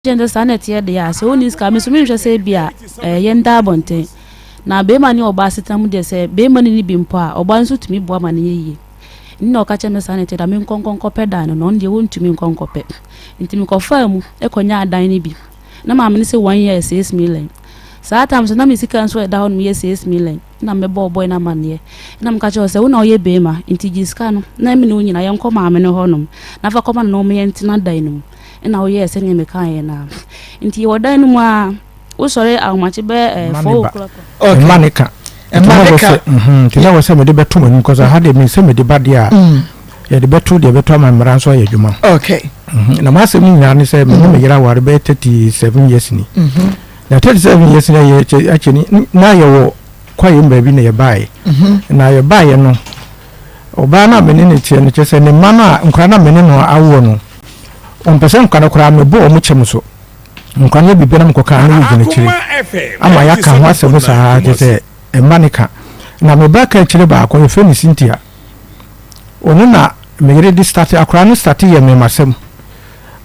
gender sanity at the ass, only scammers, we just say, Bia, Yenda Bonte. Now, Beman or Bassitam, they say, Beman in Bimpa, or Bansu to me, Boman ye. No catching the sanity, I mean, concope down, and only won't to me concope. Into me confirm, a conya dine be. No, mamma say 1 year, 6 million. Sometimes, no, Miss can swear down me, 6 million. Number boy, na man ye. And I'm catching us, no, ye bema, into Giscano, Namin, I am come, I'm in a honum. Never come and no me and not dine. And now, yes, and me kind now. Into your dine, oh, sorry, how much bear 4 o'clock. Oh, Manica. And Manica, I was some of the better because I had been some of the bad year. Yeah, the better, the better, my ransom, you okay. Na master me na say me no me yira ware be 37 years ni. Na 37 years na ye actually na ye wo kwaye mbaabi na ye bae. Na ye bae no oba na me ne tie no chese ne ma na nkra na me ne no awo no. On pese nkra kra me bo o mu chem so. Nkra na bibi na mkoka na yugo ne chiri. Ama ya ka ho asem sa chese e manika. Na me ba ka chiri ba ko ye fe ni Cynthia. Onu na me yire di start akra no start ye me masem.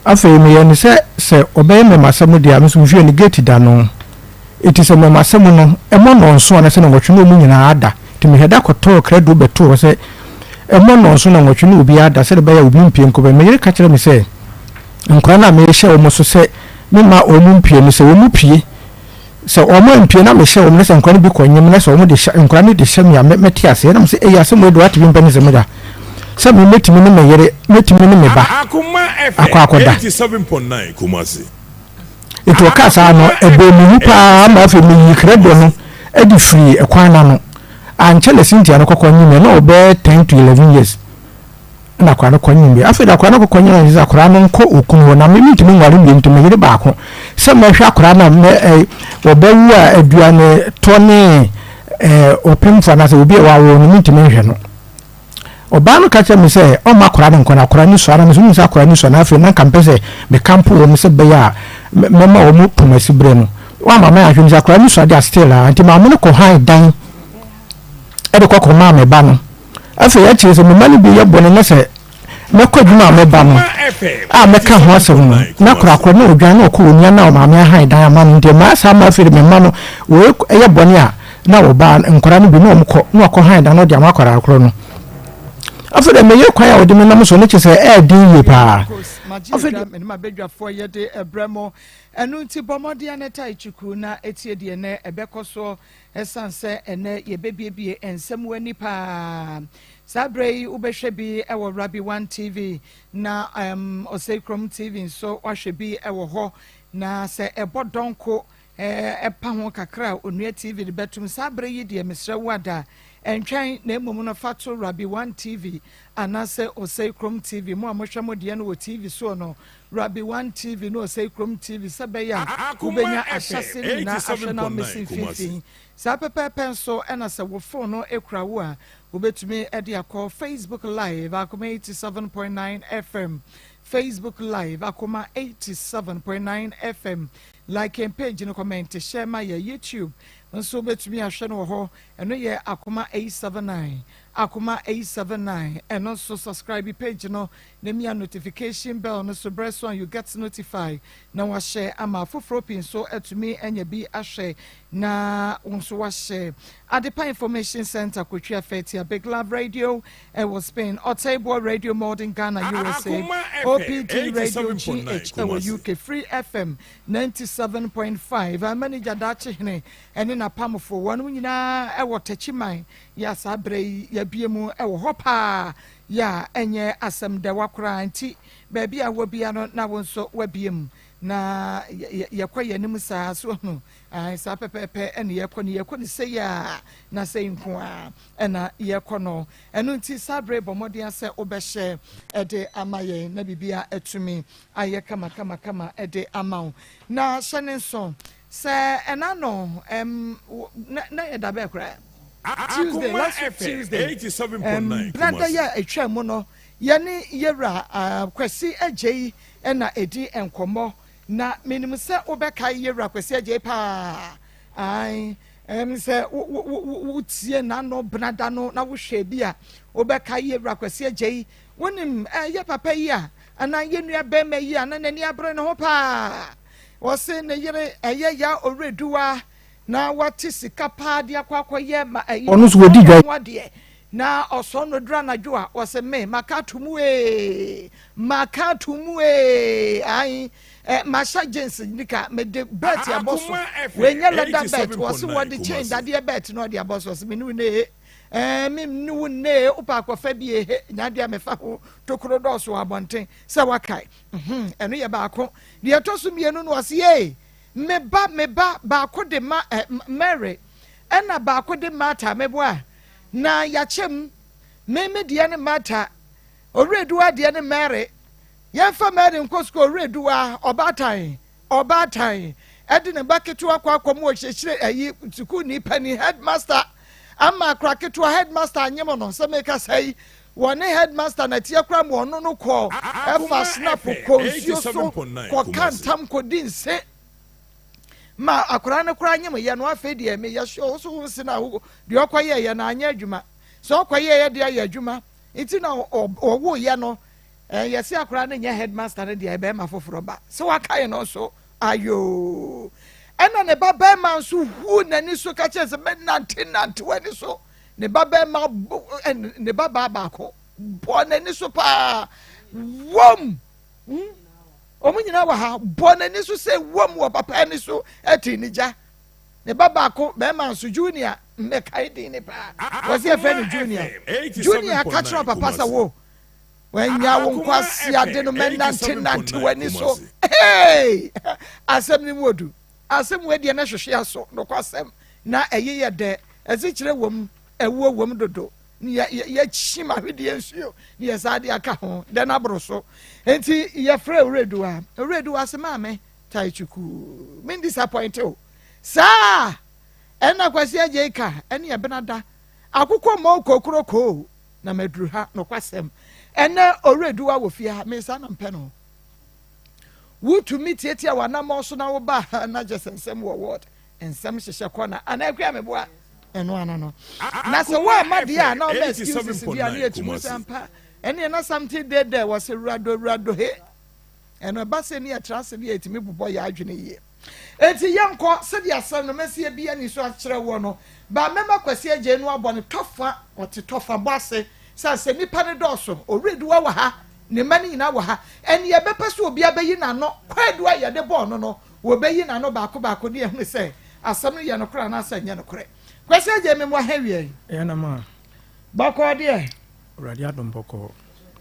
Afei me yen se obey me masem dia me so hwe ni gate da no it se me masem no e mo no nso na se na nwotwe no mu nyina ada ti me heda koto kredo beto se e mo no nso na nwotwe no obi ada se de ba ya obi mpie nko be me yire ka kire me se nkra na me hye o mo so se me ma o mu mpie me se o mu pie se o mo mpie na me hye o mo se nkra no bi kwanyem na se o mo de nkra ni de hye me ya me ti ase na me se e ya se mo do ati bi mpani se me da Some metimi ne meyere metimi ne meba Akoma akoda 87.9 Kumasi Ito kasa no ebonu pa ma fe mi yikredo no edi free ekwana no anchele Cynthia no kokonyime na obe 10 to 11 years na kwa no konyime afi da kwa no kokonyime za kora no nko okunu na metimi nware bi ntimi yire baako se ma hwa kora na me obewu a aduane tone opemfa na se obi wa wo no metimi hwe no Obano kacha me say o makora ne nkona akora ni so ara me so akora ni so na afi na kampese me campo wo me se be ya mema o mu pomasi bre no wa mama ya hwemi akora ni so dia still anti ma mo ko han dan e de kokko ma me ba no afi ya chi so me mani bi ye bone na se me ko djuma me ba no a me ka ho asem no na kora kora na odwan na ko onia na o mama han dan ama no de ma sa ma afi me ma no wo ye bone a na wo ba nkora no bi na o mko na ko han dan no de ma kora kora no After the mayor choir or the members on which is a deal pa. After the Mabedra for ye de Bremo, and Nunti Bomodiana Taichuku, na etie de a becoso, a sunset, and ye baby and some nipa. Sabre Ubeshebi, our Rabbi 1 TV, na Osacrum TV, so I should be our ho, na say a bodonko, a pamo kakra, unia TV, the bedroom Sabre, dear Mr. Wada. And trying name Mona Fatu Rabbi 1 TV and I say or say Chrome TV more Moshamodiano TV so no Rabbi 1 TV no say Chrome TV Sabaya Ubenya assassin na national missing 15 Sapepe pencil and as a phone no ekra ubet me edia call Facebook Live Akoma 87.9 FM Facebook Live Akoma 87.9 FM like and page in a comment share my YouTube so bet me a channel ho and no ye Akoma 879 Akoma 879 and also subscribe page no name your notification bell no so press one you get notified now I share ama fofropin so to me and ye be a share na unso wa share Adepa Information Center Kuchia Fetia Big Love Radio and was Spain Otable Radio Modern Ghana USA OPG Radio GH UK Free FM 97.5 manager Dachi and in a palm for one winner I was Techiman yes I bray ya biemu e wo hopa ya enye asem de wakra anti baby a wo bia no na wonso wabiem na yakwa nim saa so no ai sa pepepe ene yakwa ni se ya na se nko a ena yakwa no eno nti sabre bomodi ase obehye ede amaye na bibia etumi aye kama ede amaw na shenenso se ena no na edabe kra Tuesday, last Tuesday, 87.9. Nada ya etwa mu no ye ne yewra kwasi agye na edi enkomo na minimum se obeka yewra kwasi agye pa ai se utie na no brada no na wo hwe bia obeka yewra kwasi agye wonim ye papa yi a ana ye nua be ma yi a na nani abre no ho pa wɔse ne yere ɛyɛ ya oreduwa na wate sika paa de akɔakɔyɛ ma ɛyi ɔno so wodi dwa na ɔsɔ no dura na dwo a wɔse me makatumu ai masha jeans nika me de bet aboso we nya leather bet wɔse wɔde chain dadeɛ bet no de aboso wɔse me ne me nu ne upa akɔfa bi nya de amefa ho tokoro dɔso abɔnten sɛ wakai ɛno yɛ baako de ɛtɔ so mienu no wɔse ye me ba baako de ma Mary ɛna baako de Martha meboa na yachem me deɛ ne Martha oreduwa deɛ ne Mary yɛmfa Mary nkosko oreduwa ɔbaatan ɛde ne ba ketewa akɔm wɔ hyehyire ayi sukuu ni pani headmaster ama akora ketewa headmaster anyem no sɛ meka sɛi wɔne headmaster na tie kora mo ɔno no kɔ ɛfa snap kɔnsuo so kɔka ntam kɔdi nse ma akora ne kora nyem yɛ no afei deɛ me yɛ so wo se na deɛ ɔkɔyɛ yɛ na anya adwuma so ɔkɔyɛ yɛ deɛ ayɛ adwuma nti na ɔwo yɛ no yɛse akora ne nyɛ headmaster ne deɛ ɛbɛma foforɔ ba sɛ wakae no so ayo ɛna ne babarima nso hu n'ani so ka kyerɛ sɛ mɛnante w'ani so ne babarima ne babaa baako bɔ n'ani so paa wom ɔmo nyinaa wɔ ha bɔ n'ani so sɛ wom wɔ papa ani so ɛte ne gya ne babaako bɛrima nso junior mmɛkae din ne paa wɔsi ɛfɛ ne junior ka kyerɛ papa sɛ wo wanya wo nkwasi ade no mɛnante w'ani so asɛm ne mu odu asɛm w'adiɛ na hwehwe aso no kwasɛm na ɛyɛ yɛ dɛ ɛsi kyerɛ wɔm ɛwɔ wɔm dodo yɛkyi ma hwedeɛ nsuo ne yɛ saa de aka ho dɛ n'aboro so enti yɛfrɛ oreduwa sɛ maame tae chuku men disappoint o saa ɛna kwasi agye ka ɛne ɛbenada akokɔ ma okokroko na maduru ha no kwasɛm ɛna oreduwa wɔ fie ha me sa na mpɛ no wotumi tietia wanama so na wo ba na gye Nsem wɔ ward Nsem hyehyɛ kɔna ana akua meboa ɛno ana no na sɛ wo amade a na o make excuses bi a na yɛtumi sampa ɛne na something there was a rado he ɛno ba sɛ ne yɛtrase ne yɛtumi bobɔ yɛ adwene yie enti yɛnkɔ sɛ de asɛm no mesie bi ani so akyerɛ wo no ba mema kwasi agye no abɔ ne tɔfa ɔte tɔfa bɔ ase sɛ nipa ne dɔɔso oreduwa wɔ ha ne mani nyina wɔ ha ɛne yɛbɛpɛ so obi abɛyi n'ano kwaduwa yɛde bɔɔ no wɔbɛyi n'ano baako ne yɛhunu sɛ asɛm no yɛ no kora na asɛ nyɛ no korɛ kwasi agye me mo ha wie ɛna ma bɔkɔ deɛ radio adom bɔkɔ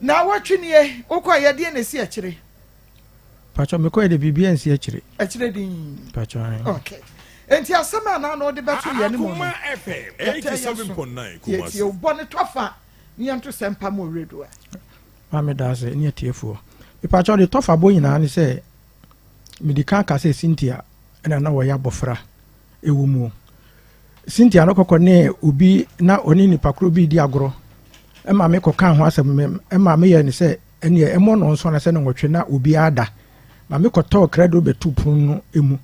na wɔtwenie wokɔ yɛdeɛ na si akyire pacho me kɔ yɛ de bibia nsi akyire din pacho okay enti asɛm a na ɔde bɛto yɛ ne mu Akoma FM 87.9 Kumasi yɛtie wobɔ ne tɔfa ne yɛnto sɛ mpa ma oreduwa mame da sɛ ne atiefoɔ pacho de tɔfa bɔ nyinaa ne sɛ medika ka sɛ Cynthia ɛna na wɔyɛ abɔfra ɛwɔ mu Cynthia no kɔkɔ ne obi na oni nipa koro bi di agorɔ ɛma me kɔka ho asɛm ɛma me yɛ ne sɛ ɛne ɛmɔ no nso na sɛ no wɔtwe na obi ada ma me kɔtɔ kredo betu pun no emu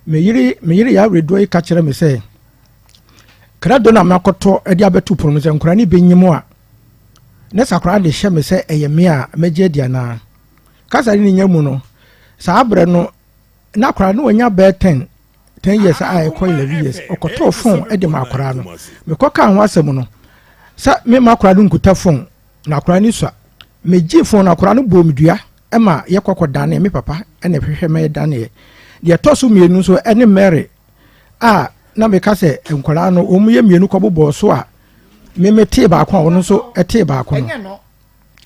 me yiri ya redo yi ka kyerɛ me sɛ kredo na makɔtɔ ɛde abetu pun no sɛ nkora ne benyim a ne sakora de hyɛ me sɛ ɛyɛ me a megye dia na kasa ne nya mu no saa abrɛ no na kora no wanya bɛ 10 years a ɛkɔ 11 years ɔkɔtɔ phone ɛde ma akora no me kɔka ho asɛm no sa me ma akora no nkuta phone na akora ni sua me gye phone na akora no bɔ medua ɛma yɛkɔkɔ dane me papa ɛna hwehwɛ me dane de to so mienu so ɛne Mary a na me ka sɛ nkora no omu yɛ mienu kɔbɔ so a me mete ba akwa wono so ɛte ba akwa no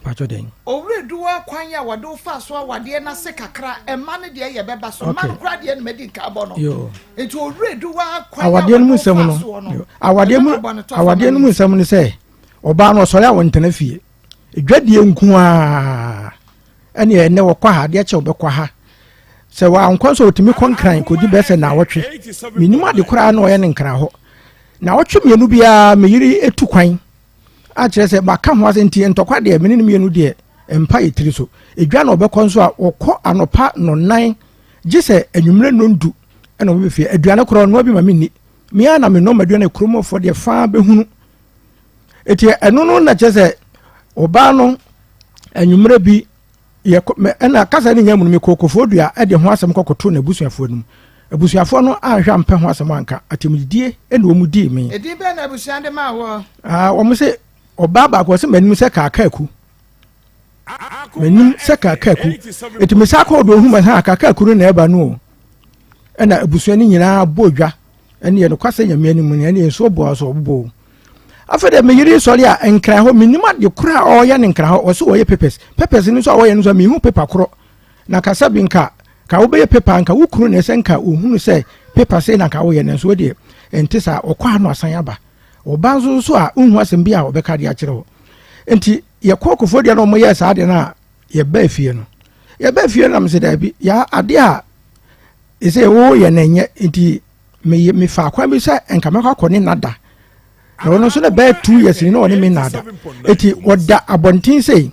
pacho den oreduwa kwan ya wado fa so awade na se kakra ema ne de ye beba so man kra de ne medi ka bo no enti oreduwa kwan awade no mu nsɛm no awade no mu nsɛm no sɛ oba no sɔre a wontena fie edwadie nku a ɛne ɛne wɔkɔ ha de kyɛ wobɛkɔ ha sɛ wa ankɔ so otimi kɔnkran kodi bɛsɛ na wɔtwe minima de kora na ɔyɛ ne nkra hɔ na wɔtwe mienu bia meyiri etu kwan a kyerɛ sɛ baka ho asɛ nti ntɔkwa deɛ mene ne mienu deɛ empa yɛtiri so edwa na ɔbɛkɔ nso a wɔkɔ anopa no nan gye sɛ anwummerɛ nondu ɛna wɔbɛfie aduane korɔ no bi ma menni mea na me no maduane kuromɔfoɔ deɛ faa bɛhunu eti ɛno no na kyerɛ sɛ ɔbaa no anwummerɛ bi ɛna kasa ne nya mu me kokofo dua e de ho asɛm kokoto na busuafo no abusuafo no anhwa mpɛ ho asɛm anka atemdie ɛna omu di me edi be na abusuande ma wo wo se oba ba ko se manim se kakaku manim se kakaku etimi sa ko do hu ma ha kakaku na eba no ɛna abusuani nyina bodwa ɛne ye no kwasa nyame ni mu ne ɛne so bo aso bo afede me yiri sori a enkra ho minima de kura o ye ne nkra ho o so wo ye papers ni so wo ye no so me hu paper kro na kasa bi nka ka wo be paper nka wo kuru ne se nka ohunu se paper se na ka wo ye ne so de entisa okwa no asan aba oba nso so a unhu asem bi a obeka de akire ho enti ye kokofo de no mo ye sa de na ye ba fie na me se da bi ya ade a ese wo ye na nye enti me fa kwa bi se enka me kwa ne nada na wono so na ba 2 years ni no ne me nada eti oda abontin sei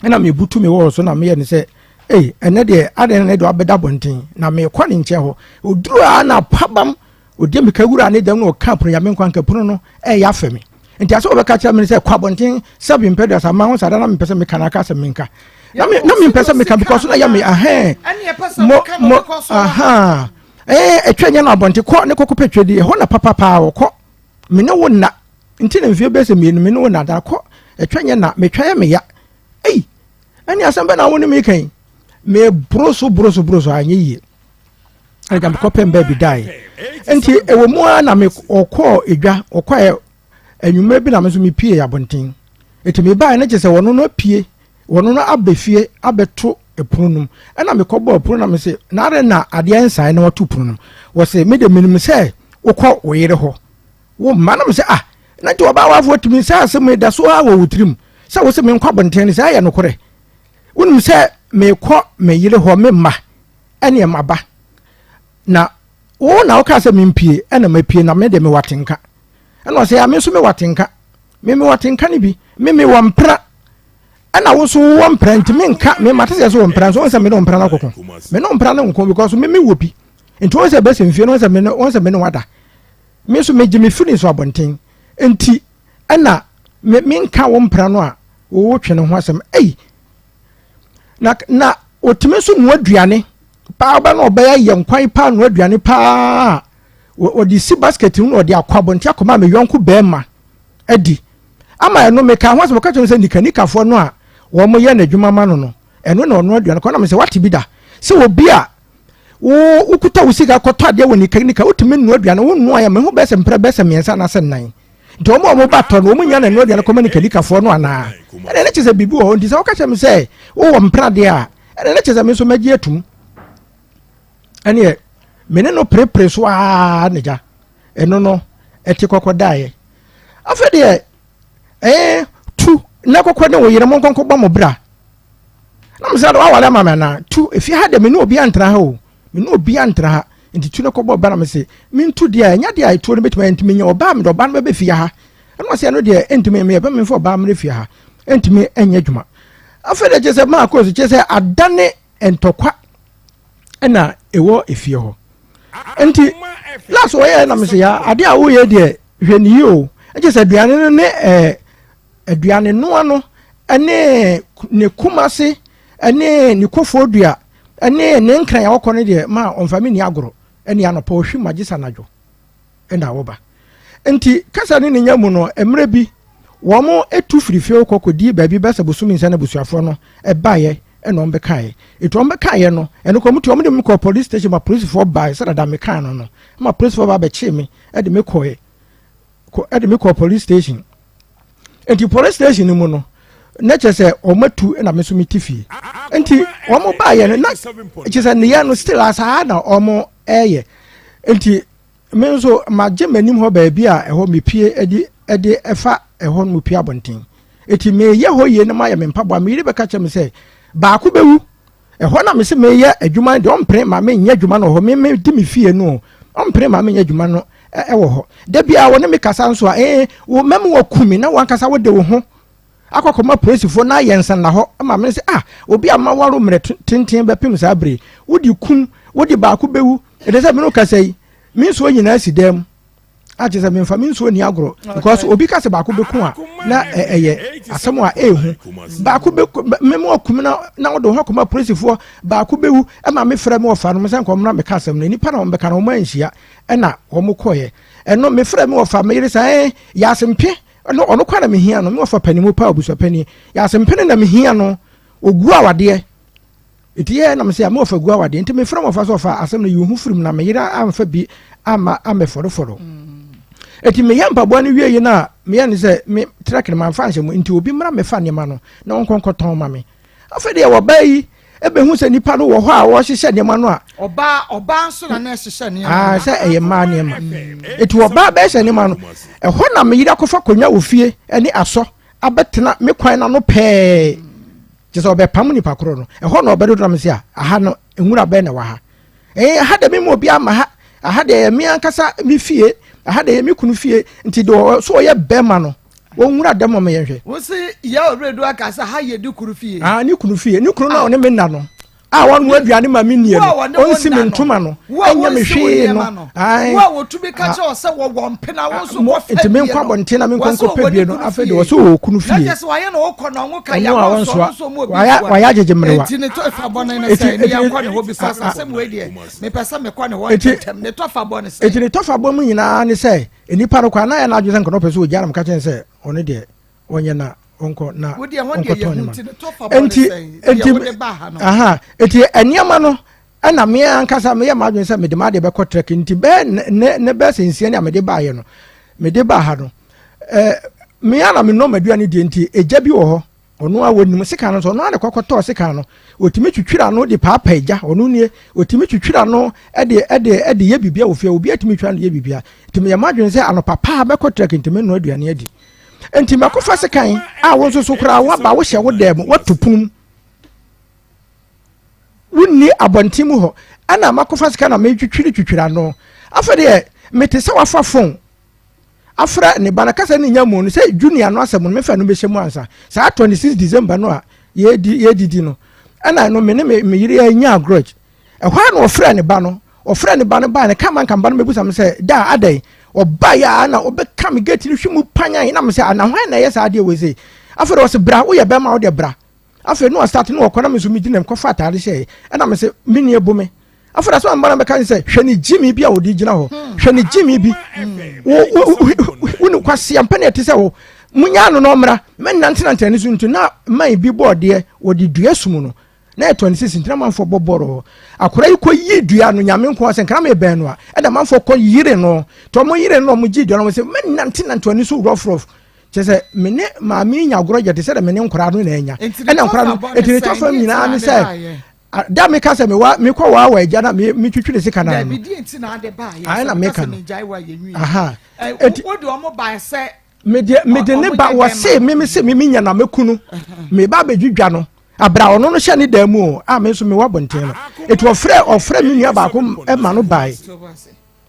na me butu me wo so na me ye ne se ene de ade ne do abeda abontin na me kwa ne nche ho oduru a na pabam odi me kawura ne dam no ka pro ya me nkwanka pro no ya fami nti aso obeka cha me se kwa bonten sabi mpedo sa ma ho sada na me pese me kana ka se me nka na me pese me ka because na ya me ane e pese me ka mo because etwenye na bonten ko ne kokko petwedi ho na papa pa wo ko me ne wo na nti na mfie bese me ne wo na da ko etwenye na me twaye me ya ani asamba na wo ne me kan me broso anye yi aga me kopem ba bi dai enti ewo mu na me okọ edwa okọ enwuma bi na me so me pie ya bonten eti me ba na chese wono no pie wono no abefie abeto epunum na me kobo epunu na me se na are na ade ensan na wato punum wo se me de minim se okọ oyere ho wo ma na me se na ti oba wafo timi se asem da so a wo wutrim se wo se me nkwa bonten ni se aye no kore wonum se me kọ me yire ho me ma ene maba na wo na wo ka se me mpie ena mapie na me de me watenka ena se ya me so me watenka me watenka ni bi me wampra ena wo so wampra ntimi nka me mate se so wampra so se me no mpra na kokon me no mpra na nko because me wopi enti wo se be se mfie no se me no wada me so me gimi fini so abonten enti ena me nka wo mpra no a wo twene ho asem na otime so mu aduane pa ba na obaya ye nkwan pa no aduane pa odi si basket no odi akwabonti akoma me yonko bema adi ama eno me ka ho so ka se nikanikafo no a wo mo ye na adwuma ma no eno na ono aduane ko na me se wati bi da se obi a wo ukuta usika koto ade wo nikanika otime no aduane wo no ya me ho bese mpre bese miensa na se nan nti omo ba to no omo nya na no aduane ko ma nikanikafo no ana ene ne chese bibi wo nti se wo ka me se wo mpra de a ene ne chese me so magi atum ene mene no prepare so neja eno no eti kokodaaye afede tu na kokko ne wo yire mo nkonko ba mo bra na msa do awale mama na tu efi ha de me no obi antra ha o me no obi antra ha nti tu ne kobo ba na me se me ntu de anya de ai to ne betuma ntimi nya oba me do ba no be fi ha eno se no de ntimi me be me fo ba me fi ha ntimi enya dwuma afede je se Maa Akos je se adane entokwa ena ewo efie ho enti last way na me se ya ade a wo ye de hwani o je se aduane ne aduane no ano ene ne kumase ene ne kofodua ene ne nkran ya wokọ ne de ma onfami ni agoro ene anopa ohwi magisa najo ena wo ba enti kasa ne nya mu no emre bi wo mo etu firifie kokodi ba bi besa busumi nsa na busuafo no ebaye eno mbekaye eto mbekaye no eno ko mutu omde mko police station ma police for by so da meka no ma police for ba be chi me e de me koye ko e de me ko police station enti police station mu no na chese omatu na me so mitifi enti omo baye no na chese ne ya no still asa na omo eye enti me so magye manim ho ba bia eho mepie edi efa eho no mepie abonten enti me ye ho ye no ma ye me mpabo me yire beka chem se ba ku bewu eho na me se me ye adwuma de ompre ma me nya adwuma no ho me di me fie no ompre ma me nya adwuma no ewo ho da bia wo ne me kasa nso a wo mem wo kumi na wan kasa wo de wo ho akokoma polisifo na yensan na ho ma me se obi ama waro mre tenten be pim sa bre wodi kum wodi ba ku bewu e de se me no kasa yi me so nyina si dem aje se me fa me nso ni agro because obi ka se ba ko beku a na eye asem a ehu ba ko be me mo akum na wo do ho koma police fo ba ko bewu e ma me frɛ me ofa no me san ko na me ka asem na nipa na wo be ka no mo anhia e na wo mo koye eno me frɛ me ofa me yire sa ya asempɛ no ono kwa na me hia no me ofa panimu pa obuso pani ya asempɛ na me hia no ogu awade etiye na me se me ofa gu awade enti me frɛ me ofa so ofa asem na yuhu firim na me yire amfa bi ama foro eti me yamba bo ne wieye na me ya ne se me track ne man fanhye mu enti obi mra me fa ne ma no na wonkonkoton ma me afa de wo bayi ebe hu se nipa no wo ho a wo hyehye ne ma no a oba nso na na hyehye ne se eye ma ne ma eti oba ba hyehye ne ma no ho na me yira kofa konwa ofie ene aso abetena me kwan na no pe je so be pam nipa koro no ho na obedo na me se a aha no enwura be na wa ha ha de me mo obi ama ha aha de me ankasa me fie aha de me kunu fie nti do so ye be ma no wonwura de mo me yehwe wo se ya oredo akasa ha ye de kunu fie ni kunu fie ni kunu na one me nna no won wo aduane ma me nie no onsi me ntoma no enya me hwe no wo tumi ka che o se wo wompena wo so wo fe nti me nkwa bonte na me nkonko pebie no afa de wo so wo kunu fie na je se wa ye no wo kono wo ka ya wo so mo bi wa ya jeje mrewa nti ne to fa bon na se ni ya kwa ne ho bi sasa se mo we de me pesa me kwa ne ho tem ne to fa bon se eti ne to fa bon mu nyina ne se enipa ro kwa na ya na adwo se nkono pese wo jara m ka chen se one de onye na onko na enti eniama no ana me ankasa me ya madwen se me de ma de be kotrek nti be ne be sensie ne me de ba ye no me de ba ha no me ya na me no maduane de nti eja bi wo ho ono a wonim sika no so ono a de kokoto sika no otimi twitwira no de paapa eja ono nie otimi twitwira no ede ye bibia wo fie obi atimi twira no ye bibia nti me ya madwen se ano papa be kotrek nti me no aduane adi enti makofa sekan wo so kura wa ba wo hye wo dem watopum wunni abontimu ho ana makofa sekan na metwitwira no afede metese wafa fon afra ne bana kasa ne nyamu no se junior no asem no mefa no behye mu ansa sa 26 December no a ye didi no ana no me yire anya grudge ehwa no ofra ne ba no ba ne kama nkan ba no mebusa me se da adai obaya na obeka me gate ni hwemu panyan na me se ana hwan na yesa ade we se afere was bra wo ye be ma wo de bra afere no start no okona me so mi dinam ko fa tare hye na me se mini ebu me afere so mbara me kan se hwe ni jimi bi a wodi gina ho hwe ni jimi bi wo kwase ampane ate se wo munya no no mra me nante ni so ntu na man bi board wodi dua sumu no na 26 ntina manfo boboro akora iko yi dua no nyame nko ase nkra me ben no a e da manfo ko yire no to mo yire no mo gi dua no mo se me nante ani so rough chese me ne ma mi nya goro je te se da me ne nkora no na enya e na nkora no e te to fam nyina mi se da me ka se me ko wa agya na me twitwire sika na no bi di ntina ade ba ye ai na me ka no aha wo de o mo ba se me de ne ba wo se me se me nya na mekunu me ba be dwudwa no abra ono no hye ne da mu a me so me wabonten no etu ofre me nua ba ko e ma no bai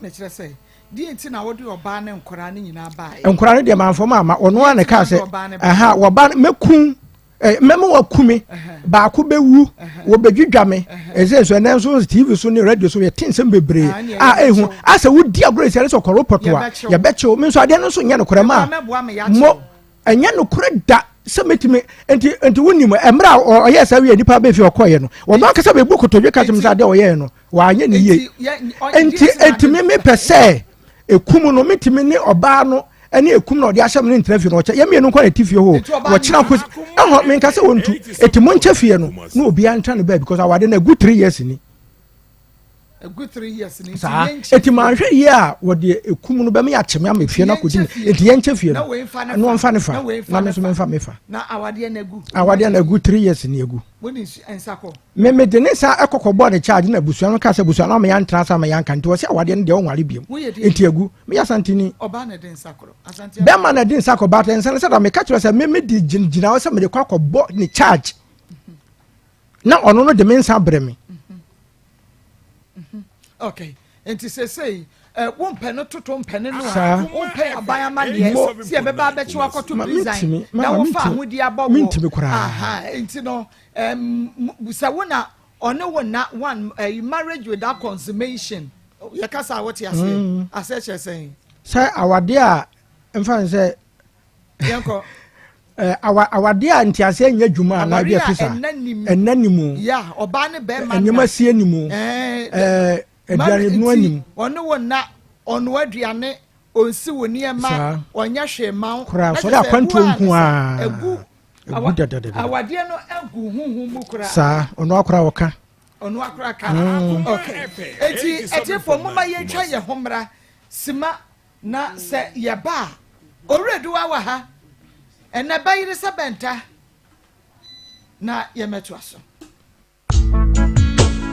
me kire say di enti na wo de oba ne nkora ne nyina bai nkora ne de manfo ma ono a ne ka se aha wo ba mekun memo wakumi ba ko bewu wo bedwudwa me eze so na so TV so ne radio so ye tinsem bebre ehu asa wo di agro ese so koropoto a ye beche me so ade no so nya no korema mo anya no kore da semetime enti wonimu emra oye sa wie nipa be fi okoye no wo ma kasa be bukoto dwe kasem sa de oye no wa anya ne ye enti me pese ekumu no metime ne oba no ene ekum no de ahyem ne ntrafi no oche ye me no kwa tifie ho wo kina ko eho me nkase wontu etimo nchafie no na obi antwa ne ba because awade na good 3 years ni a good 3 years ni etimo ahwe ye a wo de ekum no be me acheme amefie na kodi enti ye nchafie no no mfa ne fa na me so me fa na awade na good 3 years ni egu woni ensako me de ne sa ekokobọ ne charge na busu no ka se busu na me yan transfer me yan kan to se awade ne de onware biem enti egu me ya santini oba na de nsakoro asante be ma na de nsakoro ba ten se da me ka kire se me di gina se me de kwakobọ ne charge na ono no de me nsa bre me okay enti say won pene toto mpene no won pe abaya ma de si e be ba be chiwa koto design na wo fa ahudi abobo aha enti no busa wona ona one marriage without consummation yakasa what you say asseche saying say awade a mfa say yanko awade a ntiase anya dwuma na bia pisa enanimu ya oba ne be ma anyama sie animu aduane no anim ono wona ono aduane onsi woni ema onya hwema kura so da kwantu nku a egu awade no egu huhu mu kura sa ono akura woka ono akura ka okay eti fo mama ye twa ye homra sima na se ye ba oredu wa ha ena bayire sabenta na ye meto aso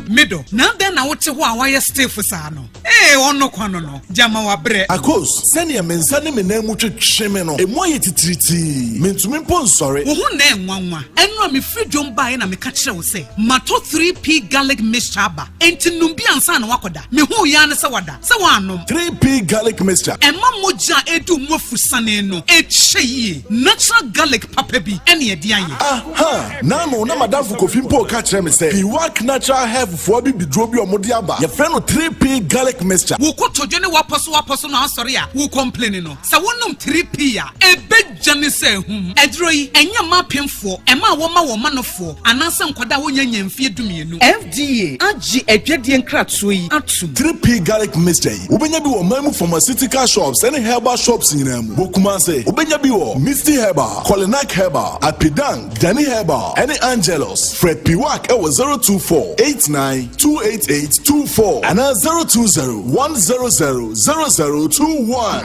mido na den na wote ho a wayɛ stiff saa no ɔno kwano no jama wa bre Akos sɛnea mensa ne menamu twetwe me no emu ayɛ titiriti mentumi mpo nsɔre wo ho na enwanwa ɛno a me free dwom bae na me ka kyerɛ wo sɛ mato 3p garlic mixture ba enti num bi ansa na wakoda me ho ya ne sɛ wada sɛ wanom 3p garlic mixture ɛma mogya edu mu afusane no ɛkyɛ yie natural garlic papa bi ɛne ɛde ayɛ aha nano na madamfo kofi mpo ka kyerɛ me sɛ piwak natural health for bi bidro bi omodi aba ye friend no 3p garlic mixture wo ko todwe ne waposo na asori a wo complain no sa wonum 3p a ebegya ne sɛ hum edro yi enya ma pemfo ema wo ma wo manofo ananse nkoda wonya nyamfie dumienu FDA agi adwadie nkratoɔ yi atum 3p garlic mixture yi ubenya bi wo mamu pharmaceutical shops and herbal shops nyina mu bokuma se ubenya bi wo Misty Herbal Colinac Herbal Apidang Dani Herbal and Angelos Fred Piwak 02489288824 and 02010000021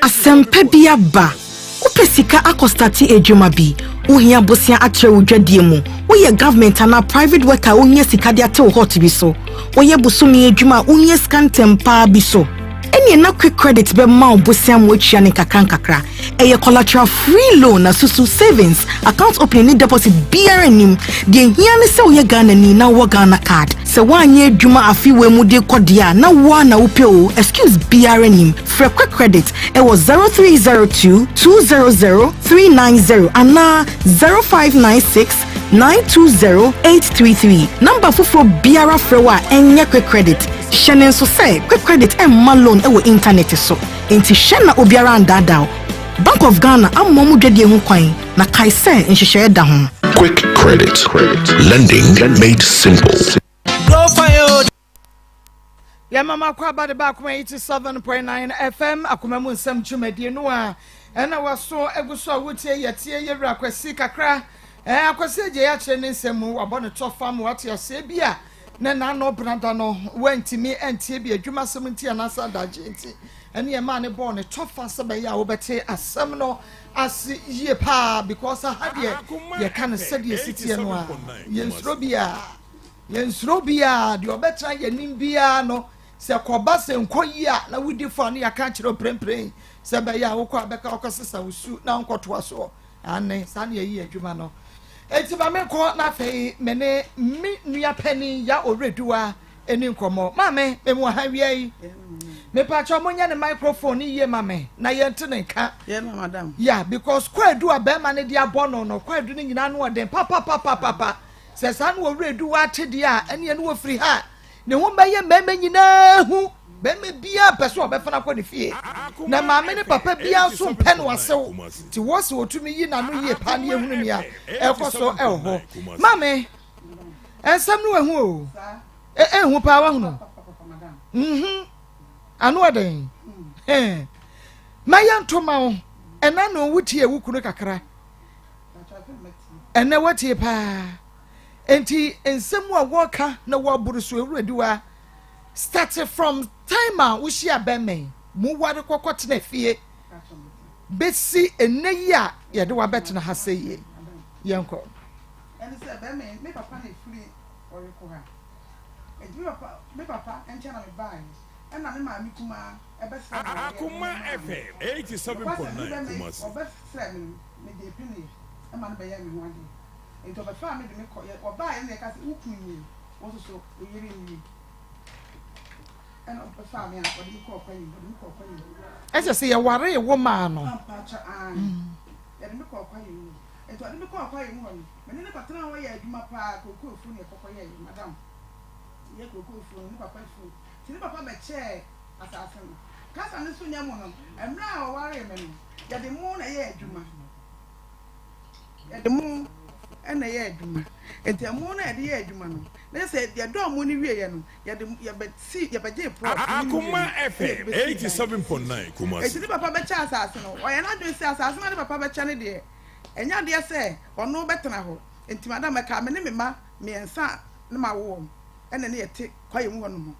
Asempe bia ba upesika akostati ejuma bi uhia bosia atre udwadie mu uye government ana private worker unye sika dia te hot bi so uye busumi ejuma unye scan tempa bi so eni na quick credit be ma obosia mu atwa ne kakra eye collateral free loan na susu savings account opening deposit BRNim de hia ne se uye Ghana ni na wo Ghana card se wanye adwuma afiwe mu de kodia na wo na wo peo excuse BRNim for quick credit it was 0302 200 390 and 0596 920-833 number fufro biara frewa enye quick credit shenen so say quick credit and loan e wo internet so enti shena obiara andada Bank of Ghana amomu dwedie ho kwan na kai say nhihye da ho quick credit lending made simple go fire ya mama kwa bade ba kuma 87.9 FM akuma mu nsem twumedie no a ena waso eguso a wotie yetie yewra kwasi kakra akwase je ya kire ne nsem wabɔ ne tofa mu wate ase bia na no branda no wantimi antie bia adwuma sem ntia na sadaje nti ene ye ma ne bɔ ne tofa se be ya wo bete asem no asi ye pa because ahade ye kan se de sitie no a yensuro bia de obetra ye nim bia no se koba se nkoyi a na wudi fo ne ya kan kire prempren se be ya wo kɔ abeka okosesa usu na nkoto aso ane sa ne yi adwuma no eti ba me ko na fei me ne mi nua pani ya oreduwa eni nkomo mame me mu ha wiai me pa cho monya ne microphone ye mame na ye ntene nka ye madam yeah because kwadu aba ma ne dia bono no kwadu ne nyina no odem papa se sa no oreduwa atede a ene no ofiri ha ne ho baye meme nyina hu beme bia peso obefana kwa ne fie na maame ne papa bia so pen wasew ti wose otumi yi na no ye pa ne ehunu ne a ekoso eho maame ensem no ehu o ehu pa wa hunu anu aden mayan to ma o ena no wuti e wukunu kakra ena wati pa enti ensem a woka na wo buruso ewuradiwa started from time we share beme mu wade kokot na fie besi eneyi a ye de wa bet na haseye yenko ene se beme me papa na free oriko ha me papa encha na me buy ena me ma mi kuma ebesa Akoma FM 87.9 Kumasi obesa me de pini e ma no be ya mi wade ento be fa me de me ko oba ye na ka se ukuni wo so oyiri ni ese se ye ware wo ma no ya me ko kwa yi eto ade me ko kwa yi ho me ne patena ho ya adwuma pa kokofu ne kokko ye madam ye kokofu ne papa fu ti ne papa be che asase no kasa ne so nya mo no emra o ware me no ya de mu na ye adwuma ya de mu na ye adwuma enti mu na ye adwuma no na se ya do mu ni wie ye no ya de ya be si ya be je pro Akoma FM 87.9 Kumasi enti papa be cha asase no o ye na dwen si asase na papa be cha ne de enya de se ono betena ho enti madam ka me ne me ma me ensa ne ma wo ene ne yete kwaye mu hono mo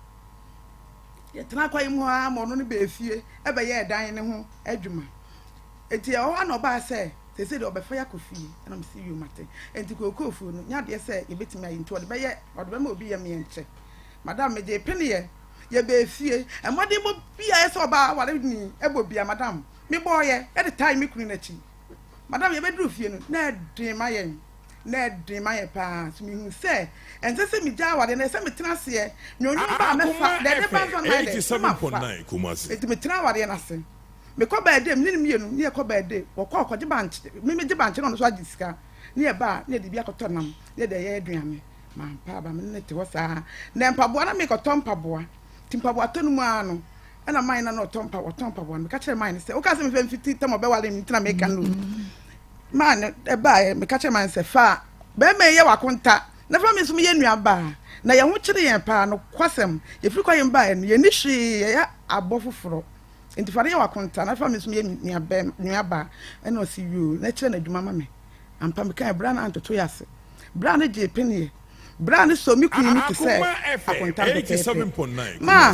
yetena kwaye mu ha mo no ne be fie e be ye dan ne ho adwuma enti o wa no ba se se de obefa ya kofie na me si wi mate enti kokofu no nya de se ye betimi ayi nti o de be ye o de be ma obi ye me enche madam me je pene ye be fie e mode mo bia se oba wale ni e bo bia madam me boye e de time me kunu na chi madam ye be dru fie no na den ma ye pa so mi hu se ense se mi ja wade na se mi tena se me onyu ba me fa de ba fa na de 87.9 Kumasi eti me tena wade na se me ko ba de me ni me no ne ko ba de wo ko je bank me je bank no so agisika ne ba ne de bi akoto nam ne de ye aduane ma pa ba me ne te wo sa na mpaboa na me ko tompaboa ti mpaboa to no mu ano na man na no tompaboa me ka kire man se o ka se me fa fiti tamo be wale me tena me kan no man e ba me ka kire man se fa be me ye wakonta na fa me so me ye nua ba na ye ho kire ye pa no kwasem ye firi kwa ye ba ye ni hwi ye abo foforo enti fa ye wakonta na fa me so me ye nua ba e no si yu na kire na dwuma ma me ampa me kan bra na antoto yase bra na je penie bra na so mi kunu mi te se akonta 87.9 ma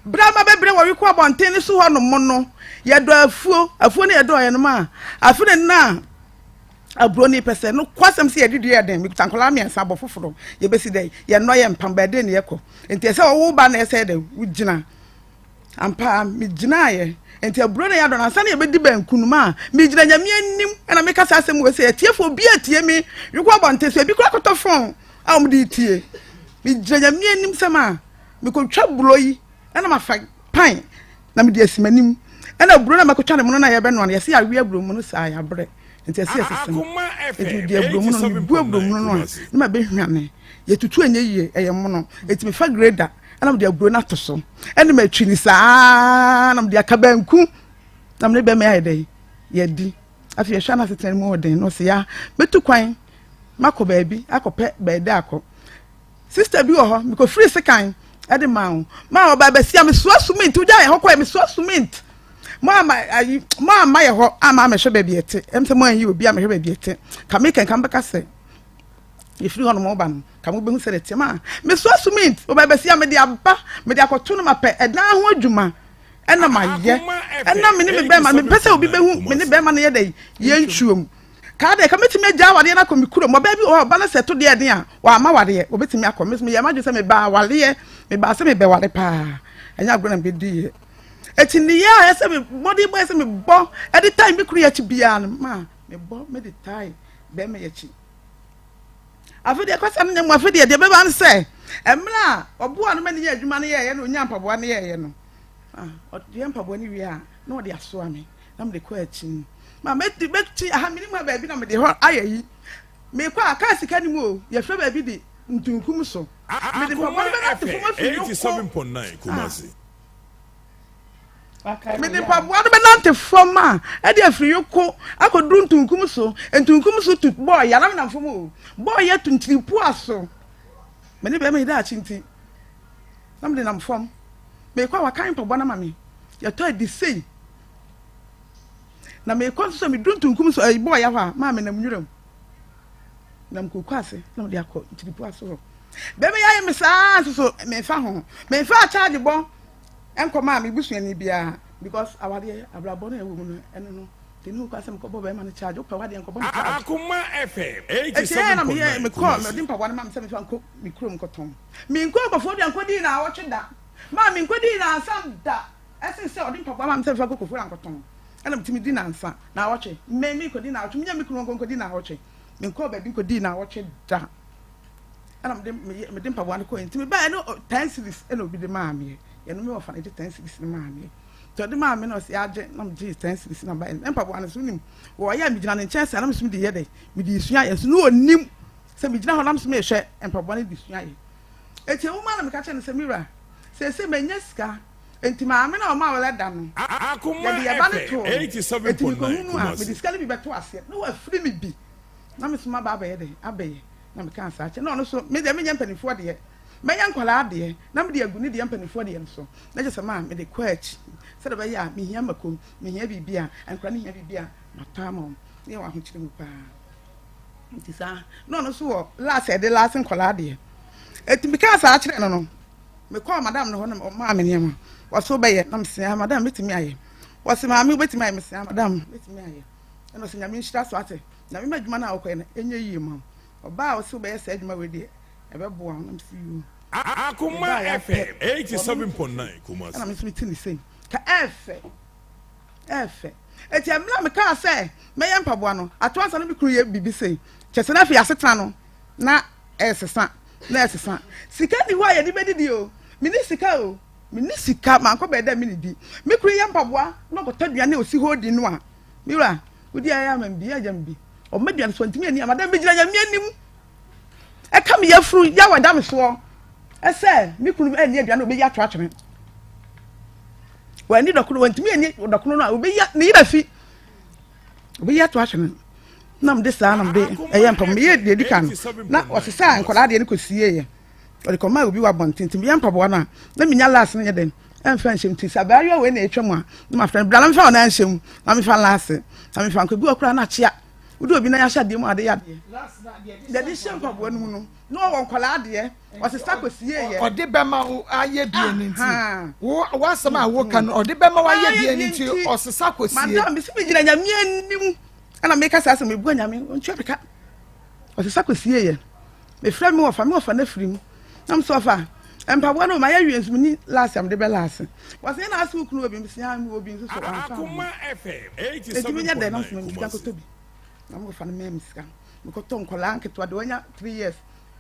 bra ma bebre wo wiko abonten so ho no mo no ye do afuo ne ye do ye no ma afune na abroni pese no kwasem se ye didu ye den mi tankola mi ensa bo foforo ye besi dai ye no ye mpam ba de ne ye ko enti se wo ba na ye se de wugina ampa mi gina ye enti abroni ya do na sa na ye bedi bankunu ma mi gina nyame anim na me kasa asem we se tiefo bi atie mi wiko abonten so bi kura kotofon a um di tie mi gina nyame anim sama mi ko twa buloyi na ma fa pan na me di asimanim na buro na makotwa ne mo na ye be no na ye se awe aburo mu no sa ya bre enti ase asesem enti di aburo mu no bu aburo mu no na ma be hwane ye tutu enye yie eye mo no enti me fa grader na me di aburo na to so ene ma twini sa na me di akabanku na me be me ayede ye di afi ye hwa na seten mu oden no se ya metu kwan mako baabi akopɛ baade akɔ sister bi wo ho me ko free sekan ade ma oba besia me so sumint uja ye hokɔ me so sumint ma ye ho ama me hwe baabi ete em se mo an yi obi a me hwe baabi ete ka me kan beka se ye free hono mo ba no ka mo be hu se de ma me so sumint oba besia me de aba me de akoto no mapɛ ɛdan ho adwuma ɛna ma ye ɛna me ne me be ma me pese obi be hu me ne be ma no ye dai ye ntwuom ka de ka metime gya wade na komikuro mo ba bi o ba na seto de den a wa ma wade obetimi akọ me ye ma dwe se me ba wale me ba se me be wale pa anya agro na be di eti ni ya se me body boy se me bo e di time bi kuru ya chi bia no ma me bo me di time be me ya chi afede kwasa no nyam afede de be ba nse emra obo anu me ne ya adwuma ne ye no nya mpaboa ne ye no o de mpaboa ne wi a na o de aso ame na me de ko achi ma meti aha mini ma ba bi na me de ho ayayi me kwa aka sika ni mu o ye hwe ba bi di ntunkum so me de papa be na te fo ma fi 87.9 Kumasi me de papa wa be na te fo ma e de afiri yoko akodu ntunkum so tu boy ya na fo mo boy ya tuntiripu aso me ne be me da chinti na me de na fo me kwa wa kan papa na ma me ya to di sei na me konso me duntunkum so ay boy ya fa ma me na munwuram na mkokwase na de akọ tiripu aso be me ya me saa so me fa ho me fa charge bo enko ma me busuani bia because awade abrabo na ewo mu no eno no tenu kwase me ko bo be ma no charge ko wade enko bo Akoma FM 87.9 me ko me dimpa wane ma me se me fa nko me krom ko ton me nko kofo de enko di na wo tweda ma me nko di na ansam da esen se odimpa ma me se me fa kofo ran ko ton ana mtimi di na nsa na woche me ko di na woche nya me kunu nko di na woche me ko ba bi ko di na woche da ana me de mpa wan ko ntimi ba no 10 series ena obi de ma me ye no me ofa na de 10 series na ma me to de ma me no se age na me 10 series na ba mpa wan so nim wo ya me gina ne chance na me so de ye de me di sua ye so no onim se me gina ho na me so me hwe mpa wan di sua ye eti wo ma na me ka che ne se mira se me nya sika enti maame na o ma wala da no Akoma ya ba ne to 87.9 me diskali bi beto ase na wa firi me bi na me suma ba ye de abeye na me kan sa ache na no so me de me nya mpanifo de me nya nkwala de na me de agu ne de mpanifo de so na je se ma me de kwachi se de ba ya me hia makom me hia bibia ankra ne hia bibia na tamo ne wa ho kire mu pa nti sa no so wo last e de last nkwala de eti me kan sa ache no me call madam no ho na ma me ne ma waso beye na me se madam betimi aye wasi maami betimi aye me se madam betimi aye na so nyame nhyira so ate na me madwuma na akọ na enye yi ma oba waso beye se adwuma we de ebebo a na me se you Akoma FM 87.9 Kumasi na me se mitini sei ka efe eti amla me ka se me ye mpaboa no ato ansa no me kuru ye bibi sei chese na fi asetena no na esesa sika ni ho aye ni bedidi o mini sika o mini sika ma ko be da mini di me kuru ye mpaboa no ko taduane o si hodi no a miwa udi aya ma bi ajam bi o meduane so ntimi ani amada be gira nyame anim e ka me yafuru ya wada me so e se me kuru ani aduane o be ya to atwene wani dokuru wantimi ani dokuru no a o be ya ne yira fi o be ya to atwene nam de sa nam de eye mpam ye de di kan na o se sa nkola de ne ko sie ye o de ko ma obi wa bontintim ye mpabo na na minya last ne den emfa nhyem ti sa ba yo we na etwam a na ma friend bra na mfa na nhyem na me fa last na me fa ko bi okura na chia udi obi na ya hya de mu ade ya de de hyem mpabo no mu no won kola de o se sa ko sie ye o de be ma aye bie ni nti wo asama wo kan o de be ma wa ye bie ni nti o se sa ko sie madam bi si bi gira nyame anim ana me ka sa se me bu nyame ntwepeka o se sa ko sie ye me fra me wo fa na firi am so fa empabo no ma ya wiensu ni last am de be last was na asu kunu obi msia mi obi nso so Akoma FM 87.9 eti nya de na so mi ka ko tobi na mo fa na me msika me ko to nkola anketo de wonya 3 years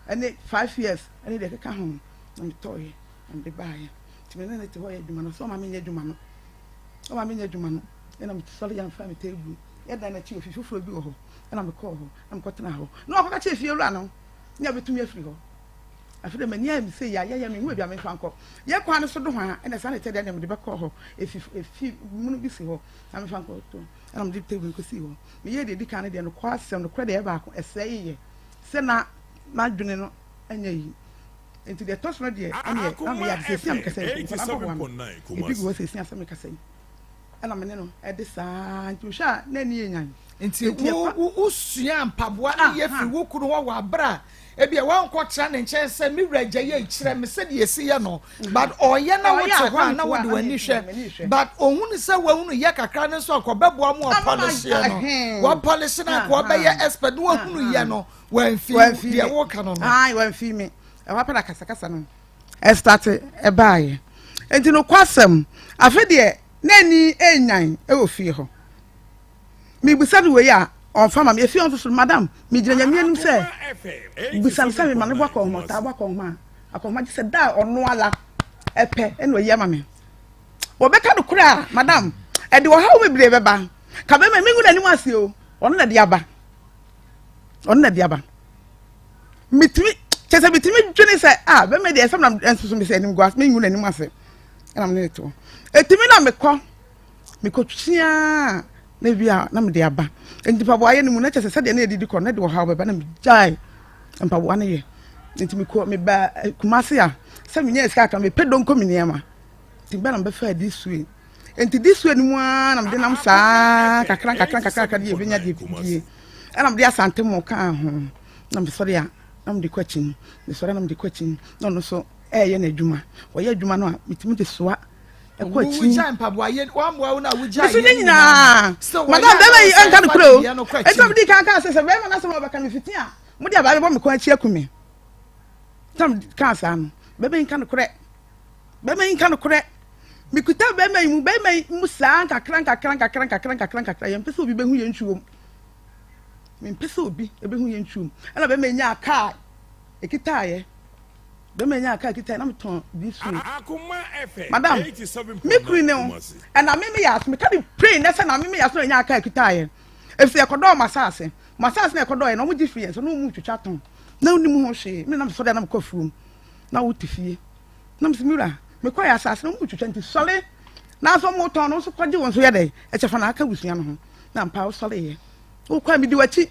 ene 5 years ene de ka ho na me toye am de bae ti me na te ho ya duma no so ma me nya duma no o ma me nya duma no ena me so ya fa me tebu ya da na chi ofifufuro bi wo ho ena me ko ho na me ko tena ho no akaka che fie wura no nya betumi afiri ho afide mani am say ya me hu bia me fanko ye kwa no so do ha ena sa na te de na me de be ko ho efi munu bi si ho na me fanko to ena me de tebu ko si ho me ye de di kan de no kwa asem no kwa de e ba ko esai ye se na dwene no anya yi enti de toso no de anya na me ya de se am kasa 87.9 Kumasi bi go se sia me kasa ena me ne no e de sa nti hwa na ni enyan nti wo sua mpaboa na ye fi wo kunu wo wa bra ebia wan ko tra ne nche se mi wraja ye kire me se de yesi ye no but oye na wo to ho na wo de wani hwe but ohunu se wahunu ye kakra ne so akobebo mu polish ye no wo polish na ko be ye expert wo hunu ye no wan fi de wo ka no ai wan fi me e wa para kasa no e start e baaye enti no kwasem afi de na ni enyan e wo fi ho mi busadu we ya on fama me fi on so madam mi gira nyame anim se busam se me mane bwako ho ta bwako ma akoma ji se da ono ala epe eno ye ma me wo beka do kura madam e de wo ha wo bebre beba ka be me ngu nanim ase o ono na de aba mitimi chese mitimi dwene se be me de se na enso me se anim gwas me ngu nanim ase na me ne to etimi na me ko tia na bia na me de aba enti pa boaye ni mu na chese se de na edidi ko na de wo ha beba na me jai empa bo ane ye enti me ko me ba kumase a se me nya esika ka me pedon ko me niema ti ba na be fa di sue enti di sue ni mu a na me de nam sa kakran de e benya de bidie ana me de asante mo ka ho na me sori a na me de kwachin me sori na me de kwachin no so ye na adwuma wo ye adwuma no a mitimi de soa wuja mpaboa ye wamboa na wuja ye nyina madam be me enka no kro eto bi kan se be ma na so ba kan fitin a mo dia ba be me ko achi akumi tam kan sa no be me enka no kre mi kuta be me mu sa kakran ye mpese obi be hu ye ntwuom mi mpese obi e be hu ye ntwuom ana be me nya car ekita ye be me nya car kita na me ton this week Akoma FM madam me kuri ne o na me yas me ka di pray na se na me yas no nya car kita ye efi ekodo masase na ekodo ye na mo gi free so no mu twitwa ton na oni mu ho hwe me na so de na me kofuru na wo tifie na me simira me kwa ya asase no mu twetwa nti sole na so mo ton no so kwaje won so ye dey e chefa na aka busua no ho na mpa wo sole ye wo kwa mi di wachi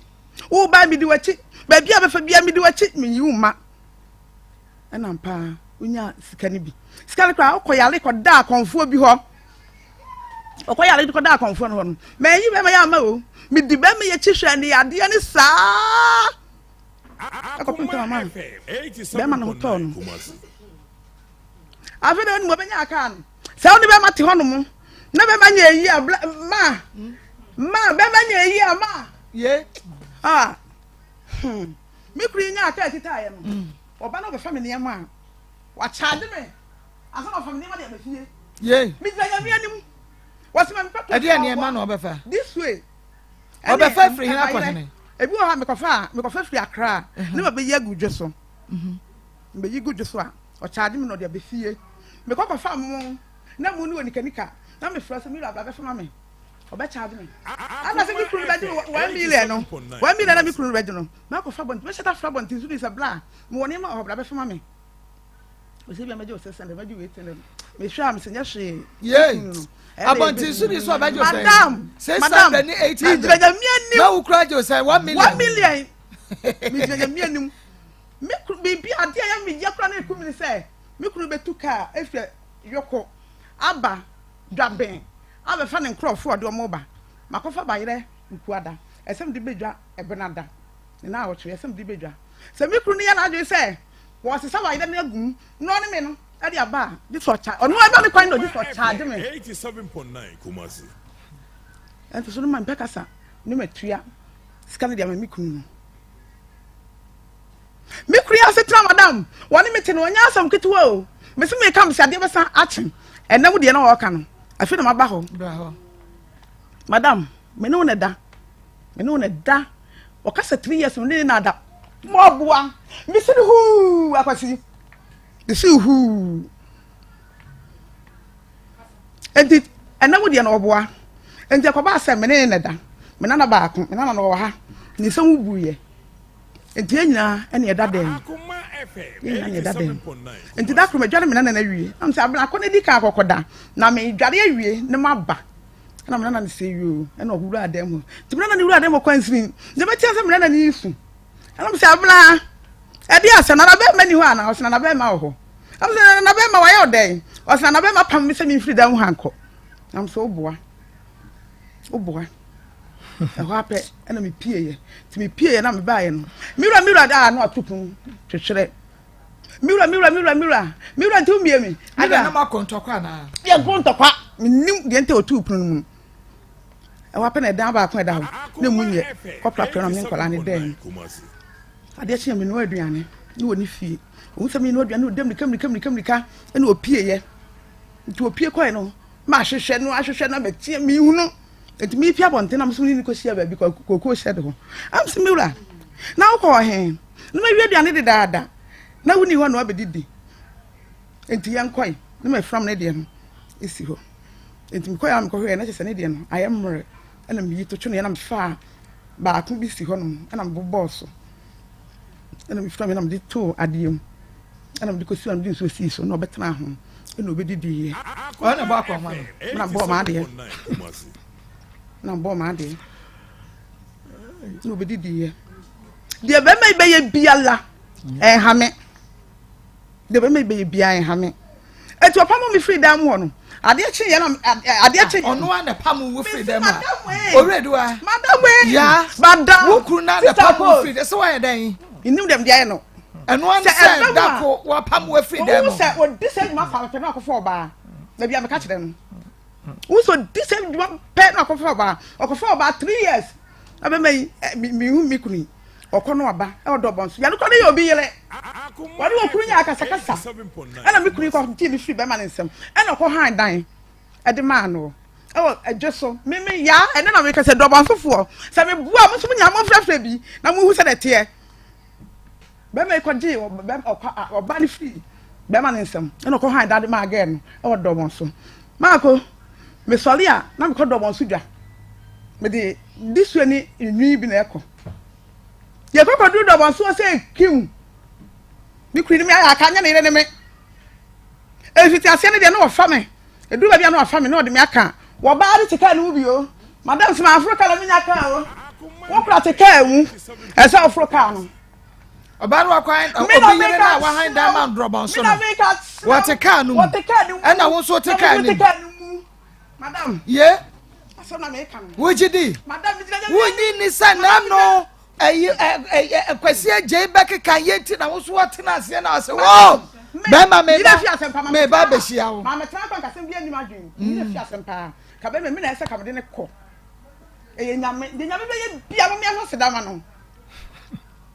wo ba mi di wachi ba bia be fa bia mi di wachi mi yi uma na mpa unya sika ni bi sika le kwa okoyale ko da konfo bi ho okoyale ko da konfo no ho no me yi be me ya ma o mi di be me ye chihwe ni ade ni saa akopunta mama be ma no to no afi de mo be nya aka no se oni be ma te ho no mo na be ma nya yi ma be ma nya yi ma ye mi kuri nya aka tita ye no oba no be fa me ne ma wa charge me asa no fa me ne ma de be fie ye mi ja ya mi anim wasi ma me pato e de ne ma no obefa this way obefa free hina kwene ebi o ha me kofa free akra ne ma be ye gudwe so be yi gudwe so a o charge me no de be fie me kofa mo na mu ni onikanika na me frase mi la be fa ma me obe charge me ana se mi kuru be 1 million no 1 million na mi kuru be no na kofa bon me sheta fra bon tin so is a bla me woni ma o bla be fa ma me o se bi ma je o se send ma je wait send me hwa me se nya hwe ye abonti so ni so ba jo say madam ni 800 na wo kura jo say 1 million 1 million mi je mi anim me kuru be bi ade ya mi je kura na ku mi say me kuru be tuka efi yoko aba dwaben aba fa ne nkrofo de omo ba makofa ba yire nkuada esem de bedwa ebenada na wo twe esem de bedwa se me kuru ni ya na adwe say wo se sa ba yire na agum no ne me no ade aba this for charge onu aba me kwan no this for charge me 87.9 Kumasi ento so no man pekasa ne matua scan de me kuru no me kuru ya se tra madam woni me te no nya asam ketewa o me se me kam se ade besa achen enam de na wo ka no afi na maba ho madam me no ne da o ka se 3 years me na da mo boa me se hu akwasi de se hu enti enam de na oboa enti akoba se me ne da me na ba ako me na no ha ni se hu buye enti enyina ene eda den Akoma FM 87.9 enti da kro medware me na wie am se abla akone di ka akokoda na me dware awie ne maba na me na se wie ene ohuru adem ho ti me na ni huru adem kwansiri je be tia se me na ni isu am se abla e di ase na be ma ni ho ana o se na be ma ho am se na be ma wa ye oden o se na be ma pam me se mi free da ho hanko am se oboa ho apɛ ɛna me pieye ti me pieye na me baaye no mira da no atupun twetwere mira tu mie me ada na ma kontokwa na ye kontokwa nim de ente otupun mu ho apɛ na dan ba ko da ho na munye kopla pɛ na me nkola ne den ade chi me no aduane ni woni fie o se me no aduane o dem ni kamrika ɛna opieye nti opie koe no ma ahwehwɛ na be tie me hu no enti mi pia bonte na mso ni ko sia ba bi ko shed ho am se miura na wo ko he na ma wi aduane de daada na wuni ho na obedidi enti yan koi na ma from ne de no esi ho enti mi ko ya mi ko hwe na chese ne de no ayemre na mi to twene na mi fa ba ko bi si ho no na mi boss na mi from na mi to adiem na mi ko si am di so si so na obetena ho na obedidi ye o na ba ko ma na bo ma de na bo ma de no be didi de be me be ye biala ha me de be me be ye bia ha me eti opa mo mi freedom ho no ade chi ye na ade chi ono na pam wo freedom oredua madam ya madam wo kru na na pam wo freedom so why den inim dem dia no eno an se dako wo pam wo freedom wo se wo decide ma fa pe na akofo ba na bia me ka kire no so this is one pet na kofa ba 3 years abe me hu mi kuni okono aba e odo bonso ya no kono ye obi yele wadi okuru nya akasa ana mi kuni ko ti ni free be man nsem ana ko han dan e de man no adweso me ya ene na me ka se do bonso fo se me bua mo so nya mo frafra bi na mo hu se de te be me ko ji oba ni free be man nsem ana ko han dan de ma again e odo bonso Marco me solia na me ko do bon sudwa me de disu ni nwi bi na eko ye ko do bon so se kim mi kuri mi aka nya na ire ne me Efiti ase ne de na ofa me. Edu ba bia na ofa me na ode me aka. Wo ba de tika ne ubi o. Madam se ma Africa la me nya ka o. Wo kra tika emu. Ese Africa no. Oba no akwan obiyere na wa han diamond drop so no. What a car no. And I want so take car no. Madam. Yeah. Aso na me kan. Wo jidi. Madam wo ni san na no. Kwasi aje back kan yeti na wo so watena ase na ase. Wo. Be ma me ba be hia wo. Ma me tran kan kasem bi anim adwen. Ni fi asempa. Ka be me na ese ka me de ne ko. Eye nyame, de nyame be ye bia mo me ho sedama no.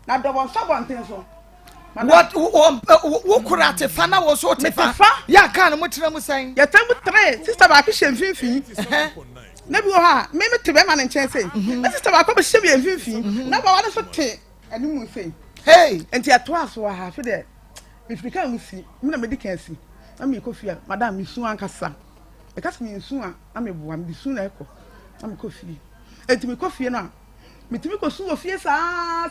Na do bon so bon tin so. What wo kurate fa na wo so tefa. Ya kan mo tira mu san. Ya tamu 3 sister ba ki hemfimfi. Na bi wo ha, me tebe ma ne nchen sei. Na sister ba ko be hemfimfi. Na ba wa so te ani mu sei. Hey, enti ato aso ha fe de. Bifrika mu si, me na medical si. Na me ko fia, madam me su ankasa. E ka se me su a, na me boa me su na eko. Na me ko fie. Enti me ko fie na mitimi ko su ofie saa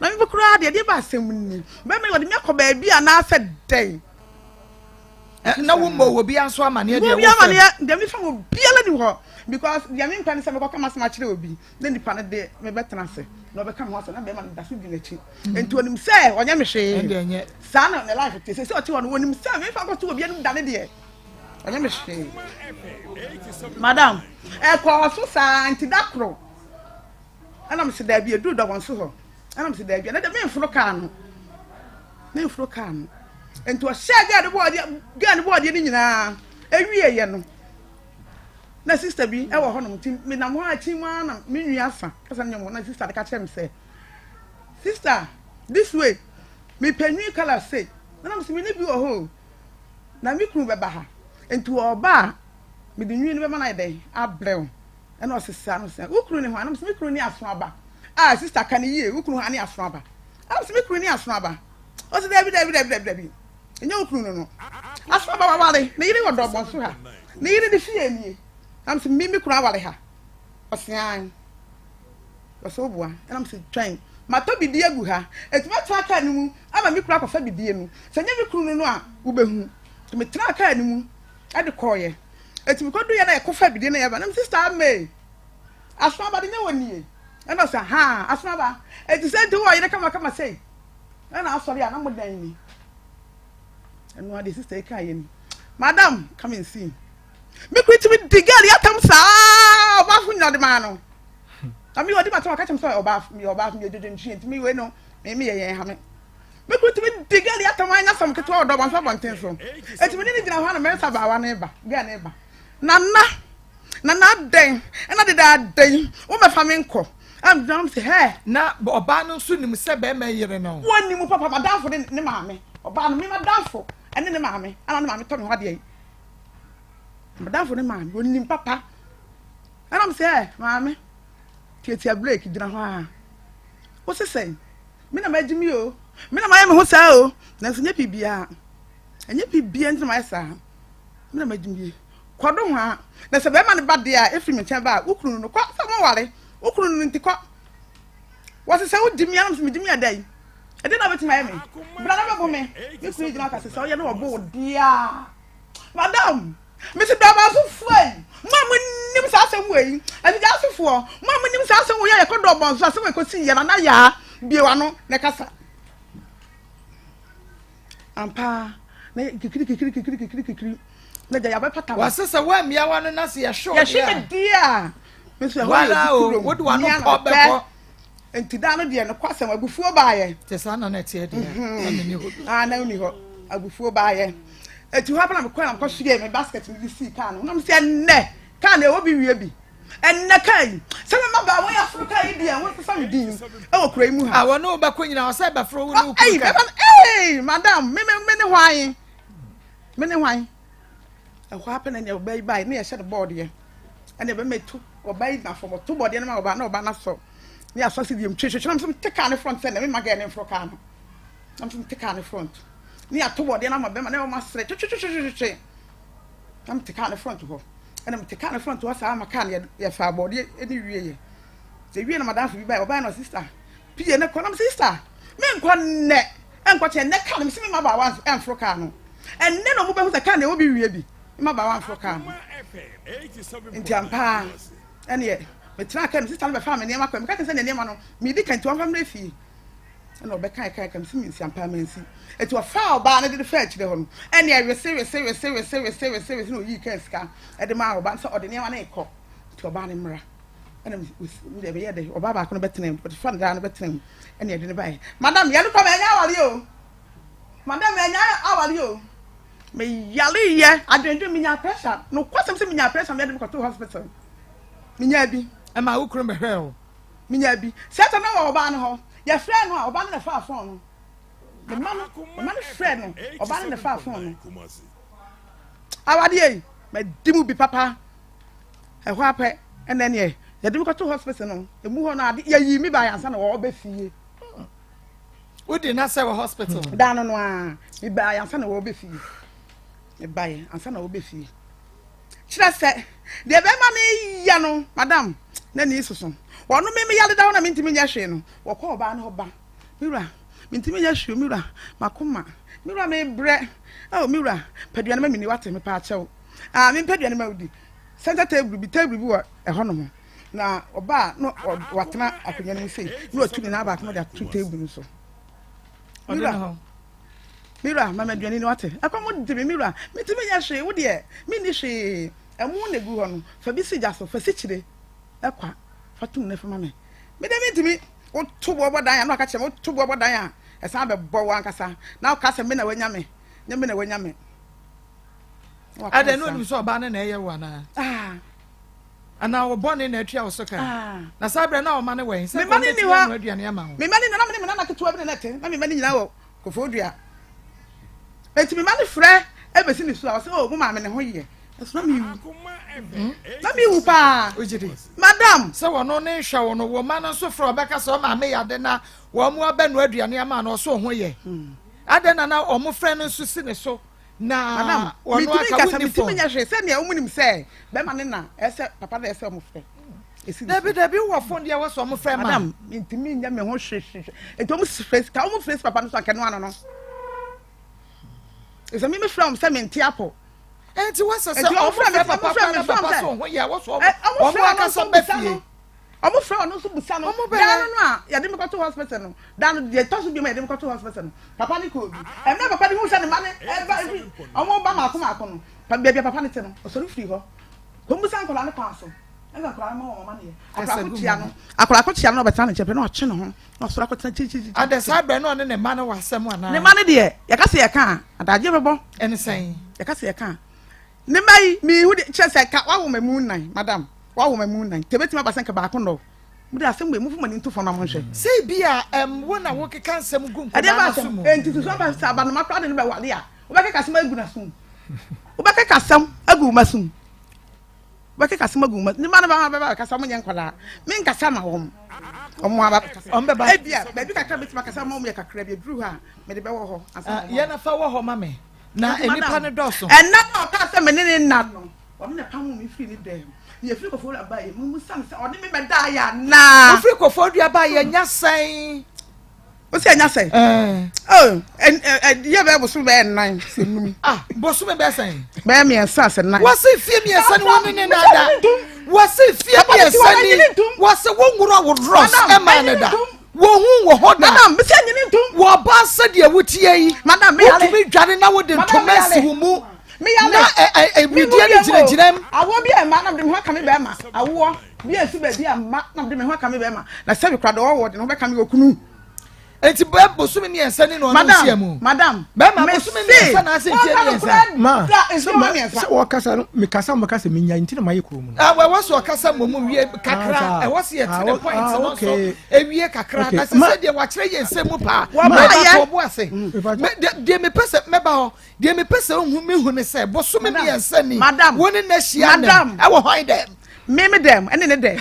na me bokura de ba asem ni me me wode me akoba bia na ase den na wo mo wo bia so amane de wo bia amane de me fa wo bia la ni ho because de me nkan se me ko kama se ma kire obi na nipa ne de me betena se na obe kam ho se na be ma da se bi na chi enti onim se onye me hwe de enye saa na ne life te se oti won onim se me fa ko to obi anu da ne de onye me hwe madam e ko so saa anti dakro ana me se da bi edu da won so ho ana me se da bi na de me mfuro ka no enti o shege de board ni nyina ewie ye no na sister bi e wo ho no tim me na mo achi ma na me nwi afa kasa nyemo na sister de ka chem say sister this way me penwi kala say na me se me ni bi wo ho na me kru be ba ha enti o ba me de nwi ni be ma na de abrew e na o sesa no say ukru ni ho na me se me kru ni aso aba sister kan yi ukru ha ni aso aba na me se me kru ni aso aba o se David enye ukru no aso aba wale na yiri wo do bon so ha na yiri de fie ni am se mimi kru awale ha osian waso bua na am se twan mato bidie gu ha etuma tra ka ni mu ama mi kru akofa bidie nu se nye mi kru no a wo behu me tra ka ni mu ade koye etumi kodu ye na ekofa bidie na ye ba na sister me aso aba de nye woni e na say ha aso aba eti se nti wo ye kama say na asori ana modan ni enu ade sister e kai ni madam come and see me kwiti me digal ya tam sa oba fu nyode ma no ami odi ma to ka chem so oba mi jojo nchi enti mi we no me ye ha me kwiti me digal ya tam anya sam keto odo bon so bon ten so enti me ni gina ho na me sa ba wa na eba ga na eba na den na de da den wo me fa me nko am drum say hey na oba no so nim se be ma yire no woni mu papa madamfo ne maame oba no me madamfo ene ne maame ana ne maame to me hode madamfo ne maame woni nim papa ana am say hey maame tiatia break gina ho a wo se say me na magimi o me na maye me ho sa o na so nya bibia anya bibia nti ma sa me na magimi kodo ho a na se be ma ne bade a efri me chen ba ukuru no kwa sa mo ware ukuru no nti kwa wase se udimi anam se midimi adai ede na betima ye me bra na bebo me me kuru gina ka se so ye no obo dia madam me se da ba so fuai mama nim sa asem wei ani ja asefo mama nim sa asem wo ye ko do bon so asem we ko si ye na ya biewa no ne kasa ampa na kikiri na ja ya ba pata wase se wa mia wa no na se ye sho ya she dia me se wala o wo do ano ko be ko enti da no de no kwasem agufuo baaye te sa na na tie de na ni ho na uni ho agufuo baaye eti ho na me kwa na ko hwe me basket me si kan no na me se ne kan na e wo bi wie bi enne kan se me ma ba wo ya furu kan di an wo fa me din e wo kura mu ha wo no ba ko nyina wo sai ba fro wo no ku madam me ne hwan e ho happen na e ba bai na ye share board ye ene be metu obai na for to board ye na oba na so ni asose di mtwe am some take an front say na me maga ne fro ka no am some take an front ni ato board ye na ma be ma na ma sre twe am take an front ho ene me take an front ho sa ma kan ye fa board ye ni wie ye ze wie na madam fi bai obai no sister pie ne ko na sister me nko ne enko che ne kan me se me ma ba wan en fro ka no and then no mobile can they will be ready. My bawan for come. Intiampa, and yet, but track and sister family near my can't send a name on me, they can to one fee. And no back I can see me some permanency. It was foul bar and the fetch the home. And yeah, we serious, no, you can scam at the mile, but or the name on a cop to a barn. And with the or Baba can bet name, but fun down a bet name, and you didn't buy. Madame, you come and how are you? Madame, how are you? Me yali ye, I don't do me pressure. No question me pressure, I'm go to hospital. Minyabi, and my ukrum hell. Minyabi, set an hour ban ho. Your friend or ban the far phone. The man friend or ban the far phone. How are you? My dimu be papa. A whape, and then ye. You do go to hospital no. The move on ye me by answer or be fee. We did not say a hospital. Down no me by answer or be fee. Me by answer or be fee. Should I say the be money yano, madam. Na ni so. Wonu me yale down na mintimi nya hwe no. Wo ko ba na oba. Mira, mintimi nya hwe mira. Makoma. Mira me bre. Oh mira, paduane ma mini wate me pa achew. Ah me paduane ma udi. Center table bi wo e hono mo. Na oba no watena akonya ni sei. No atumi na ba ko da two table so. Mira, mama aduane ni wate. Akomo de me mira. Mintimi nya hwe wo de. Me ni hwe. Emu na gu hono. Fa bi si jaso, fa si chire. Ekwa fatum na fama me dem intimi o to bo bodan ya no aka chem o to bo bodan ya e san be bo wan kasa na o kasa me na wanya me na wanya me ade no nim so oba na eye wo na ana wo bone na atua wo so kan na sabre na o ma ne wen se ko me ni wa aduane ama ho me mani na me na ketewa bi na te na me mani nyina wo kofodua enti me mani frɛ e be si ni so a so o mu ma me ne ho ye eso na me wu pa ojiri madam se wo no ne hwa wo no wo ma no so frɔ bɛka so ma me ya de na wo mu abɛnu aduane ama na so ho ye ade na o mu frɛ no so si ne so na madam wo no aka wo ni fo mi nya hwe se ne omunim se be ma ne na ese papa na ese omu frɛ Dabi wo fon dia wo so omu frɛ ma madam intimi nya me ho hwe ento omu frɛ ka omu frɛ papa no so aka no ano no ese mi frɛ se me ntiapo enti wasa se papa so ho ya wo so omu aka so ba fie omu frɛ no so busa no dan no a ya de me to hospital no dan de to so bi ma ya de me to hospital no papa ni ko bi e me papa ni hu se ne ma ne e ba omu ba ma ko no pa bia papa ni te no o so free ho ko mu san ko la ne pa so e ga ko la ma o ma ne akora ko tia no be tan ne chepe no oche no ho no so akora chi ade sabre no ne ma no wasem ana ne ma ne de ya ka se ya ka adaje bebo ene sen ya ka se ya ka ne mai mi hu de chese ka wa wo mamu nan madam wa wo mamu nan tebeti ma basen ka ba ko no mu de asem gbe mu fu mani ntofo na mo hwe sei bia wo na wo keka nsem gu nko na so mu enti so ba sa ba no ma kwade ne be wale a wo ba keka sem agu na sum wo ba keka sem agu masum ba keka sem agu mas ni ma na ba ka sem nyen kwala min ka sama wo omo aba on be ba e bia ba bi kakra beti ma ka sem mo ye kakra bi dru ha me de be wo ho asa ye na fa wo ho ma me na enipa ne doso na ka se me ne na no o me na pa mu mi free ni dem ye free ko fo aba ye mu san se o de me be da ya na free ko fo aba ye nya san o se nya san oh ye be bo so be nan se numi bo so be san be me san se nan wo se fie me san wo ne na da wo se fie me san ni wo se wo nguro wo ross e ma ne da wo hu wo ho da madam be se nyini ntum wo ba se de wutie yi madam me yale me dware na wo de tomasi wo mu me yale na media ni jinajinam awo bi e ma na de me ho ka me be ma awo bi e su be bi ma na de me ho ka me be ma na se bi kwado wo de no be ka me okunu enti be bosumi mi ensa ni no no sia mu madam be ma bosumi mi ensa na se ntie mi ensa ma se wo kasa no me kasa mo kasa me nya nti na maye kuro mu we wo so kasa mo mu wie kakra e wo se yet the point no so e wie kakra na se de wa kire ye ensa mu pa ma ko bo ase de me pese me ba ho de me pese hu me hu ne se bosumi mi ensa ni woni na hia na e wo hoin dem me dem ene ne dem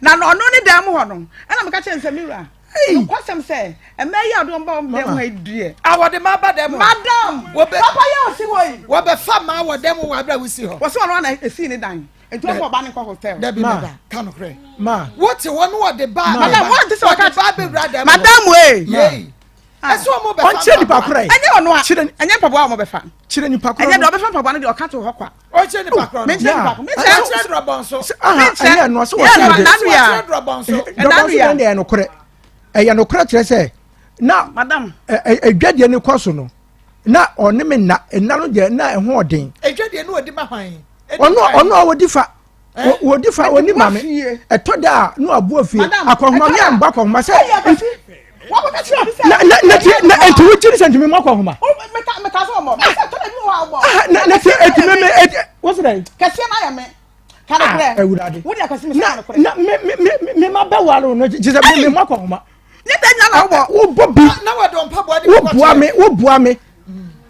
na no ne dem ho no ena me ka kire ensa miura kwasem say e me ya do mba dem ho adue awode ma ba dem madam papa ya osi hoyi wo be fa ma wo dem wo abra wo si ho wo so no na esi ni dan enti wo ba ni ko hotel da bi ma kan kre ma what wo no wo de ba madam what this what ba be brother madam we Eso mo be on che nipa kora Enye ono a. Enye mpaboa mo be fa. chire nipa kora Enye do be fa mpaboa no de o ka to ho kwa. o che nipa kora. Me che nipa kora. Me che drobonso. enye no so Yeah, wa no, Che ya. drobonso. no ne no kora eya no kora kire se na Madam. edwade ne kwaso no na one me na no de na ho odin Edwade no odi ma hwan. ono wodi fa wodi fa oni mame etoda no abu afie akohoma me amba akohoma se na enti wo chiri sentimi makohoma Me ka so mo. Me se to na bi wa bo. na se enti me what's that Kase na ya me. Kana kure. ewurade Wo dia kase me sa na kure. na me ma ba waro no jise me makohoma Ne da nya na wo. wo bobi Na wa do mpaboa de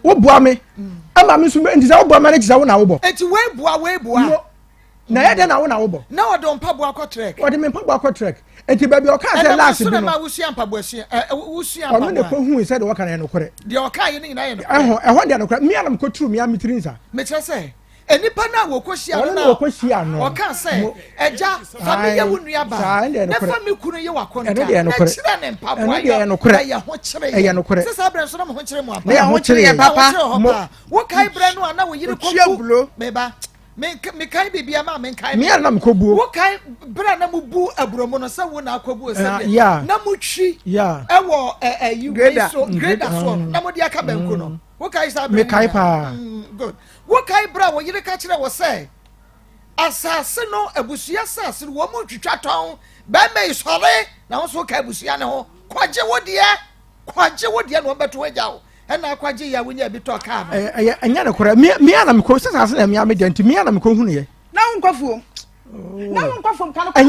wo bua me ama me so enti za wo bua me ne jise wo na wo bo enti we bua na ya de na wo na wa do mpaboa ko trek o de me mpaboa ko trek enti baby o ka say last bi no ma wusia mpaboa sia wusia o no ko mpaboa hu say de wo ka na no kore de o ka ye ni na ye no ehon de no kore me anam ko tru me amitrinsa me kire say enipa na wo ko sia no na wo ko sia no o ka say eja family wo nua ba na family kunu ye wakonta na kire ne mpaboa ye no kore ye ho kire se sa bre so na ho kire mu apa na ho kire ye papa wo kai bre no ana wo yire ko me ba me kai bibia ma me kai me anam ko buo wo kai bra na mu bu abromo no se wo na akwabu se na mu twi ewo you so grade so na mo dia ka banku no wo kai sa me kai pa good wo kai bra wo yire ka kire wo se asase no abusia asase wo mu twitwa ton ba me isore na wo so kai abusia ne ho kwaje wo de no beto agya wo ena kwaje ya wonya bi to ka anya na kora me anam ko sasa na me amede nti me anam ko hunu ye Na nkwafuo. Na nkwafuo kan ko.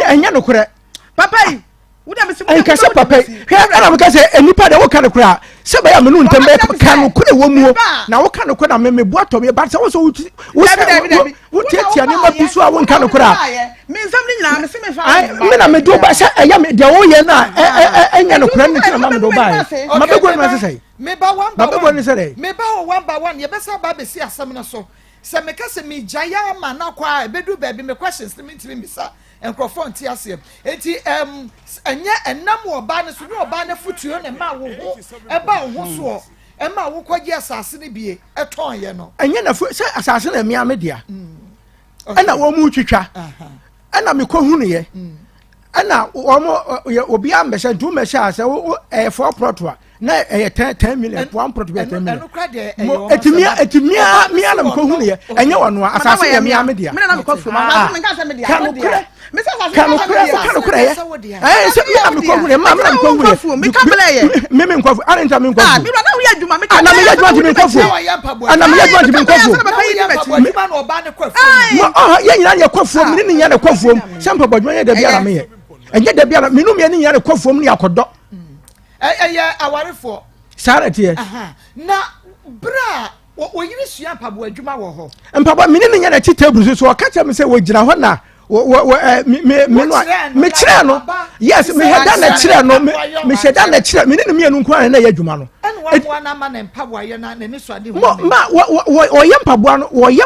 anya no kora Papa yi. Wo da me se en ka se papa he anam ka se enipa de wo ka no kora se ba ya me no ntem be ka no kora wo mu na wo ka no kora me bu ato me ba se wo so wo tiatia ne ma bisu a wo ka no kora Me nsam ni nyina me se me fa. me na me do ba se eya me de wo ye na enya no kora ni ma me do ba ma be go na se sei me ba one ba be go ni se dey me ba one by one ye be sa ba be si asem na so se me ka se me jaya ma na kwa ebedu ba bi me questions me ntimi misa enkrofon ti ase enti enye enam oba ne so ne oba na futuo ne ma wo ho e ba wo so e ma wo kwaje asase ne bie eton ye no enye na se asase na me amedia ana wo mu twitwa ana me ko hunu ye ana wo mo obi ambese du me sha se for protoa na 10 million 1 prot be 10 million etimia mi ana me ko hunu ye enye wono asase ya me amedia Me na me ko fu ma me ka se me dia me se asase kanu kura ye se mi am ko hunu ma me ko hunu me ka bele ye me ko fu ana nta me ko fu me na wo ya adwuma me ka ana me ya adwuma ti me ko fu ana me ya adwuma ti me ko fu adwuma na oba ne kwa fu ye nyina ye ko fu me ni nya ne ko fu sempa badwuma ye da bia na me ye enye da bia me no me ni nya ne ko fu me ni akodo awarefo sarete na bra wo yiri sua mpabo adwuma wo ho mpabo me ni nya na chi table so ka cha me se wo gira ho na me kire no yes me heda na kire no me heda na kire me ni me nku an na ya adwuma no ene na ma na mpabo aye na ne suade ho ma wo ye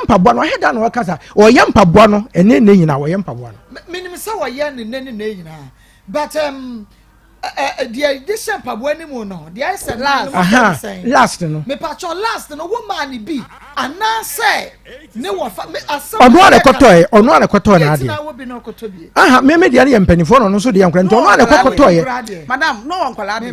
mpabo no heda no kasa wo ye mpabo no ene ne nyina wo ye mpabo no me nim se wo ye ne nyina but this mpabo animu no the said last no me patcho last no woman bi ana say ne wo fa me asem ono ane koto na ade me dia ne mpanifo no so de yankra nto ono ane koto ye madam no wonkola ade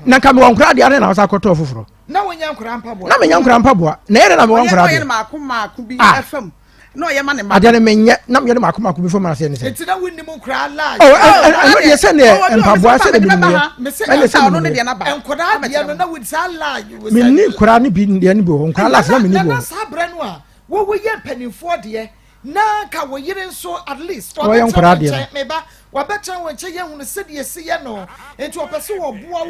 na ka me wonkra ade na wasa koto foforo na wonya nkra mpabo na me nya nkra mpabo na yere na me wonkra ade na maako bi fm no ye ma ne ma ade ne menye na me maako bi fo ma se ne se enti na wonni mu nkra la no ye se ne mpabo ase de bi ne ene se no ne de na ba nkra de no na with sala me ni nkra ne bi ne bi ho nkra la se na me ni bo na sabre no a wo ye mpanimfo de na ka wo yire nso at least wo ye nkra de me ba wa betra wo nche ye hunu se de se ye no enti opese wo boa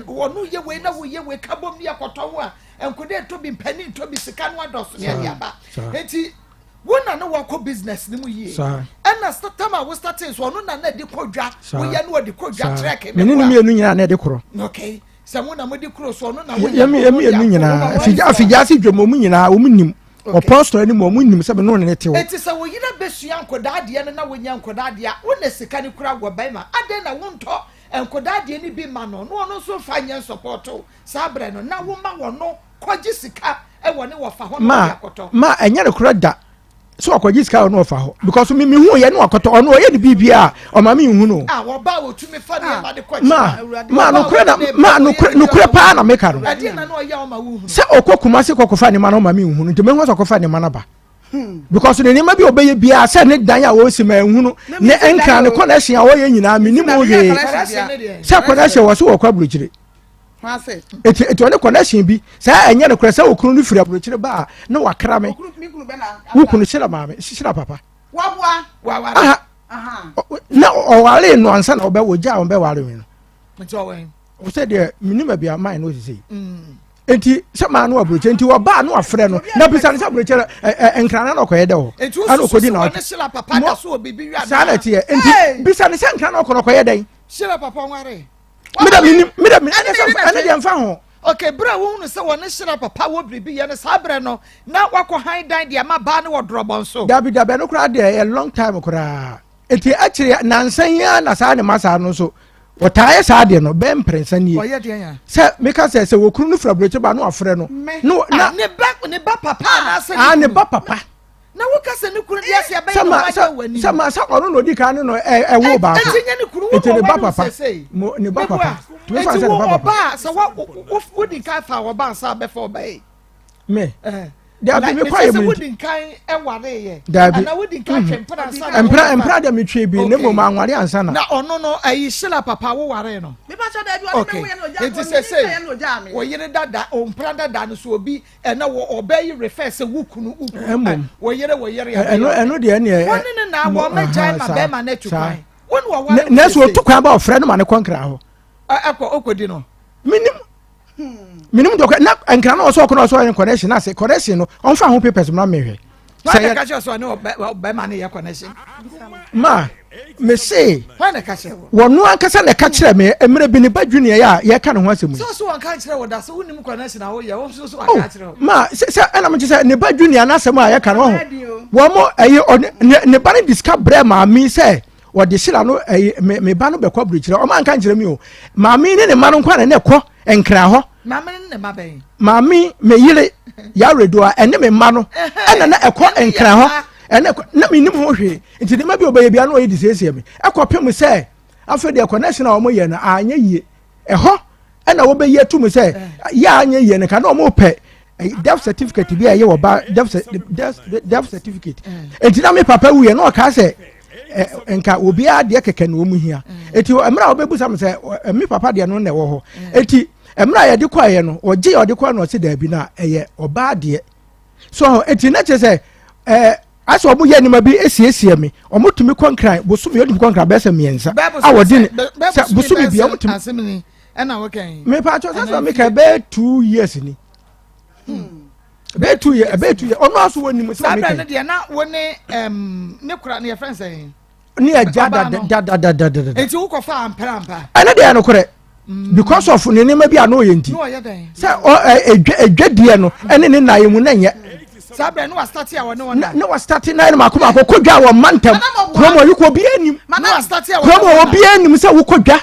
wo no ye we na wo ye we kabom ne akoto wo a enkode to bi mpani to bi sika no adoso ne ya ba enti wona no wako business ni mu yi ana startama wo starting so no na di kodwa wo ye no di kodwa track me ni enu nyina na di koro okay samu na mo di koro so no na wo ye enu nyina afija si dwom mu nyina wo nim apostle ni mo mu nim se be no ne tewo enti sa wo yina besua nkoda de na wo nya nkoda de wo na sika ni kura go bai ma ade na wo nto enkoda de ni bi ma no no so fa nya support sa bre no na wo ma wo no kwaji sika e wo ne wo fa ho no yakoto ma enya ne kura da so kwaji sika no fa ho because me hu ye no akoto ono ye ne bibia o ma me hu no wo ba wo tumi fa ne ma de kwaji ma no kura da ma no kura pa na me ka no ade na no ye o ma wo hu se okokuma se kokofa ne ma no ma me hu no nti me hu so kofa ne ma na ba because ne nima bi obeye bia se ne dan a wo si ma hu no ne enka ne connection a wo ye nyina me ni mo we se connection wo so wo kwa buruchire eti one connection bi sa enye ne kura se okunu no firi aburuchire ba na wakra me wukunu shira maame shira papa wa na o wale no ansa na obe woja o be wale me no nti o wen o se de minima bia mai no sisi enti se ma no aburuchire enti wo ba no afre no na bisa ne se aburuchire enkrana na okoye de ho ana okodi na o shira papa da so obibi wi sa na tie enti bisa ne se enkrana okoye de shira papa nware mida ane de mfa ho okay bra wo no se wona shira papa wo bribi ye ne sabre no na wakọ han dan de ma ba ne wo drobon so dabi no kura de a long time kura eti akire nansan ya na sa ne masa no so wotaye sa de no be mprensan ye oye de ya se meka se wo kunu no fra broche ba no afre no no na ne ba papa na se ne ba papa na wo ka se ne kunu dia se ba no ba wani sa ono no di kan no wo ba etinya ne kunu wo ne ba papa mo ne ba papa tu fa se ne ba papa sa wo di kan fa wo ba sa be for ba me dabi me kwaye mu wodi kan ware ye ana wodi kan twempra ansa empra da me twe bi ne mo ma anware ansa na ono no ayi shila papa wo ware no me ba cha da bi o ne wo ye no ja ko wo yire dada ompra dada no so obi na wo obayi refer se wukunu wo yire eno de ne woni ne na wo meja ma be ma na tukwan woni wo ware na so tukwan ba ofre no ma ne konkra ho okodi no minimum doka na enkra na oso kono oso en connection na se connection no on fa ho papers na mehwe say ka so no be man ya connection ma me say why na ka se wono ankasa na ka kire me emre bi ne ba junior ya ye ka ne ho asemu so won ka kire wo da so wonim connection na wo ye wo so ka kire ma se ana mo say ne ba junior na asemu a ye ka no ho wo mo ne ba ne discuss bre ma mi say wo de shira no me ba no be kwa buru kire o ma nka kire mi o ma mi ne ma no kwa na ne ko enkra ho mama ne ma ben mami me yire ya redo a ene me ma no ena na ekọ enkra ho ene na me nim ho hwe nti de ma bi obaye bia na oyi disiesie me ekọ pem se afa de connection a omo ye na anya yie eho ena wo be ye tu me se ya anya yie ne ka na omo pe death certificate bi aye wo ba death certificate enti na me papa wu ye na o ka se enka obi a de keke na omu hia eti emra obebu sam se mi papa de no na wo ho eti emra ye de kwaye no oje ye de kwa no se da bi na eye oba de so eti na che se aso omu ye nima bi esiesie me omutumi konkran bosumi odum konkran be se miensa awodi bosumi bi omutumi na wo kan me pa cho so me ka be 2 years ni be 2 years ono aso woni mu se me kan na woni ne kura ne friends ni aja da enti wo ko fa ampara ana de no kore because of ne nema bi ano ye nti se edwadie no ene ne na yemu na nye sabre no wa start ya woni na wa start na ene makoma ko kodwa wo mantam promo yiko bi anim na wa start ya promo wo bi anim se wo kodwa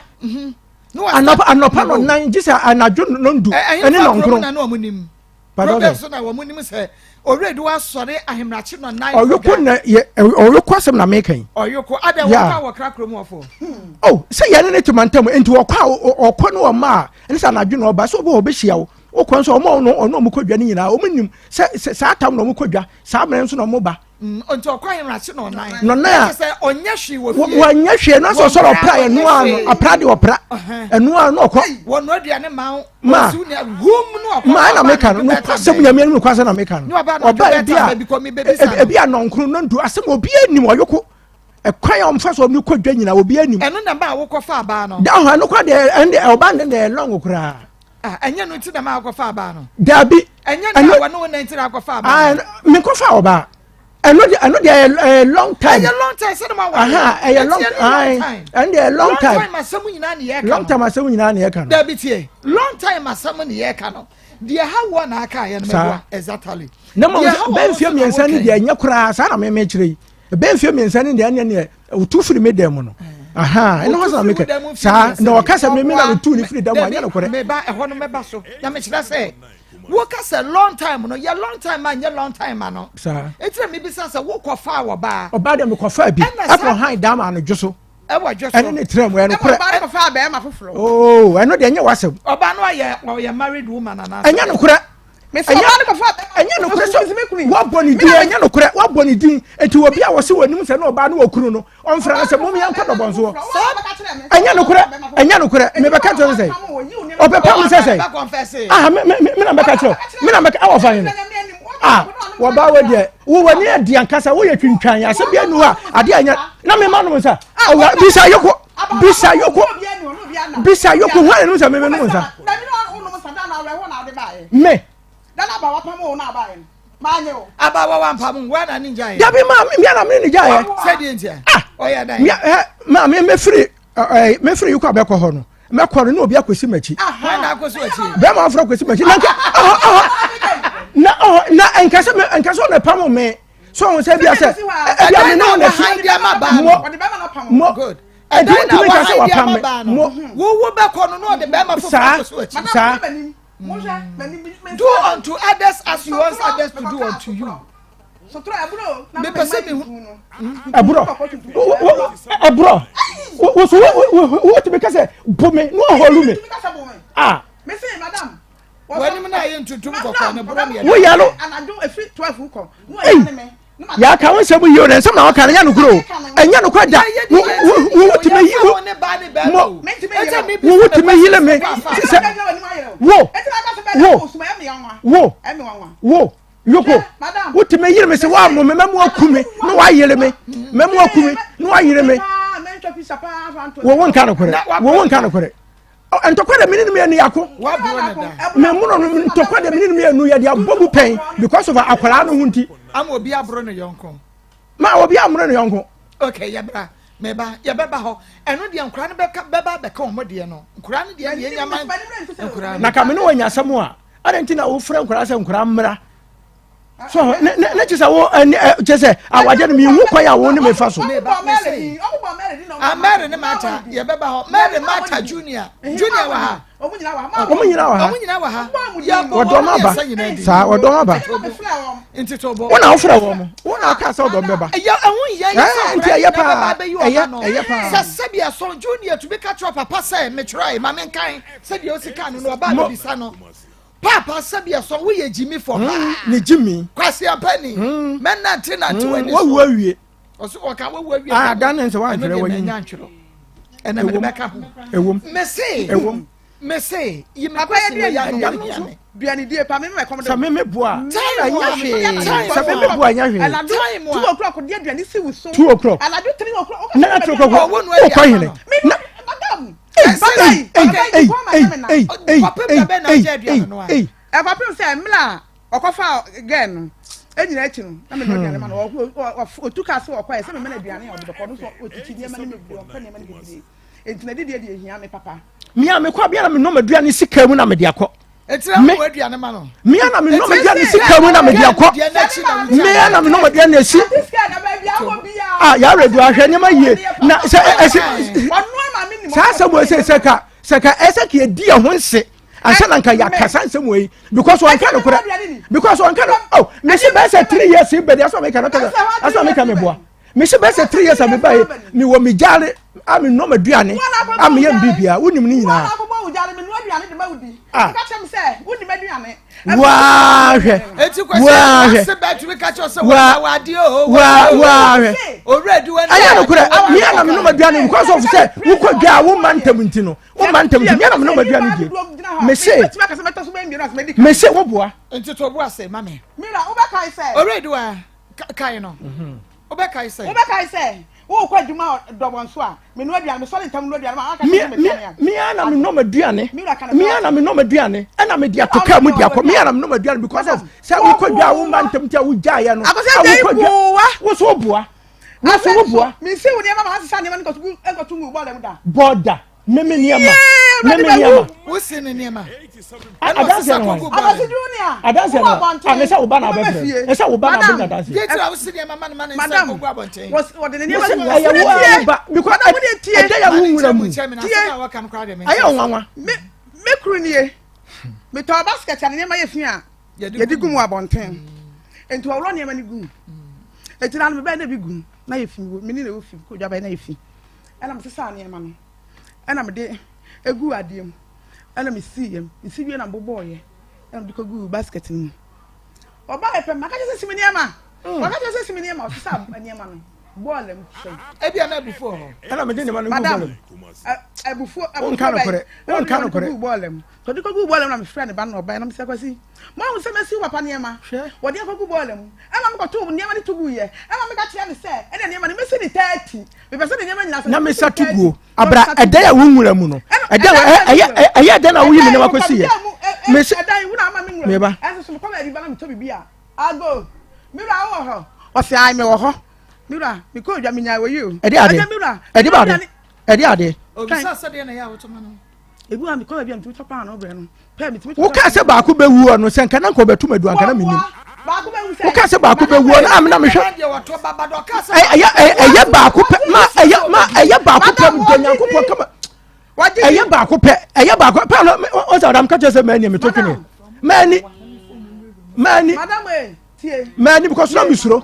anopa no nan gisa anadwo no ndu ene no nkro na omunim problem so na omunim se already wa sore ahemrachi no nine oyoko na oyoko asem na mekan oyoko ada wo kra kromu ofo oh se ya ne tumantam enti okwa no ma ene sa anadwo no ba so bo obehia wo okwa so omo no mo kodwa ni nyina omunim se sa atam no mo kodwa sa amre nso no mo ba onto okwa ahemrachi no nine no na se onya hwi wo fie wonya hwi no so so pra enu ano apra de opra enu ano okwa wono aduane ma su ne hum no okwa ma na meka no kwasem nyame no kwasem na meka no oba bia no nkru no ndu asem obi anim oyoko ekwan omfa so obi kodwa nyina obi anim enu na ba wo kofa aba no da ho no kwa de ende oba de long kura enya no ti na ma kofa aba no dabi enya na wono na ti na kofa aba me kofa oba eno de a long time say na wa a long time and a long time asamu nyina na ye ka long time asamu nyina na ye ka no dabi tie long time asamu na ye ka no de ha wo na aka ye no meboa exactly na mo ben fie miensa ni de anya kura sa na me kire ben fie miensa ni de anya ne utu firi me dem no aha eno ho sa make sa na o kasa me na tu ni free da mo anya no kore me ba ehwo no me ba so na me kira say wo kasa long time no ya long time man ya long time man no sa etire me bi sa wo kofa wo ba oba dem kofa bi afro han da ma no dwoso ewa dwoso ene ne tire mo eno kore oba kofa ba ma foforo oh eno de anya wasem oba no ye married woman ana anya no kore anya no kore so wa boni din anya no kore wa boni din enti obi a wo se wanim se na oba no okuru no onfra na se mom yan kwa dobonso anya no kore me be ka tell say obepa mo say me na be ka tell me na be ka awofa ni wo ba we de wo wani adi ankasa wo ye twintwan ya se bia nu a ade anya na me ma no nsa bisa yoko hwan no nsa me no nsa me dana ba wa pamo na ba en manyo aba wa pamo wa na ninja ye ya bi ma mi na me ninja ye se di ntia oya dan ma me free yuko abekọ ho no me kọrọ na obi akwesi machi wa na akwesi machi be ma afro akwesi machi na enkase na pamo me so on say bia say e bia me no na fi mo good e do to me say wa pamo mo wo be kọ no no de be ma fo sa do unto others as you want others to do unto you. So try abro. Me pese me abro. What to make say bome no holu me. Me say madam. When me na yin tutum kokko na bro me. Wo yalo. And I do a free 12 uko. No ya me. Ya ka won sebu yo na nsem na waka nya no kuro enya no kwada wo timi yi wo wo timi yi le me wo yoko wo timi yi le me se wa mo me mamu akumi no wa yele me mamu akumi no wa yele me wo won ka no kore ntokwa da mininu me anu yako wa bro na da me mu no ntokwa da mininu me anu ya dia bobu pen because of akwara no hunti am obi abro no yonko ma obi amro no yonko okay ya bra me ba ya beba ho eno de nkura no beka omo de no nkura no de ye nyama nkura na ka me no wanya asem a adenti na wo frɛ nkura sɛ nkura mmra so na chisa wo chese awaje no mi hu kwa ya wo ni me fa so Mary ne mata ye beba ho Mary mata junior wa ha omu nyina wa ha ya bo wodoma ba sa wodoma ba enti to bo wona ofra wo mo wona aka sa wodoma ba ya ehun ya enti aye pa sa sabia so junior to be catch up papa say me try ma men kan say de osika no ba no bisa no papa sabia so we ye Jimmy for ni Jimmy kwasi apani men na tenant wani wo wo awie oso o ka wo awie dan nse wa ntwere wani ena me beka ho ewom me say you me kwasi ya no duani die pa me come sa me bua anya hwe sa me bua anya hwe ala 2 o'clock die duani si wo so 2 o'clock ala 3 o'clock na 3 o'clock o kwa hene madam Papa say mla okofa again no enyina achi no na me no diane ma no otuka so okoye se me na diane odoko no so otuchi die ma ne me bi opa ne ma ne bi entina de ehia me papa me a me kwa bia na me no maduane sika mu na me de akọ etira mo aduane ma no me a na me no maduane sika mu na me de akọ me a na me no maduane esi ya redu ahwe nyama yie na se sa sa mo se seka eseka e di ho nse ansa na nka ya kasa nsem we because one kind of because one kind of oh me she be say 3 years in bed aso me ka no kasa aso me ka me boa me she be say 3 years abi ba me wo me jare ami no maduane ami yam bibia wonim ni nyina wa hwe eti kwese se bet we catch us wa di o ready when aya no kure me na me no maduane because of say wo kwadwa wo mantam ntino wo mantam me na me no maduane die me se wo boa enti to boa say mame mira wo be kai say already wa kai no wo be kai say wo kwa djuma dobon so a me no aduane me so ntam no aduane ma aka me na me no maduane me na me no maduane ana me dia to ka mu dia ko me na me no maduane because of say wo kwadwa wo mantam tia wo jaaya no wo so boa me se wo ne ma ma sa ne ma nko tu ngu bola mu da Meme niama. What's in the niama? Adanse no. Adanse no. Amesa oba na befre. Esa oba na bena adanse. Get I was sitting my man Madam, was what the niama because I dey ya wura mu. I can cry them. Ayo nwanwa. Me krunie. Me to basket and niama yefin a. Ye di gum abonten. Enti owro niama ni gum. Enti na me be na bi gum. Na yefin me ni na wo fi ko dwa ba na yefin. Ana me sesa niama no. Ana me de egu adiem. Ana me see yem. Me see wie na bobo ye. Ana de ko gu basket ni. Oba epe maka je sesi niama. Maka je sesi niama o sesa niama no. Ball em so. E bia na before. Ana me de niama no gu Madam. Before on kan kore. Ball em. So de ko gu ball em na me friend ba na oba na me se kwasi. Ma hu se me si wapa niama. Wo de ko gu ball em. Ana me ko to niama ni tugu ye. Ana me ka kire ni se. E de niama ni me se ni 30. Me pese ni niama nyina so. Na me sa tugu. Abra eda ya wunwura mu no. Eda eda na wuyi me na wakosi ye. Me se eda wu na ama me nwura. Me ba. Enso so me come edi ba na me to bibia. Ago. Me ra wo ho. O se ai me wo ho. Mira, me ko dwa me nya we you. Edi ade. Edi ba ade. Edi ade. Obi sa sa de na ya wo to ma no. Ebu am ko bia me to pa na obre no. Pe me to. Wo ka se ba ko be wu no se nka na ko betu madu anka na menim. Ba ko be wu se. Wo ka se ba ko be wu na me na me hwe. Eye ba ko pe eye ba ko pe mu nyankopon kama. Eye ba ko pe pa no o sa dam ka che se mani me to kini. Mani. Madam eh tie. Mani because na misuro.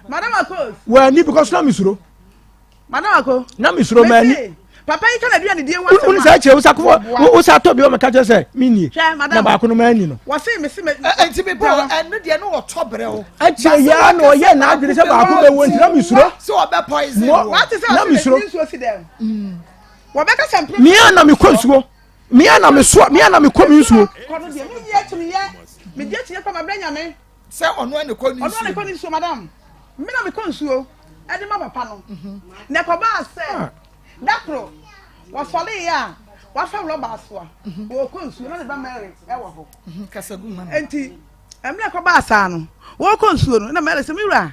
Madam Akos. Wani because na misuro. Madam Akos. Na misuro mani. Papa yi kana bia ne die wa. Unu sa che wo sa to bi o me ka che se mini. Na ba ko no mani no. Wo se me se me enti be bro enu de no wo to bre wo. Ache ya no ye na adwene se ba ko be won na misuro. So obe poison. What is na misuro. Wo be ka sempre. Mi ana me konsuo. Mi ana me so, mi ana me komi nsuo. Kono de me ye tumi ye. Me je tie pa mabra nyame. Se ono ene ko ni. Ono ene ko ni so madam. Me na me konsuo. E de ma papa no. Ne ko ba se. Dakro. Wa fole ya. Wa fa lo ba so a. Wo konsuo na de ba Mary e wo ho. Kasagu man. Enti emle ko ba sa no. Wo konsuo no na Mary se mi wura.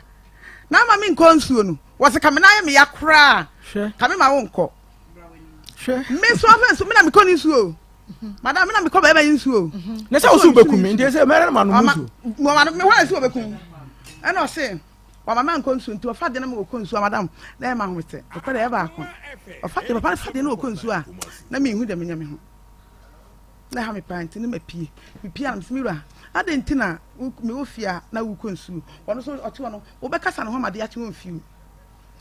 Na ma mi konsuo no. Wo se kame na ye me yakra. Kame ma wo nko. Me so afa so me na me ko ni nsuo. Madam me na me ko ba ba nsuo. Na se osu bekum ndi se Mary na ma no nsuo. Mo ma me wa nsuo bekum. E na o se wa mama nko nsuo nti o fa de na me ko nsuo madam na e ma ho se. O ko de e ba ko. O fa de papa fa de na o ko nsuo a na me hu de me nya me ho. Na ha me panti na me pie. Me pie na me smira. Ade ntina me ofia na wo ko nsuo. Wono so o te wono wo be kasa no ho made ate wo mfiu.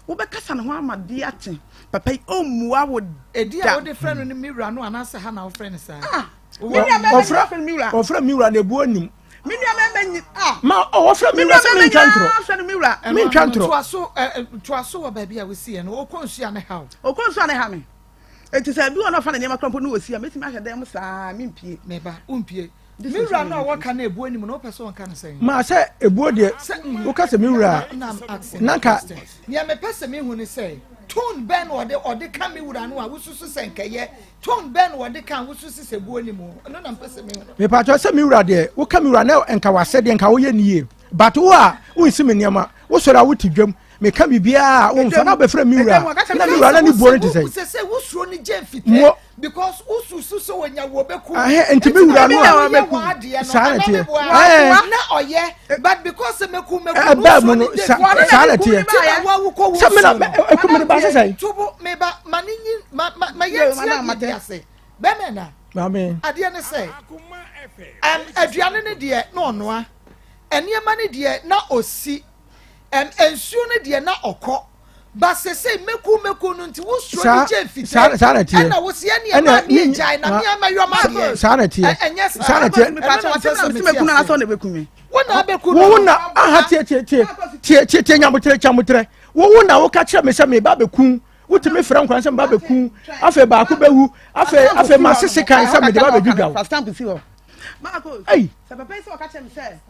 Wo be kasa no ho amade ate. Papa o muwa wo edi a wo de friend no miwura no anase ha na wo friend sa. Ofra miwura na ebu onim. Minu amemba ma o ofra miwura se me ntwantro. Me ntwantro. Tuaso wo ba bia we sie no wo konsu ane ha. O konsu ane ha me. Enti se bi ono fa na nyema krampo no wo sie metimi ahede dem saa me mpie. Me ba umpie. Miwura no wo ka na ebu onim no person ka na sen. Ma se ebu de wo ka se miwura. Nanka nia me pese me hu ni say tone ben ode ka miwura no a wususu senkeye tone ben ode ka wususu se bu onim no na pese me hu. Me pa to se miwura de wo ka miwura na enka wase de enka wo ye niye. But wo a wo nsi me niama wo soro a wo tidwam me ka bibia wo mfa na be fra miwura. Na miwura na ni buori te say. Se wo suro ni je fite because ususu so wonya wo beku. Enti miwura no a beku. Saanete. Na oye but because meku ba mu no saanete. Se me na eku me ba say. Tubu me ba maninyi ma yeti ase. Be me na. Amen. Ade ne say. Aduane ne de na onoa. Eniema ne de na osi. Ensuo ne de na okọ. Ba se meku no nti wo suro ni je fite. Saanete. Na wo se ene ma mi jai na mi ama yo ma de. Saanete. Saanete. Me pa so meku na so na beku me. Wona beku no. Wo na aha tie nyamutre. Wo na wo ka kire me se me ba beku. Wotimi fra nkwan se ba beku. Afa ba ko bewu. Afa ma sese kan se me de ba beduga wo. Stamp si ho. Maa Akos. Ei. Se papa se o ka kire me se.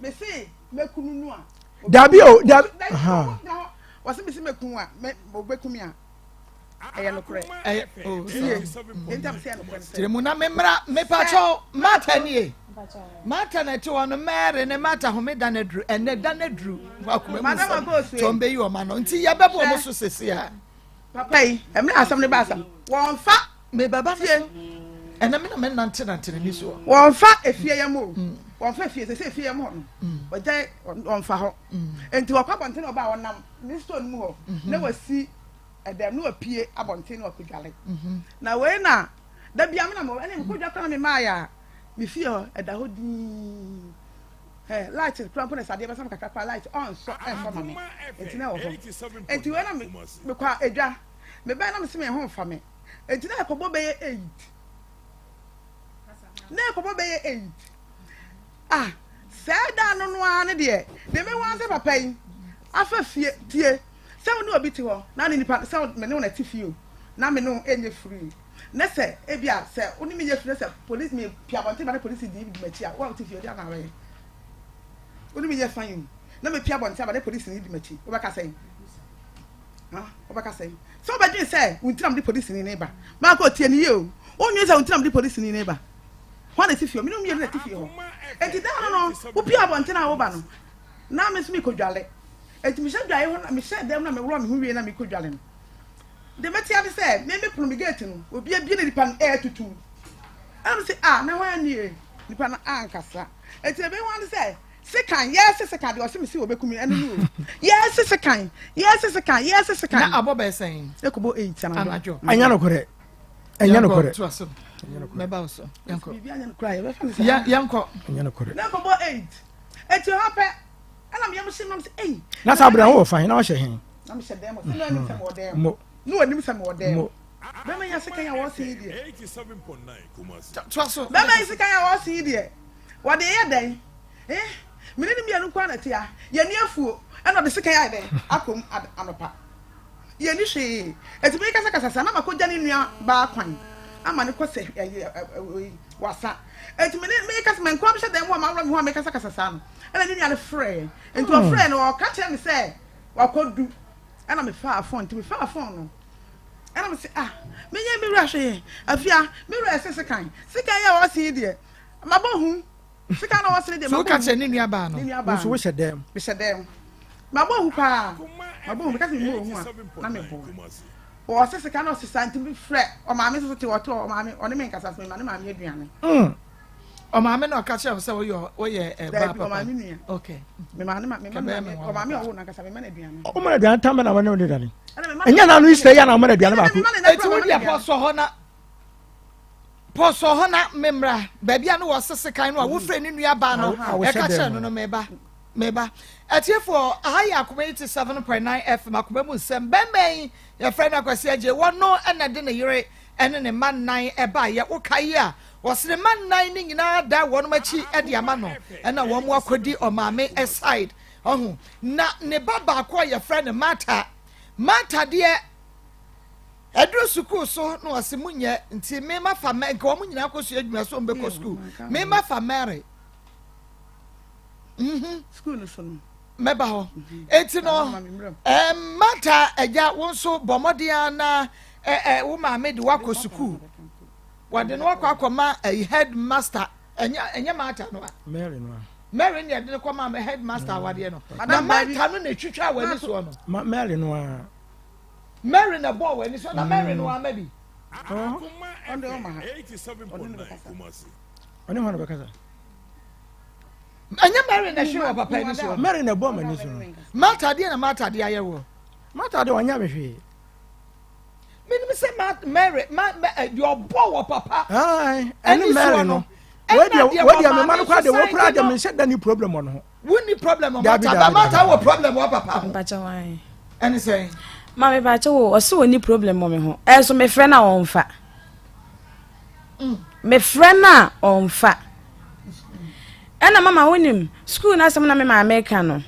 Me se meku nu a. Dabi o dabi. Aha. Wase bisi meku a me obeku mi a. Eye no kure. Entam se no kure. Tire mu na memra me pa cho mata nie. Mata na ti wono mere ne mata homeda na dru ene da na dru. Madam Akos. Tombe yi o ma no nti ye bebo mo so sese a. Papa yi, emre asam ne ba asam. Won fa me baba so ena me na me nante ni so won fa efie yam o won fa efie se efie yam ho no wajai on fa ho enti wakwa bonte no ba wonam ni store mu ho na wasi edem no apie abonte no akudwale na we na da bia me na mo ene ko dwa kana me maaya me fie ho eda ho di light cramp na sade ba sam kakakwa light on so e for mame enti na wo ho enti we na me kwa edwa me ba na me se me ho fa me enti na ko bo be 8 na ko bo be 8 said that no one de me wan se papa yi afa fie tie se wo no obi ti ho na ni nipa se me no na ti fie o na me no enye free na se e bia se oni me ye free se police me pia bonte ba police di bi machi a wa ti fie o dia na we oni me ye fan na me pia bonte ba police ni di machi o ba ka say o ba ka say so ba din say untiram di police ni neighbor ma ko tie ni ye o onye say untiram di police ni neighbor What is if you mean you let if you and it down who be about 10 hours now miss me could jolly and me said I want me said them na me run who na me could jolly the matter said maybe promulgating will be a beauty pan air to 2 I say now why near the pan ankasa and every one say second yes second or see will be coming and yes second yes second na aboba saying e ko bo 8 na anajo anya no correct anya no correct meba oso yanko yanko anya no correct na ko bo 8 eti hape ana me yamsi mam say na sabra wo fa na wo hye hen na me hye dem so na ni sam wo dem no anim sam wo dem be me yase kan ya wo see die 87.9 Kumasi twaso be me yase kan ya wo see die wo de ye den me ni me anu kwa na tia ye ni afuo ana de sekan ya den akom anopa ye ni hwe eti me kasa na makoja ni nua ba kwan ama ne ko se wasa eti me kasa me kwa hye dem wo ma wro me ho me kasa sa no ana ni nua frɛ enti o frɛ no o ka kye me se wakodu ana me fa phone ti me fa phone no ana me se me nye me wura hwe afia me wura sekan ya wo se die mabohu sika na wo se die so ka kye ni nua ba no so wo hye dem me hye dem mabohu pa mabohu me kasa me ho na me bo o se sika na o se santi bi frɛ o ma me so te woto o ma me o ne me nkasa so me ma ne ma me aduane o ma me na o ka kye se wo ye ba papa okay me ma ne ma o ma me o na nkasa me ma na aduane o ma aduane tamba na wona de dani enya na no iste ya na o ma aduane ba ko eti wo dia poso ho na memra ba bia no wo sesekan no a wo frɛ ni nua ba no e ka kye no meba atiefo ahaya Akoma 87.9 FM Akoma mu Nsem bemben ye frɛ na kwase agye wono na de ne yere ene ne man nan eba ye wo kai a wo se man nan ni nyina da wono machi e de ama no na wo mu akodi o maame side ohu na ne baba akọ ye frɛ ne mata de Edru school so no ase munye nti me ma fa me nka wo nyina akosu adwuma so mbe ko school me ma fa Mary school no so no meba ho enti no mata eja wonso bomodia na wo ma me de wako school wade no wako akoma headmaster enya mata no Mary ne de ko ma headmaster wade no na mata no na twitwa wani so no Mary no Mary na boy when so na Mary no maybe Akoma 87.9 Kumasi oni ho no be kasa anya Mary na hwe papa ni so Mary na boy mani so mata de na mata de ayewo mata de wanya me hwe me say Mary your boy papa any Mary no we dia me man kwa de wo kura de me shed any problem on ho woni problem mata wo problem wo papa mpacha wan any say mama bache wo oso woni problem mo me ho so me frɛ na onfa me frɛ na onfa ena mama wonim school na asem na me ma America no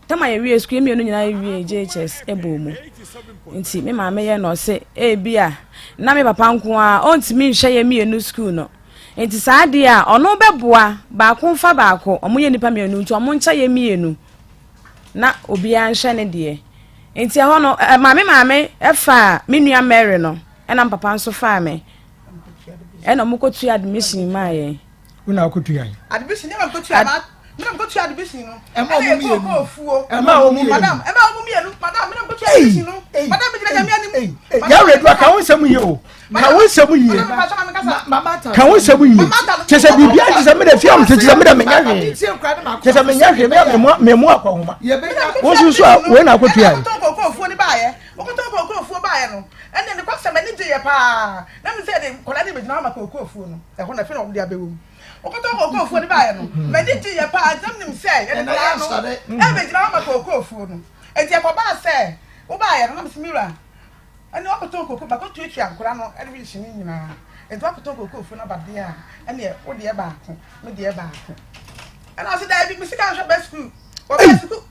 tama ye wie school me no nyina wie JHS ebomu nti me ma me ye no se bia na me papa nko a ontimi nhwe ye me no school no nti saade a ono beboa ba ko mfa ba ko omo ye nipa me no nti omo ncha ye me no na obi a nhwe ne de enti ho no maame efa me nua Mary no ena papa nso fa me ena mo kotu admission ma ye una kotu yan admission ne ma kotu ama me na kotu admission no e ma omu ye ko fuo madam e ma omu ye no madam me na kotu admission no madam me jira jam ya ni ya redu aka won sem ye o Ka wo sɛm yi. Ka wo sɛm yi. Kyesa bibia kyesa me da fiam kyesa me da menya hwe. Kyesa menya hwe me mo akɔhoma. Wo susu a we na akotua yi. Okotofoɔ ni baayɛ. Okotofoɔ baayɛ no. Ɛnna ne kwasɛm ani gye yɛ paa. Na me sɛ de kɔla de begyina ma okotofoɔ no. Ɛhɔ na fe na ɔmo de abɛwom. Okotofoɔ ni baayɛ no. Me di gye yɛ paa. Dɛm nim sɛ ɛde kɔla no. Begyina ma okotofoɔ no. Enti akɔba sɛ wo baayɛ no na me simira. Ani wakoto koko ba kotu etwa ankora no ene bi hyini nyina enti wakoto koko fu na bade a ene wo de ba ako me de ba ako ana so da bi mi sika hwe ba school wo ba school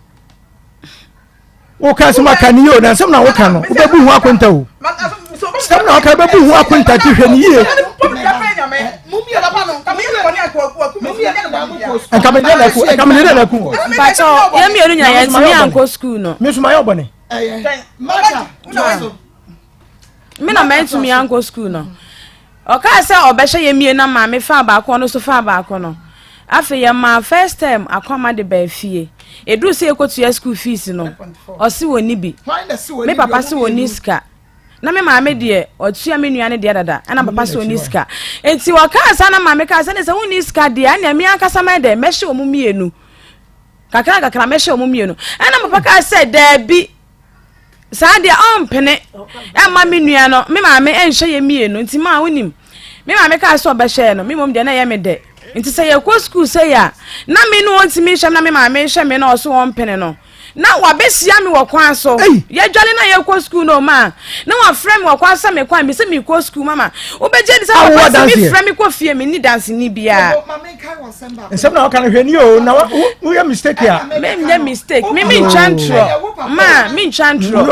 wo ka se maka ni yo na nsem na wo ka no wo ba bu hu akonta o nsem na wo ka ba bu hu akonta ti hwe ni ye mumi ya papa no ka mi ko ni akwa mumi ya na ko aka me de na ku ba cho ye mi enu nya ye ti anko school no me suma yo bone mata me na mentumi anko school no oka se obehye ye mie na ma me fa ba ko no so fa ba ko no afi ye ma first time Akoma de ba fie edu se ekotua school fees no o si woni bi me papa se woni ska na me ma me de otua me nuane de dada na papa se woni ska enti oka se na ma me ka se ne se woni ska de na me akasa ma de me hye omu mienu kakra me hye omu mienu na papa ka se da bi Sadia pene ma me nua no me ma me enhwe ye mienu nti ma wonim me ma me ka so obehye no me mom de na ye me de nti se ye ko school se ya na me no nti me hwem na me ma me hwe me na so pene no na wa besia me wo kwan so ye dwale na ye ko school no ma na wa frame wo kwan sa me kwan me se me ko school mama wo beje di sa wa me frame me ko fie me ni dance ni bia nsem na wo ka no hwe ni o na wo ye mistake ya me mistake me chantro ma me chantro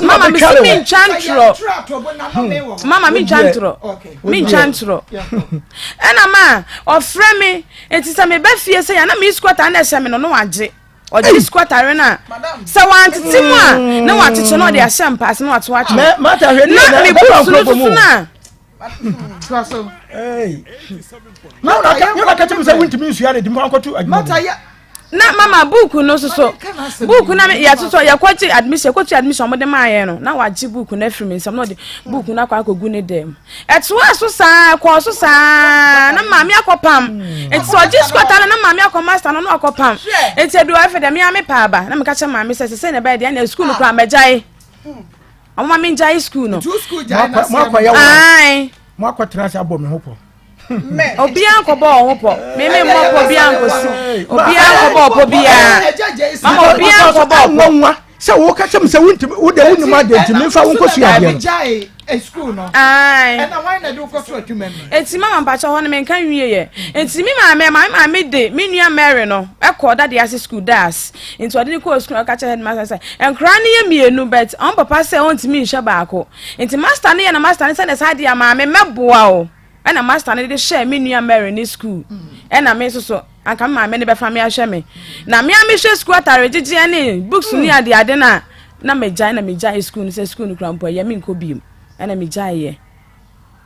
mama me chantro mama me chantro ena ma o frame enti sa me ba fie se ya na me squatter na hye me no wagye oji squatter na se wan tetimu a na watete no de ahyam pass na wato wato mata hwe ni na me bu so na so na ka temu se wintimi nsuya de dimpa nkotu mata ya na mama book no so book na ya toto ya kwachi admission mo de maaye no na waji book na free me nsam no de book na kwa akogu ne dem eto aso saa kwa so saa na mama akopam enti oji squatter na mama akomaster no akopam enti edu afa de me ame pa ba na me ka che mama se na ba de na school no kwa majai mama me njai school no school jai na ai mo akwatra se abo me hopo obi ankobo hopo me mo obi ankosi obi ankobo bia mama obi ankobo nwa se wo ka chem se wintimi wo de wuni ma de ntimi fa wo nkosu ya de jai school no ai and why na do ko so atuma me enti mama mpacha ho ne me kan wie ye enti mi ma me de me nua Mary no ekoda de ase school das enti odi ko school ka cha headmaster say enkra ne ye mienu but on papa say on timi nhwe baako enti master ne ye na master ne say na sade ya ma me meboa o ena master ne de share me nua Mary ni school ena me so aka ma me ne be fa me ahwe me na me hwe school atare gigi ne books ni ade na me jai school ni say school ni krampo ya me nko biem ena me jai ye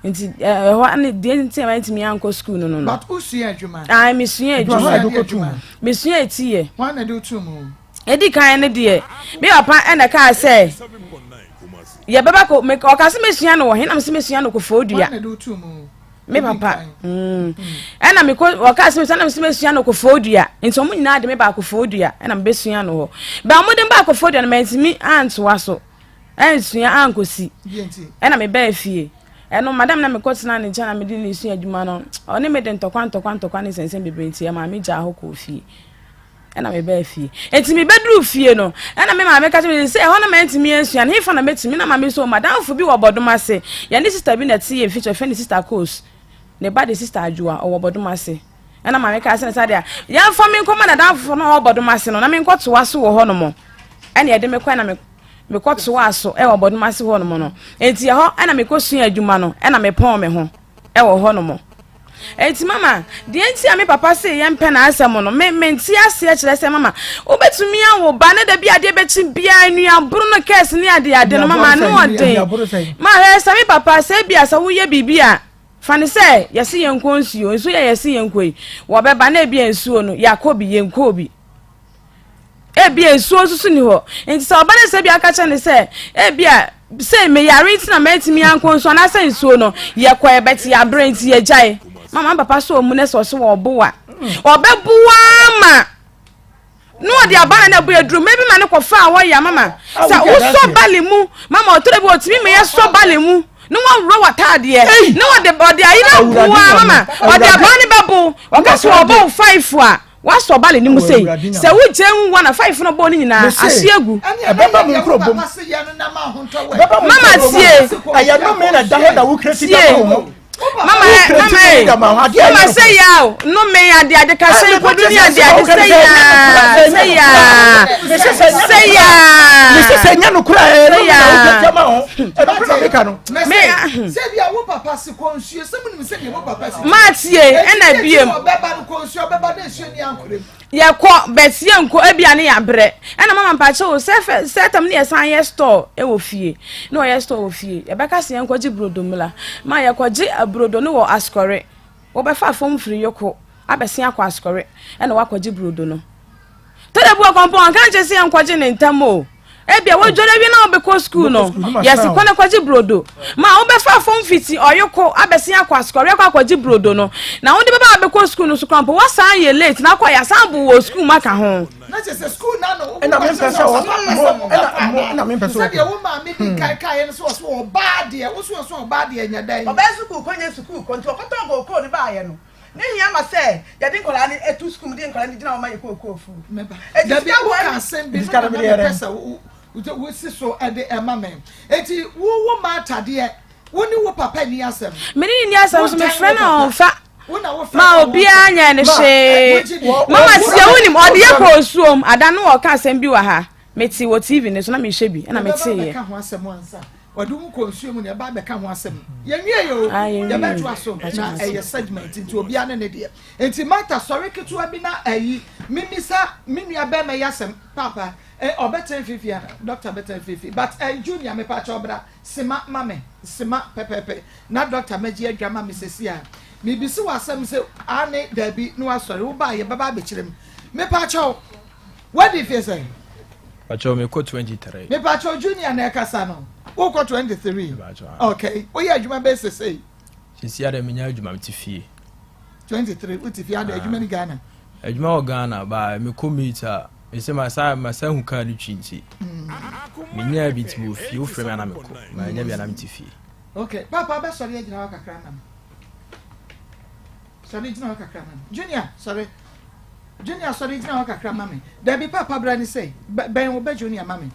nti ho ane de nti ma nti me anko school no but usuya adwuma ai me suya adwuma me suya etie why na do tu mu edi kan ne de me papa ena ka say ye baba ko me o ka se me suya no wo he na me se me suya no ko fodua why na do tu mu me papa ena me ko o ka se me suya na me se me suya no ko fodua nti omu nyina de me ba ko fodua ena me be suya no ho ba mo de ba ko fodua na me ntimi antoa so ensuya ankosi ena me ba fie eno madam na me ko tena ne jana me di ne suya adwuma no oni me de ntokwa ne sense bebe nti ma me ja ho ko fie ena me ba fie enti me bedru fie no ena me ma me ka me say ho na me enti me ensuya ne fa na metimi na ma me so madam fu bi wo bodoma se ya ne sister bi na tie ye feature friend sister Akos ne ba de sister adwoa o wo bodoma se ena ma me ka se na ya fa me nkoma na dan fu no wo bodoma se no na me nkoto waso wo ho no mo ena ye de me kwa na me koto waso e wo bodoma se ho no mo no enti ho ena me kosu adwuma no ena me pon me ho e wo ho no mo enti mama de enti a me papa se ye mpe na asem no me nti ase a kire se mama obetumi awo ba na da bia de bechi bia nua buru no case ni ade no mama no ode ma he se me papa se bia sa wo ye bibia fane se ye se ye nkonsuo nso ye se ye nkoi wo beba na bia nsuo no yakobi ye nkobi ebia nsuo susu ni ho enti se obane se bia ka che ne se ebia say me yare nti na meti mi anko so na say nsuo no ye kwa e beti ya brain ti ye jai mama papa so mu ne so so obo wa obebuwa ma no de abana na bu edru maybe ma ne ko fa wo ya mama sa wo so bale mu mama otore bi otimi me ye so bale mu no one row atade no one the body ayi na buwa mama o de abana babu o ka so obo 5 a wa so bale ni mu sei se wo jen 1 na 5 no bo ni nyina asiegu baba mu nkro bom mama tie aya no me na da ho da wo kreti da ho mama say ya no me ade ka say ko dunia ade say ya me say nya no kura say bia wo papa se konsuo se mu ni se bia wo papa se ma tie na biem beba no konsuo beba na esuo ni ankorem ye ko betie nko ebia ne ya bre na mama pa che o setam ne san ye store e wo fie no ye store wo fie e beka se nko gi brodo mla ma ye ko gi brodo no wo askore wo be fa fom firi yoko abese akwa askore na wa ko gi brodo no tede bu kompon kan che se nko gi ne ntamo ebia wo jore bi na obeko school no yes ko na kwaji brodo ma wo be fa fom fiti oyoko abesi akwa skore kwa kwaji brodo no na wo de be ba obeko school no so krampo wa san ye late na kwa ya san bu wo school maka ho na je se school na no na me pese o na me pese o sabe wo ma me bi kai no so o ba de wo so ba de nya dan oba school konye school konti okoto go ni ba ye no ne hia ma se ya din kola ni etu school di kola ni dina o ma ye ko fu meba da bi wo ka sem bi na pese wo si so ade emame eti wo ma atade wo ni wo papa ni asem me ni asem so me friend on fa ma obi anya ne she mama tie woni mo de ko suom ada no o ka asem bi wa ha meti wo tv ne so na me hye bi na meti ye ka ho asem ansa wadum ko suom ne ba be ka ho asem ye nwie yo ye be to aso na eye segment nti obi ane ne de enti mata sori ketu abi na ayi mimisa minua be me yasem papa obeten fifia doctor beten fifi but junior me pa chobra sima mame sima pepepe na doctor meji adwama me sesia me bisi wasem se ane dabi no asori wo ba ye baba be kirem me pa cho what if you say pa cho me ko 23 me pa cho junior na kasa no wo ko 23 okay wo ye adwuma be sesei sisi ada menya adwuma mtifie 23 utifie ada adwuma ni Ghana adwuma o Ghana ba me commuter ese masa hu kan twinti menya bitibu fi wo frame na me ko ma nya bia na mtifie okay papa be sorry agina wa kakra na sorry agina wa kakra na junior sorry agina wa kakra mame there be papa brani say ben wo be junior mame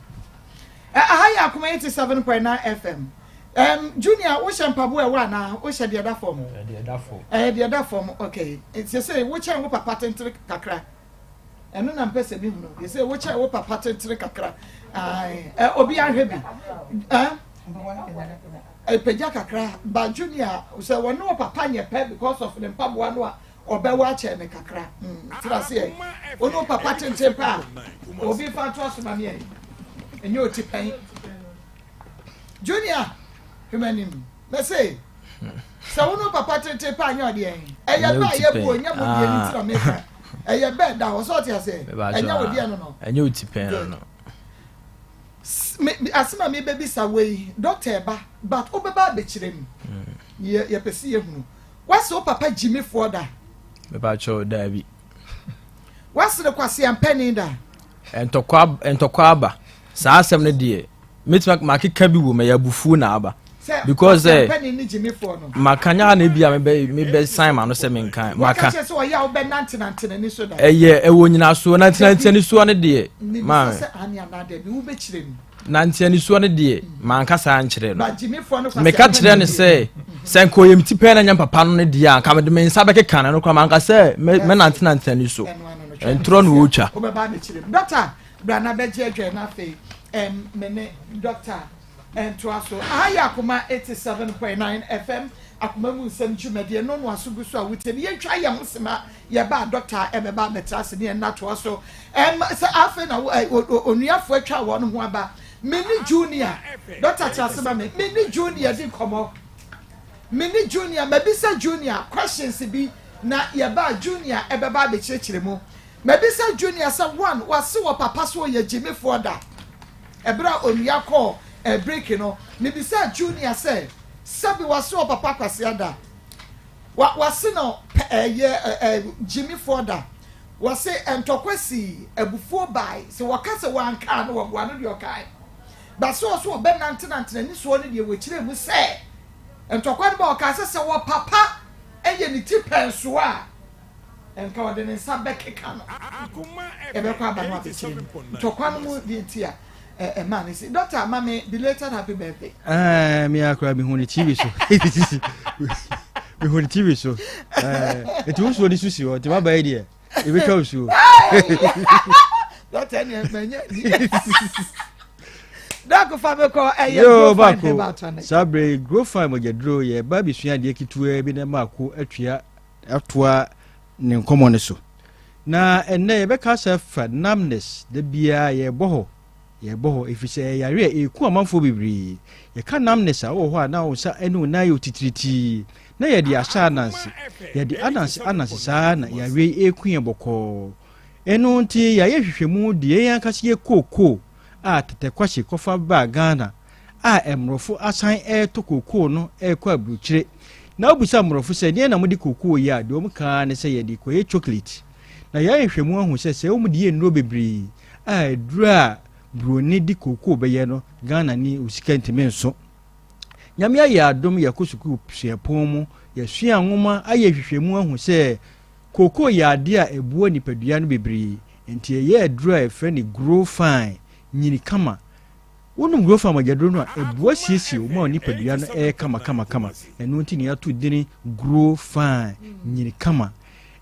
ahaya Akoma 87.9 FM junior wo shampabo e wa na wo she de da form de da form okay it's say wo chan wo papa tentre kakra eno na mpese bi hu no ye say wo chan wo papa tentre kakra obi ahwe bi peja kakra ba junior say wo no papa nye pe because of the mpaboa no a obewa che ne kakra tira se wo no papa tentre pa obi fa to so ma me enyo ti pen junior humanim let's say so no papa tete pa anya de eya ba ye bu onya mo de ni tira meka eya be da wo so ti ase enya wo de no enya otipen no asema me baby saway doctor ba but obeba be kirem ye pese ye hunu wase o papa jimi for da me ba cho da bi wase de kwase ampani da entokwa aba saa asem ne de metima makeka bi wo me ya bufu na aba because makanya na bia me be sign ma no se me nkan maka so ya obe nante ni so da ewo nyina so nante ni so ne de ma se ania na de bi wo be kirem nante ni so ne de man kasa ankire no ba jimifo no kwase me ka kire ne se senko yem tipe na nyam papa no ne de an ka me de me nsa be keka na no kwa man ka se me nante ni so entro no ocha obeba be kirem doctor brana be je adwa na fe mene doctor to aso ahaya Akoma 87.9 FM Akoma mu nsem dwumade no no asogu so a wuteni ye twa ye hosema ye ba doctor ebeba metrase ne na to aso se afa na onuafo atwa won ho aba mini junior doctor chasema mini junior di komo mini junior mabisa junior questions bi na ye ba junior ebeba be kirekire mu mabisa junior say one wase wo papa so ye jimi for da ebra onua call break no me be say junior say sabi wase o papa kwasiada wase no Jimmy Forda wase entokwasi ebufuo bai se wakase wanka no wano de okai ba so be nante ni so ne de wechire mu say entokwa ba okase se wo papa eye ni tipenso a enka wode ne nsa bekeka no ebe kwa ba no abechire entokwa no mu de ntia man is Dr. Mami belated happy birthday me akra me huni TV so me huni TV so it was what this you what my idea e be ka so Dr. any menye Dako Fabeko yo bako sabre grow fine mo jedro ye ba bi sua de kitua bi na mako atwa atoa ne nkomo ne so na enne ye be ka sa fa namness de bia ye boho efise yare eku amanfo bibiri ye ka namness a wo ho na wo sa enu na yo titiriti na ye de asha anansi ye de anansi sa na yare eku ye boko enu nti ya ye hwehwemu de ye yankase ye koko a tete kwahye kofa ba Ghana a emrofo asan to koko no kwa bruchire na obusa mrofo se ne na mudi koko ya de omka ne se ye de koye chocolate na ya hwehwemu ahu se o mudi ye nro bibiri a dura broni di koko beye no Ghana ni usika ntime nso nyame ya adom ya kosuku suapon mu ya sua nwoma aye hwehwemu ahu se koko ya de a ebuo nipadua no bibiri enti ye dura friend grow fine nyini kama wonu grow fine magadro no ebuo siesie o ma nipadua no kama enu nti ne ato dini grow fine nyini kama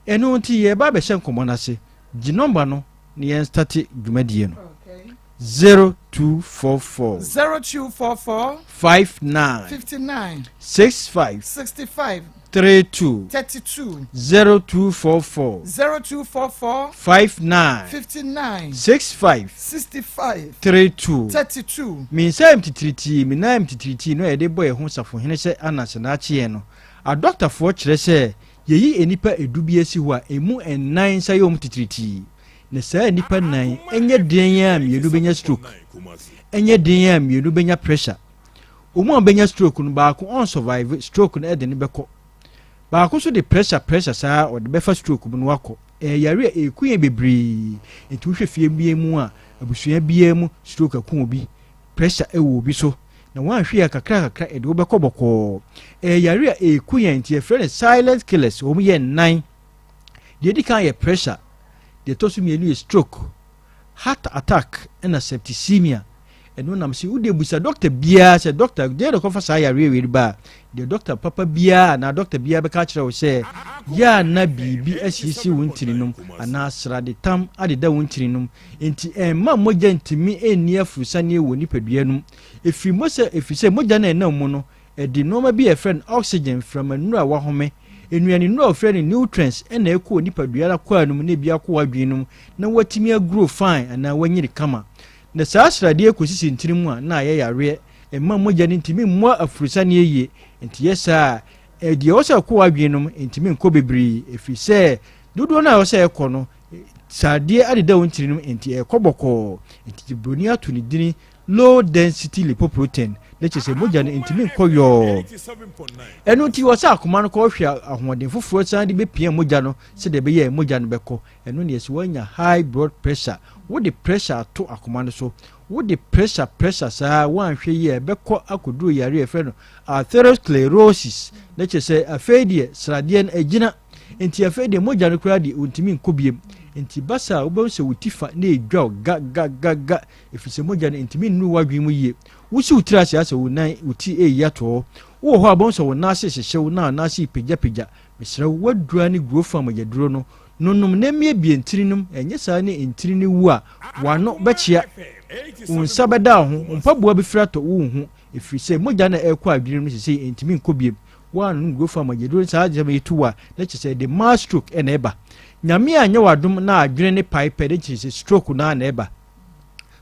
enu nti ye ba be hye nkomo na se gi number no ne yen start dwumadie no 0244 59 65 32 0244 59 65 32 min sam titriti min nam titriti no ede boy ho safo hene se anase na ache no a doctor fo kire se yeyi enipa edubie si ho a emu ennan sa yom titriti ne sa nipa nan enye den ya mienu benya stroke enye den ya mienu benya pressure omo benya stroke no ba ko on survive stroke no ede ne beko ba ko so de pressure sa o de befa stroke no wako yare ekuye bebri etu hwe fie bie mu a abusua bie mu stroke akun obi pressure ewo obi so na wan hwe akakra ede wo beko boko yare ekuye ntie friend silent killers o mu ye nine de di kan ye pressure de tosu mienu stroke heart attack and septicemia eno nam si ude busa doctor bia se doctor de ko fa sa ya rewe ba de doctor papa bia na doctor bia be ka kire wo se ya na bibi asisi wontirinum ana sra de tam ade da wontirinum enti ma moja ntimi eni afusa ne wo nipadua num efi se moja na enam mu no e de normal be a friend oxygen from anura wa home enuani no friend nutrients na eko nipadua la kwa num ne bia ko wadwinum na watimi grow fine ana wanyiri kama na saasra de ekosisi ntirimu a na yare emma moja ne ntimi mo afurusa ne yeye enti yesa de osa ko wadwinum ntimi nko bebri efise dodo na osa ekọ no sade adeda wontirinum enti ekoboko enti broni atu ni dini low density lipoprotein leche se moja ne ntimi nko yo enu ti osa akoma no ko hwia ahoden foforo san de bepia moja no se de be ye moja no beko enu ne esi wanya high blood pressure wo the pressure to akoma no so wo the pressure sa wan hwe ye beko akoduro yare efe no atherosclerosis leche se afedie srade en agina enti afedie moja no kura di ntimi nko biem enti basa obonse wutifa na edwa ga efise moja ne ntimi nnu wadwi mu ye wusi utira sia se wonan uti eyato wo ho abonse wona hyehyehye wona na hye pegya mesra wadura ne grofa magyaduro no nonum na mie bie ntirinum enye saa ne ntirini wu a wano bechia unsa beda ho mpaboa be frato wo hu efise moja na ekwa adwiri no sese ntimi nko biem wanu grofa magyaduro saa je metuwa na kyese de mass stroke ena eba nyame anya wadom na adwene ne pipe de kyese stroke na na eba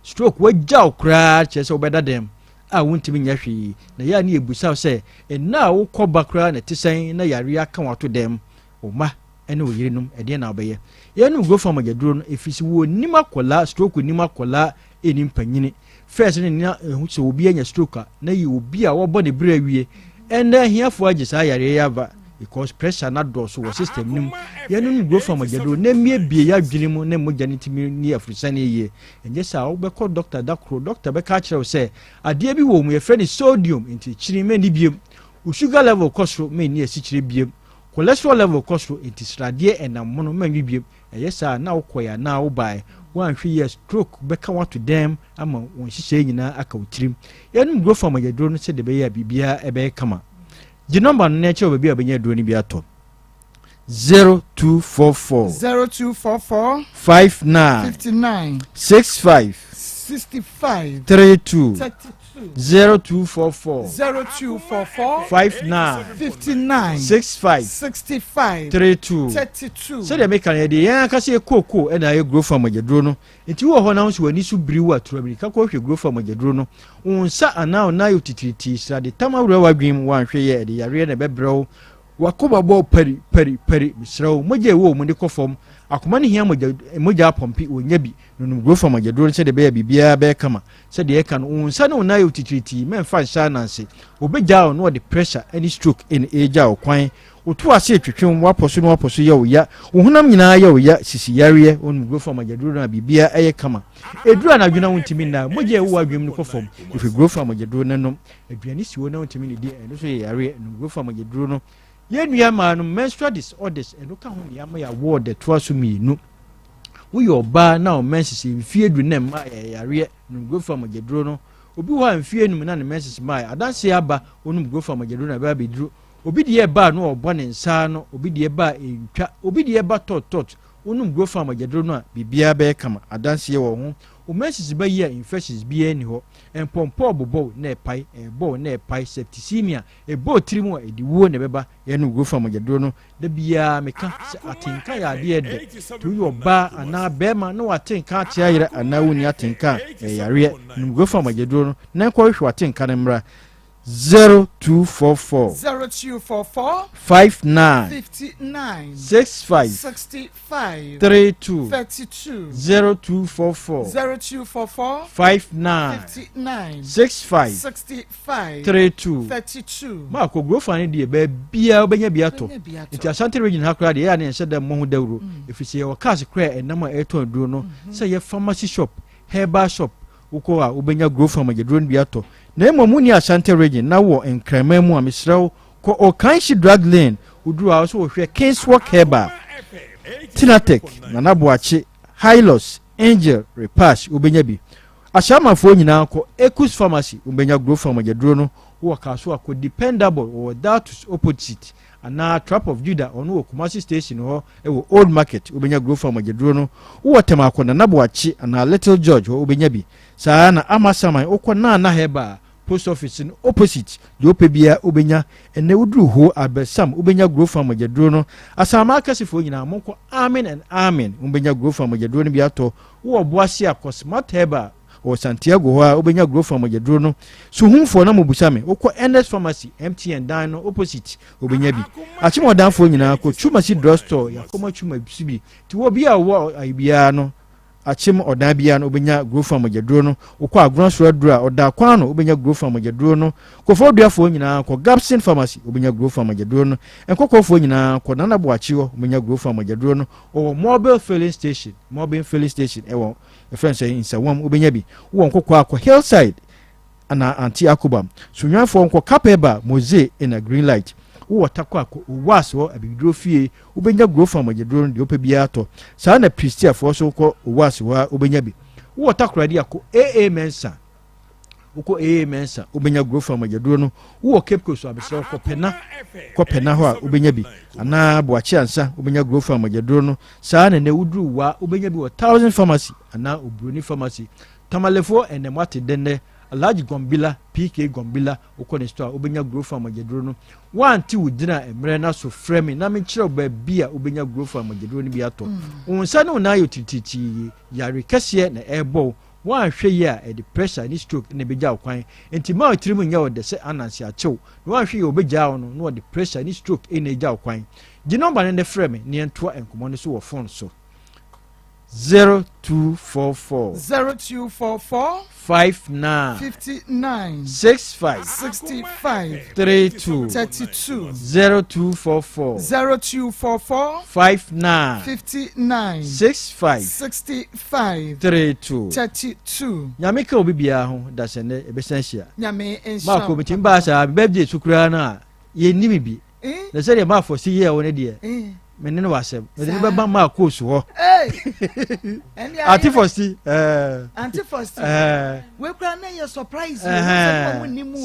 stroke wagya okra kyese obeda dem a wontimi nya hwe na ya ne ebusa se na wo koba kra na tisen na yare aka wato dem oma ene oyirenum ede na obeye yenu grofa magyaduro no efisi wo nima kola stroke nima kola eni mpanyini first ne na ehu se obi anya stroke na yi obi a wo body bra wie and here for age say yare yaba because pressure na do so system nim ye no go from agado na mie bie ya dwene mu na mogya ne timi ni afrisane ye enye sa wo be call doctor dakro doctor be ka kire say ade bi wo mu ye friend sodium inti chiri me ni biem o sugar level kosro me ni esi chiri biem cholesterol level kosro inti srade enam no ma wi biem enye sa na wo koya na wo bai one 3 years stroke be ka want to them ama won hihye nyina aka utirim ye no go from agado no se de be ya bibia e be kama the number na che obi abenya do ni bi ato 0244 0244 59 65 32 0244 59 65 32 so dey make an dey yan ka se koko e na ye grow from agedro no enti wo ho na wo so wani su briwu aturabiri ka ko hwe grow from agedro no unsa ana na yo titiriti sra de tamawura wadwim wan hwe ye de yare na bebrew wakoba bo pari misraw moje wo mu de kofom akoma ne hia moja pompi onya bi no grow from agedro se de be bibia be kama se de kan unsa na na yo titiriti men fa sha nanse obeja no the pressure any stroke in age okwan otu ase twetwem waposo no waposo ye oya ohunam nyina ye oya sisi yare on grow from agedro na bibia eye kama edura na dwuna wontimi na moje wo adwem no kofom if you grow from agedro na no aduani si wo na wontimi ne di eno so ye yare no grow from agedro no ye nua ma no menstrual disorders eno ka ho ne ama ya ward the twaso mienu wo yo ba na o menses mfie du na ma yare no grow from agedro no obi ho amfie num na ne menses ma adanse aba onum grow from agedro na ba bedru obi de ba no obo ne nsa no obi de ba entwa obi de ba tot onum grow from agedro no a bibia be kama adanse wo ho o menses ba yi infections bi ani ho empompo bobo na epai ebo na epai septicemia ebo trimu ediwo na beba ye no grow from agedro no da bia meka atinka ya de de to yo ba ana bema no atinka tia yire ana woni atinka yare no grow from agedro no na ko hwe atinka ne mra 0244 59 65 32 0244 59 65 32 ma ko grow fan de be bia obenya bia to nti asante region ha kra de ya ne nhyeda mo ho dawro efise wo cash kra enam a eton duro no say ye pharmacy shop herbal shop uko a obenya grow from agedro bia to na emamu ni asante region na wo enkrama mu amesrew ko okanshi drug lane uduru a so hwe Kingswalk Herbal Tinatek na naboache Hylos Angel Repash obenya bi ashamafo nyina ko Ekus Pharmacy obenya grow from agedro no wo kaso akọ dependable or that opposite ana Trap of Judah onu Kumasi station ho e wo Old Market obenya grow from agedro no wo temako na naboache ana Little George ho obenya bi saa na amasaman okọ na heba post office in opposite de opebia obenya ene uduru ho abesam obenya grow from agedro no asama akasifo nyina monko amen and amen obenya grow from agedro no biato wo boase akosmart heba o Santiago ho obenya grow from agedro no suhumfo na mobusame okọ NS Pharmacy MTN dan no opposite obenya bi achimodanfo nyina ko Chumasi drugstore yakoma chuma bisibi ti wo bia wo aibia no achim odan bia no obenya grow from agedro no okọ agronso adura oda kwan no obenya grow from agedro no kofo duafo nyina ko Gapsin Pharmacy obenya grow from agedro no enkokofo nyina ko nanaboachi ho obenya grow from agedro no o mobile filling station ewo friends say Nsem obenya bi wo nkokọ akọ Hillside ana anti Akobam sunyanfo nkọ Capeba Mose in a green light wo takwa ko owaso abidro fie obenya grow from agedro de opebia to saa na Pristia for so ko owaso wa obenya bi wo takwa dia ko AA Mensa uko AA Mensa obenya grow from agedro no wo Cape Coast abesra ko pena ho a obenya bi ana boachi ansa obenya grow from agedro no saa na uduru wa obenya bi 1000 Pharmacy ana Obroni Pharmacy tamalefo enemate denne Alaji Gombila PK Gombila ukone store obenya grow from agedro no wanti wudina emre na so frame na me kire ba bia obenya grow from agedro no biato unsa no na yo tititi yare kase na ebo wan hwe ya e the pressure ni stroke na beja okwan enti ma otirimu nya wo de se anansi achew wan hwe ya obeja wo no the pressure ni stroke e na eja okwan di number ne frame ni ento enkomo ne so wo phone so 0244 0244 59 59 65 65 32 32 0244 0244 59 59 65 65 32 32 nyame ka obi bia ho da se ne ebesanhia nyame ma ko bitim ba sa birthday sukura na ye ni bibi na se de ma for si ye won de mene no wasem mede be ba Maa Akos ho antifosti we kra na ye surprise we ni mu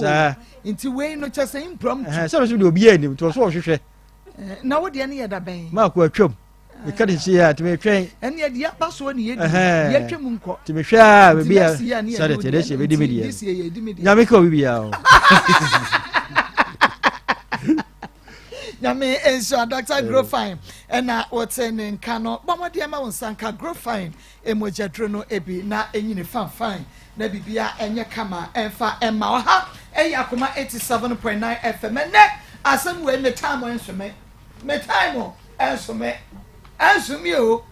nti we no chese impromptu se so de obi anim to so hwehwe na wo de ne ye da ben Maa Akos atwam e ka de si ya te me twen ene ye de ba so ne ye di ye twam nko te me hwa be bia sa de te de se be di media nyame ka obi bia o Nyame enso Dr. Grow Fine na wotene nka no bomode ma wonsanka Grow Fine emojadro no ebi na enyine fine na bibia enye kama enfa emma oha Akoma 87.9 FM ne asem we me time ensome me time ensome ensome o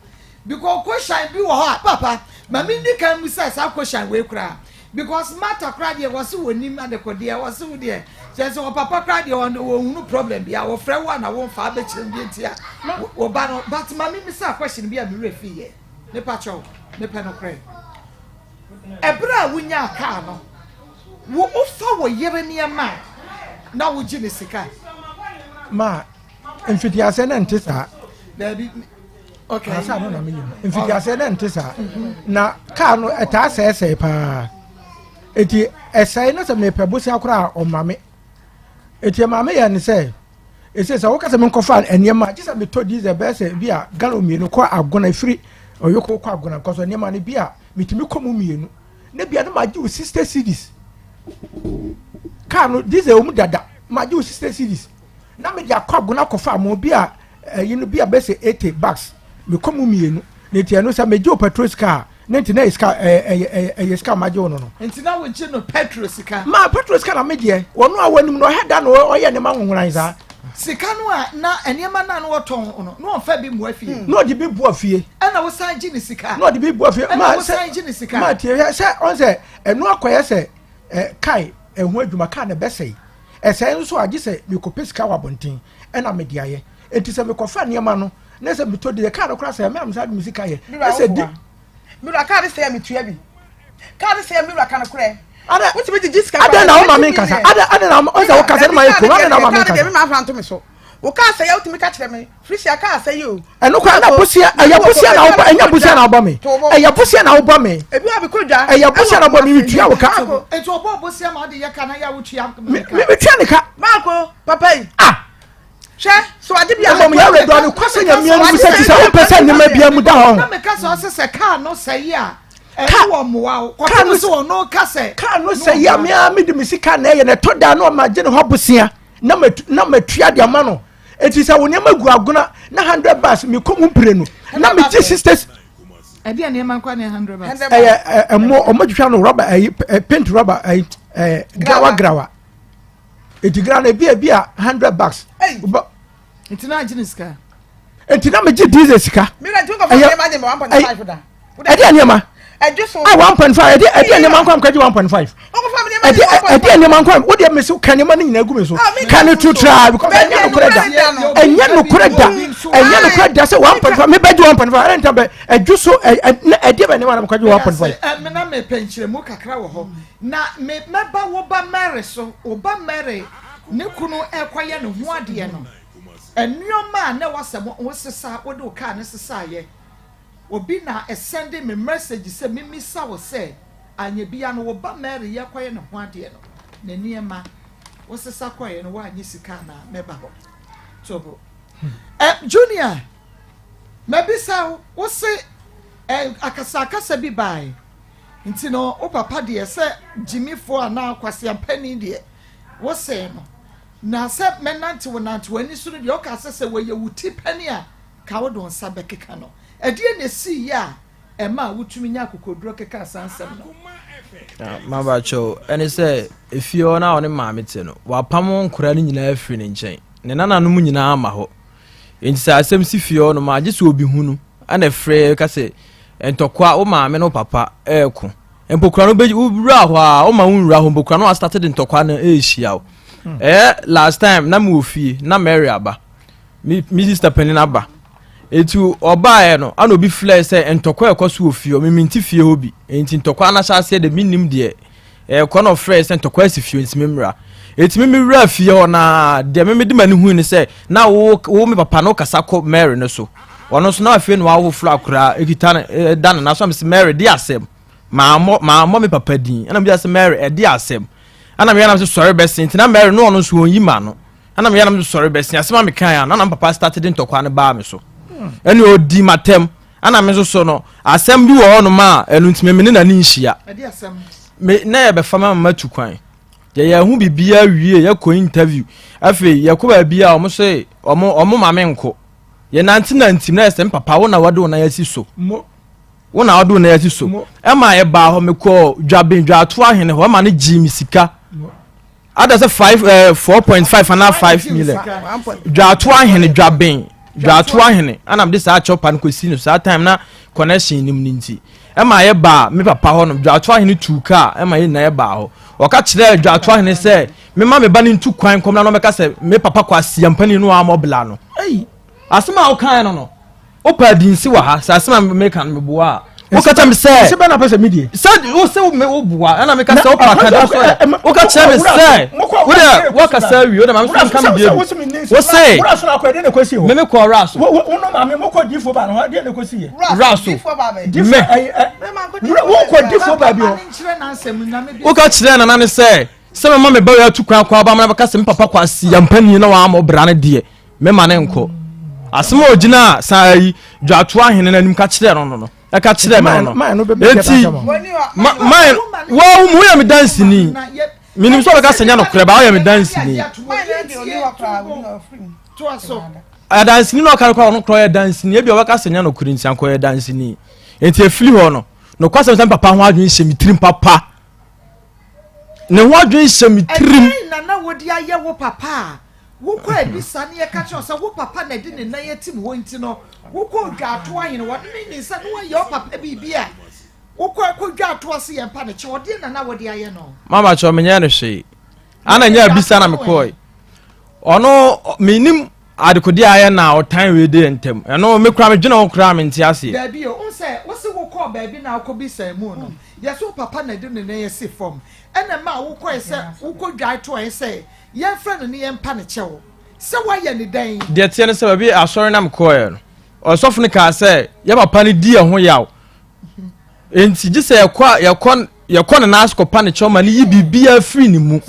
because question bi wo ha papa ma mi ndi kan musa sa question we kura because matter kra de was wonim adekode was wo de just o papa cry the one no problem bia wo frɛ wo na wo fa be kyerem bi ntia wo ba no but mami mi sa question bia me refi ye ne pacho ne pe no kra ebra wunya aka no wo ofa wo yere ne ma na wo gi ne sika ma mfitiase na ntisa baby okay asa no na me mfitiase na ntisa na ka no eta sese pa eti esai no se me pebusi akora o mame eti mame ya ne se ese sa wo ka se me nkofa enema gisa me to diesel be se bia galo mienu ko agona free oyoko ko agona ko so enema ne bia mitimi komu mienu ne bia no magi o sister cities ka no diesel o mu dada magi o sister cities na me dia ko agona ko fa mo bia yinu bia be se 80 bucks me komu mienu ne ti eno sa me jo petrol car nenti na iska iska majo no nti na wo gi no petrol sika ma petrol sika na me die wono awanim no heda no oye ne ma nwonran za sika no a na enema na no woton no no fa bi mu afie no di bi bu afie ana wo san gi ni sika no di bi bu afie ma wo san gi ni sika ma tie se on se eno akoye se kai ehu adwuma ka na besei ese nso agi se me ko pesika wabontin ena me diaye enti se me ko fa niema no na se me to di ka no kra se me am sa di sika ye ese di Mira ka say me tua bi. Ka say mira ka na kure. Ada wuti be jiska. Ada na o ma me kasa. Ada na o se o kasa ma eko. Ada na o ma me kasa. Me ma fa nto me so. O ka say wuti me ka kire me. Frisia ka say you. Eno kwa na busia, ya busia na oba, enya busia na oba me. Ya busia na oba me. Ebi abi kodwa. Ya busia na oba me tua wo ka. Eto oba busia ma de ye ka na ya wo tua. Me tua ne ka. Marco, papa yi. She so ade bia mo ya we do ne kwase nya mia no se ti se o pese ne ma bia mu da ho na me ka so se car no say a e wo moa ko no se wo no ka se car no say ya mia me de misika na ye ne to da na o ma je ne ho bosia na matua de ama no eti se wo ne ma gu agona na 100 bars me ko mu pire no na me ji sisters e bia ne man kwa ne 100 bars o ma twia no rubber paint rubber grawa eti gra na bia 100 bucks Entina jiniska. Entina me ji diesel sika. Me na tunga for ma de 1.5 da. Edi anema. Eju so. 1.5 edi anema nkwa kwaji 1.5. Edi anema nkwa wo de me so kanema ni nyina gu me so. Kan to try because enya no koreda. Enya no koreda say 1.5 me be 1.5 ara ntambe eju so edi be anema kwaji 1.5. Me na me penchire mu kakra wo ho. Na me ba wo ba mare so, oba mare ne kunu ekwaye ne ho ade no. Enyoma na wasem wosesa wo de ka ne sesa ye obi na send me message say me misa wo say anya bia no wo ba mary ye kwaye ne ho ade no na niema wosesa kwaye no wa anyi sika na meba ho tobo junior mebisa wo say akasa bi bai nti no o papa de say jimifo ana kwase ampani de wo say no na se menante wonante wani suru de oka sese we ye wuti pani a ka wo don sabe keka no edie na si ya e ma wutumi nya kokodro keka sansem no ma ba cho ene se efio na one maame te no wa pam nkura ni nyina afiri ne nchen ne nana no mu nyina ama ho enti sa asem si fio no ma je so obi hunu ana frɛ ka se entokwa o maame no papa eko empokura no be wura ho a o ma wura ho empokura no started entokwa na ehia o last time na me ofie na Mary aba mi sister penina aba etu oba no ana obi fly say entokwa ekoso ofie o mi nti hobi enti entokwa na sha de minim de kono fresh entokwa asifie enti memra eti me wura fie ho na de me de mani hu ni say na wo me papa no kasa ko Mary no so ono so na afie no wo flo akura ekita dan na so me Mary di asem ma me papa din ana me say Mary di asem ana me yana me sorry best na Mary no ono so onyi ma no ana me yana me sorry best asem me kan ya na papa started ntokwa ne ba me so eni odi matem ana me so no asem bi wo no ma enu ntime me na ni nhia edi asem me na ye be fama matu kwan ye hu bibia wie ye ko interview afi ye ko ba bia omo se omo mame nko ye nanti na esem papa wo na wado na yasi so wo na wado na yasi so e ma ye ba ho me ko dwa to ahene ho ma ne jimi sika ada se 4.5 and 5 million dwa to ahene dwa to ahene ana me sa chopa no kosi no sa time na connection nim ninti e ma ye ba me papa ho no dwa to ahene 2 car e ma ye na ye ba ho oka kire dwa to ahene se me ma me ba ni ntu kwan kom na no me ka se me papa kwa siampani no amobla no asema o kan no opa dinsi wa ha sa asema me kan me boa o ka tam se se ba na pese media se o se me o boa ana me ka se opa ka da so o ka kire me se wo ka se wi o da ma so kan me o se me me ko raso wo no ma me mo ko difo ba no de ne ko si raso difo wo ko difo ba bi o ka kire na ne se me ma me ba ya tu kwan kwa ba ma ka se me papa kwa si yampani na wa mo bra ne de me ma ne nko asema ogina sai dwato ahene nanim ka kire no e ka kire me no eti man wo mu ya me dance ni minim so be ka senya no kure ba ya me dance ni dance ni no ka kwa no kure dance ni e bi o ka senya no kure nsian ko dance ni enti efili ho no kwasem san papa ho adwen hye mitrim papa ne ho adwen hye mitrim na wodi aye wo papa wo ko ebisa ne ka che so wo papa na di ne nan yatim ho nti no wo ko dwato ahene wo ne ni sa no wa yo papa bibia wo ko dwato ase ye pa ne che wodi na wodi aye no mama cho menya ne hwe ana nya bisa na me koi ono minim adekodi aye na o tan we de ntem eno me kura me dwena wo kura me nti ase da bi o se wo se wo ko ba bi na ko bisa mu no yeso papa na di ne nan yesi form ena ma wo ko ese wo ko dwato ese ye friend ni ye mpa ne chewo se wa ye ne dan de tie ne se ba bi asori na mkoye no osofu ne ka se ye papa ne di ho yaw enti gi se ye kwa na asko pa ne chewo ma ne yi bibia free ni mu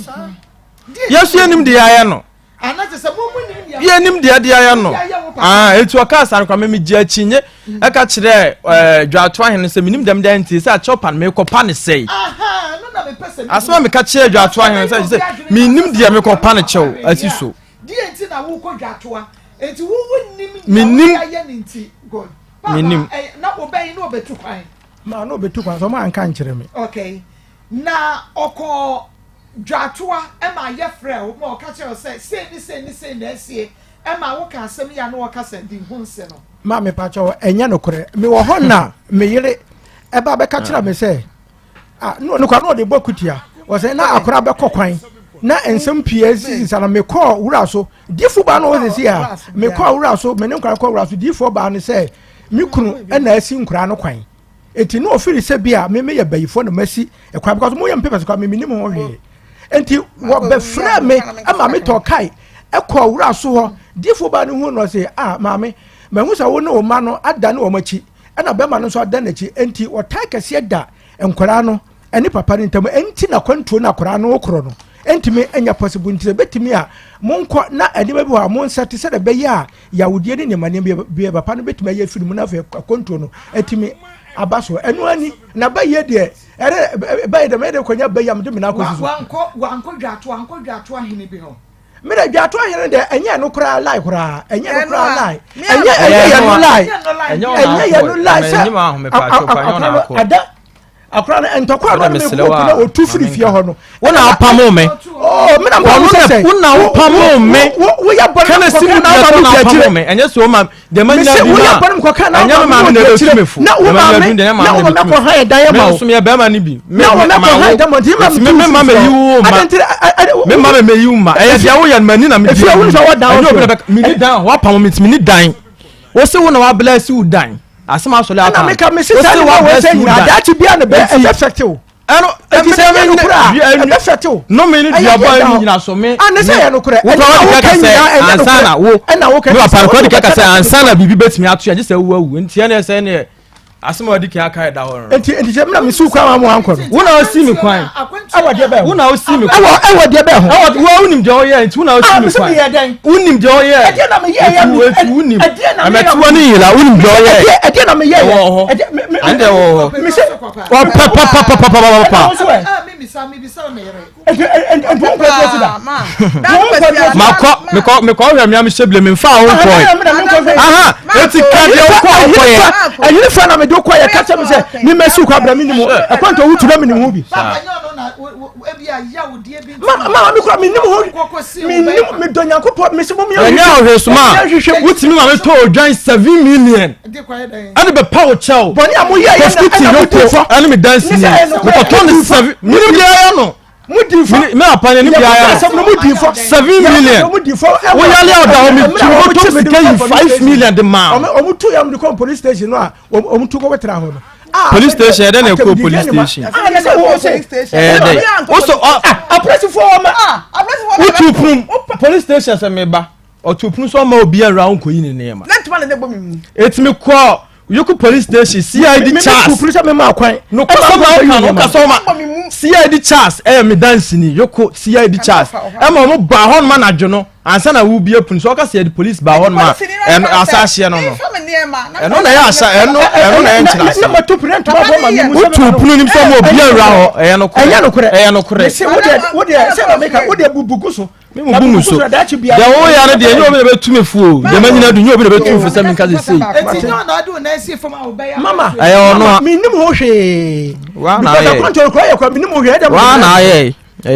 yeso yenim de yaye no anate se mo mu ye nim de aye no etu aka san kwa me gi achinye e ka kire dwato ahene se minim dem de enti se a chopan me ko pa ne sei asma me ka kire dwato ahene se minim de me ko pa ne chew asiso di enti na wo ko dwato enti wo minim aye ne enti god minim na obey no betu kwan ma no betu kwan so ma anka nkire me okay na oko dwato e ma ye frɛ wo ma o ka kire se na asie e ma wo ka asɛm ya no wo ka sɛ di hunse no ma me pa cho enya no kore me wo ho na me yire e ba be ka kire me se no kwa no de bokutia wo se na akora be kokwan na ensem pie sisi sana me call wura so difu ba no wo se ya me call wura so me ne nkwa call wura so difu ba no se me kunu e na asi nkura no kwan enti no ofiri se bia me ye bayifo no masi e kwa because mo ye mpepese kwa me minim ho hwe enti wo be fra me ama me to kai e call wura so ho difu ba no hu no se maame mahu sa wo no o ma no ada no o machi e na be ma no so ada na chi enti wo tai kase da nkura no eni papa ni ntam enti na kwantuo na akura no okro no entimi enya possible ntire betimi a monko na adima bi wa mon sati se da be ya yawudie ni nemane bi papa no betimi ya firi mu na fa kwantuo no etimi abaso enu ani na ba ye de ere ba ye de me de konya ba ya mde me na kosi wanko dwato ahene bi ho me da dwato ahene de enya no kura lai kura enya no kura lai enya no lai enya no lai se nyima ho me pa cho pa nyona ko akora entokwa no me ko o tu firi fie ho no wona apamo me me na mo se wona apamo me wo ya bona kana simu na apamo me enye so ma de man na bi ma anya ma me na do tumefu na wo ma ko ha dan ma me so me be ma ni bi me ma ko me ma me yiwo ma me ma me yiwo ma e dia wo ya mani na me dia me ni dan wa pam me ni dan wo se wo na wa bless you dan asema asole aka na me ka me se wa se nyina da chi bia na be effective ano enti se me nukura effective no me ni dia boy ni nyina so me ne se ya nukura wo ka ka se ansana wo na wo ka no apart ko ka se ansana bibi betimi atu ya je se wo awu enti ne se ne asema odi kan aka da ho enti se me na me su kwa ma anko wo na o si mi kwan awade be wo na o si mi kwan awade be ho wo unim de o ye enti wo na o si mi kwan unim de o ye ade na me ye ya unim ameti wo ni yila unim de o ye ade na me ye wo ande wo me se wa pa mi bisa na yere me ko hwe me am sheble me mfa ho boy aha eti ka de ko boy ayiri fa na me do ko ya ka tell me say ni mesu ko abra minimum e kwanto wutu na minimum bi mama mi ko minimum ho minimum me do nyankopɔ me se mo mi anya hwe suma wutimi ma me to odwan 7 million ade be power chow boni amoye ya na yoko ane me dance ni me ko to ni 7 minimum ya no mudifo me apane ni bia ya 7 million wo ya le oda o me to me can 5 million de ma o mu tu ya mu ko police station no a o mu tu ko wetra ho no police station ede na ko police station ede also press for ma utu prum police station se me ba o tu prum so ma obi around ko yi ne ma let man na gbo mi etimi ko yoku police station CID Charles police me ma kwan no so ma CID Charles me dance ni yoku CID Charles mo ba hon ma na dwono ansa na wo bi apun so ka CID police ba hon ma asahye no no na ya asa no na ya nchira na ma to print ba bo ma mi mu so punu nim so mo obi awura ho no kure se wo de se na make wo de bubugu so me mo bumu so da wo ya no de enyo obi na betumi fu de manyina du nyo obi na betumi fu se mi nka sei mama ayo no mi nim ho hwe wa na ye control ko ye ko mi nim ho hwe da wa na ye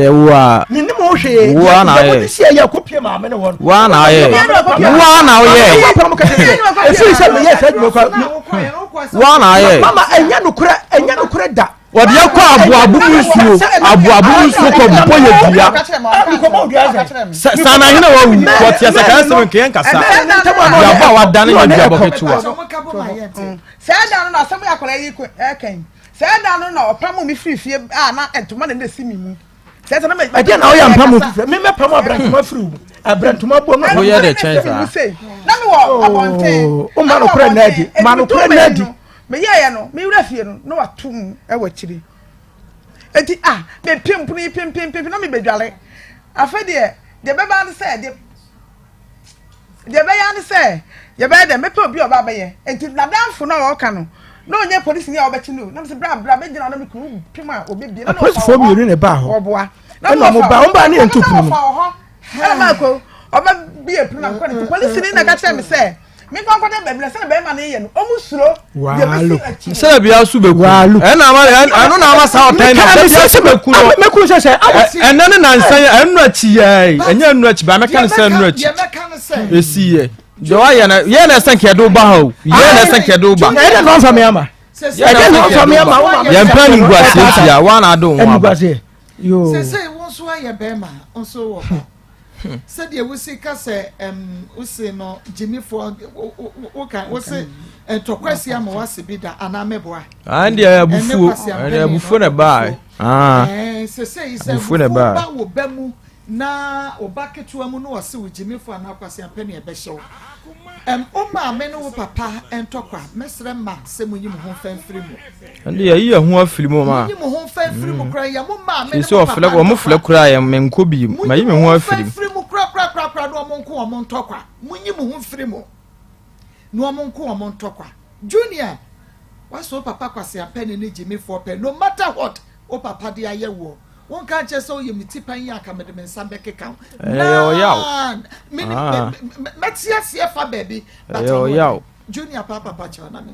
wa mi nim ho hwe wa na ye si ya ko pie ma me ne won wa na ye wa na ye e fi se me ye se mo ko wa na ye mama enya no kure da wode yakọ abuabu musuo ko boye dia sana hina wa wu ko tia saka se nke nkasa ya ba wa dane ya bia boketua say down no asem yakora yi eken say down no opamu mi frifie na entoma na si mi mu say say na me ade na o ya mpamu me pamu abrantuma friu abrantuma bo no wo ye the chance na me wo abonten o ma no kure na di me ye no me wura fie no watum e wachiri enti me pim no me bedwale afa de beba ne se de be ya ne se ye be de me pe obi oba be ye enti na danfo no o ka no na onye police ni a obechi no na me se bra me gina na me ku pim a obi bi na no police mi ori ne ba ho oboa na mo ba ne entu pim na ma ko oba bi e pim na ko ne police ni na ka tell me se mi kwa kwa de be se be ma ne ye no omusuro se be asu be ku na ma sa otan na se be ku no me ku se enen na nsan enu achi ye enya enu achi ba me kan se enu achi esi ye jo aye na san ke do ba ho ye na san ke do ba ye na fa me ama ye plan ngwase tia wa na do wa ngwase yo se won so aye be ma onso wo said ye wusi ka se usi no Jimmy for okay wusi tokwasi ama wase bi da ana meboa and abufu na ba se abufu na ba wo bamu na obaketua mu no wase wo Jimmy for ana kwasi ampani e be hyew o ma me no papa entokwa mesre ma se munyi mu ho fanfiri mu and ye ho afiri mu ma munyi mu ho fanfiri mu kra ya mu ma me no so ofle ko mu fle kra ya menko bi ma yi me ho afiri kra no monko o montokwa munyi mu ho firi mu no monko o montokwa junior waso papa kwase apene ne Jimmy for pen no matter what o papa de ayewo won ka che so yemi tipan ya ka me de mensambe keka o yaw metia se fa baby o yaw junior papa cha na me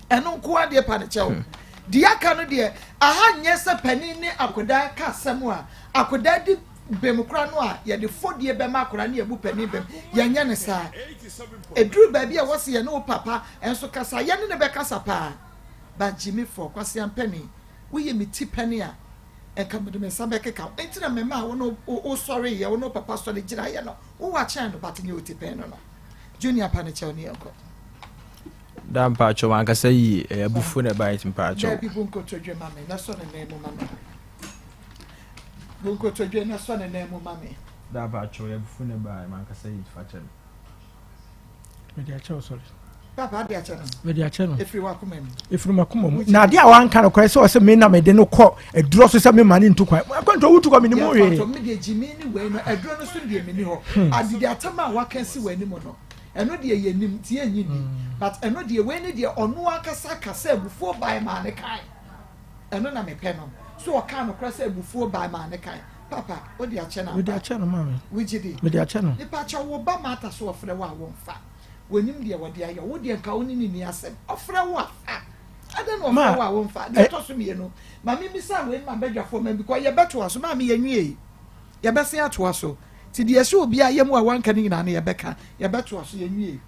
eno ko ade pa ne chewo dia ka no de aha nye se pani ne akoda ka asem a akoda di bemukra no a ye de fodie be makora na ebu pani bem ye nya ne sa edru ba bia wo se ye no papa enso kasa ye ne be kasa pa ba Jimmy for kwase ampani wo ye meti pani a enka me de me sa be keka entina me ma wo no o sorry ye wo no papa sorry gira ye no wo wa chan no batinye oti pen no junior panicha ni enko da mpacho wanka say abufu na ba mpacho da people ko to dwe mame na so ne nemu mame bunko to dwe na so ne nemu mame da mpacho abufu na ba manka say fachen me dia chawo sorry papa dia chano me dia chano ifri makuma na dia wan kan ko se o se me na me de no ko eduro so se me mani ntu kwa akwanto wutu kwa me ni mo we to me de jimi ni we no eduro no so de me ni ho adidi atama wa kan si we ni mo no eno de ye nim tie nyi ni but eno de we ni de ono akasa kasa ebufuo bai ma ne kai eno na me pe no so o kan no krasa ebufuo bai ma ne kai papa o de ache na me de ache no mama wujidi me de ache no ni pa cha wo ba mata so ofre wa wo mfa wonim de wo de ayo wo de nka woni ni asem ofre wa ada no ofre wa wo mfa de to so me no ma mi misa we ma bedwafo ma because ye beto aso ma me yenwie ye bese ato aso ti de ese obi ayem wa wanka ni na ye beka ye beto aso yenwie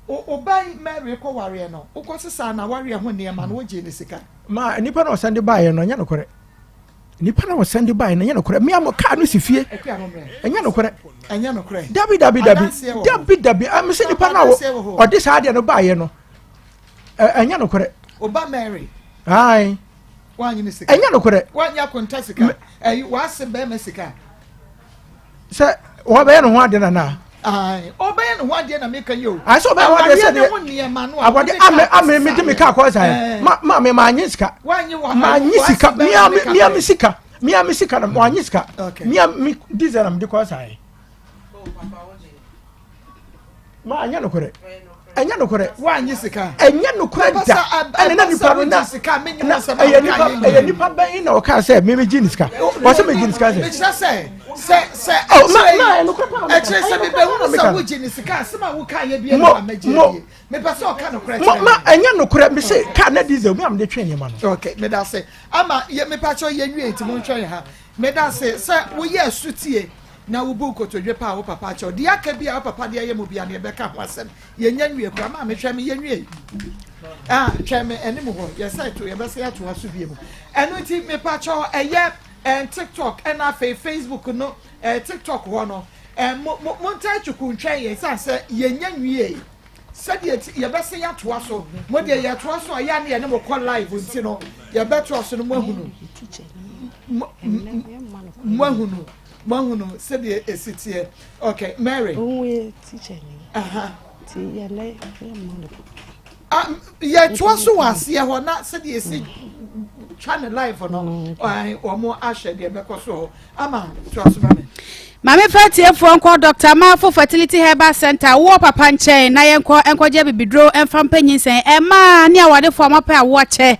obai Mary ko ware no ukosisa na ware ho ne ma no oje ne sika ma nipa na osande bae no nya no kore nipa na osande bae no nya no kore me am ka no sifie enya no kore dabi am se nipa na o de sa de no bae no enya no kore oba Mary ai wanyi ne sika enya no kore wanya konta sika wa se be me sika se wo be no ho ade na ai obey no one day na make you I so be one day say abode ame me de me ka ko say ma me ma nyiska ma nyisika mi am sika na ma nyiska mi diesel am de ko say ma anya no kore enya no kore wa nyisika enya no kore da ene na nipa no na sika me nyu se ma nipa ben na o ka say me ginisika o say me ginisika say se no kore eche se me be hu sa wo ginisika se ma wo ka ye bia na ma je me pa so ka no kore ma enya no kore me say ka na diesel me am de twen ma no okay me da say ama ye me pa cho ye nwie enti mo ntwen ha me da say se wo ye asutie na wo bu ko to dwe pa wo papa cho de aka bia wo papa de ayem bia na ye beka ho asem ye nya nwie kwa ma me hwe me ye nwie hwe me ene mo ho ye say to ye be say ato aso bia mu eno ti me pa cho eye TikTok and Facebook no TikTok ho no mo ntai chuku ntwen ye say ye nya nwie said ye be say ato aso mo de ye ato aso ya na ye ne mo call live nti no ye beto aso no mo ahunu mo ahunu Manguno said the city. Okay, Mary. Oh, teacher. Ti yele yeah, twaso was here or not said the city channel live or no. Or more asher there because so. Ama twaso mame. Mame fatie fo nko Dr. Mafo Fertility Herbal Center wo papa nche na yenko je bibidro emfa mpanyinsen e ma ne awade fo amape awo che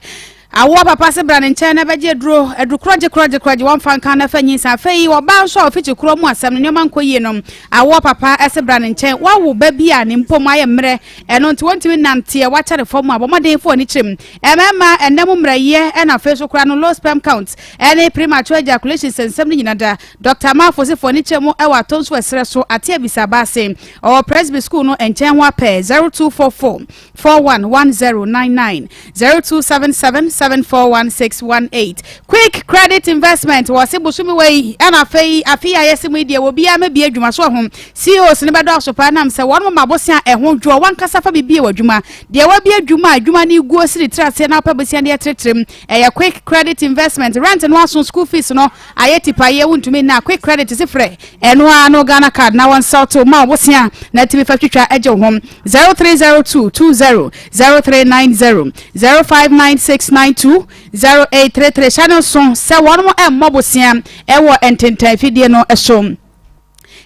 awo papa se bra ne nche na beje duro edukroje wan fan kan na fanyinsa fei wo ba so ofichi kuro mu asem ne ma nko yie no awo papa ese bra ne nche wa wo ba bia ne mpom aye mre eno nti wontimi nante wa chare fom abomoden fo ni chim emema enemu mraye e na fe so kura no low sperm count any premature ejaculation sensem ni nyinada Dr. Mafo se fo ni chemu e wa tonso esre so ate abisa ba se o presby school no enchen ho ape 0244 411099 0277 741618 quick credit investment was busumi way ana afia yesimu dia wo bia ma bia adwuma so ho CEOs ne bedo asopa nam se won ma bosia ehwo dwo wan kasa fa bibia wadwuma dia wa bia adwuma ni guo siri trase na pa bosia dia tretrem quick credit investment rent no aso school fees no ayeti pa ye wuntumi na quick credit sifre eno ano Ghana card na wan sauto ma bosia na timi fa twitwa eje ho 0302 20 0390 0596 0833 channel son se won mo emmobosia e wo ententan fidie no esom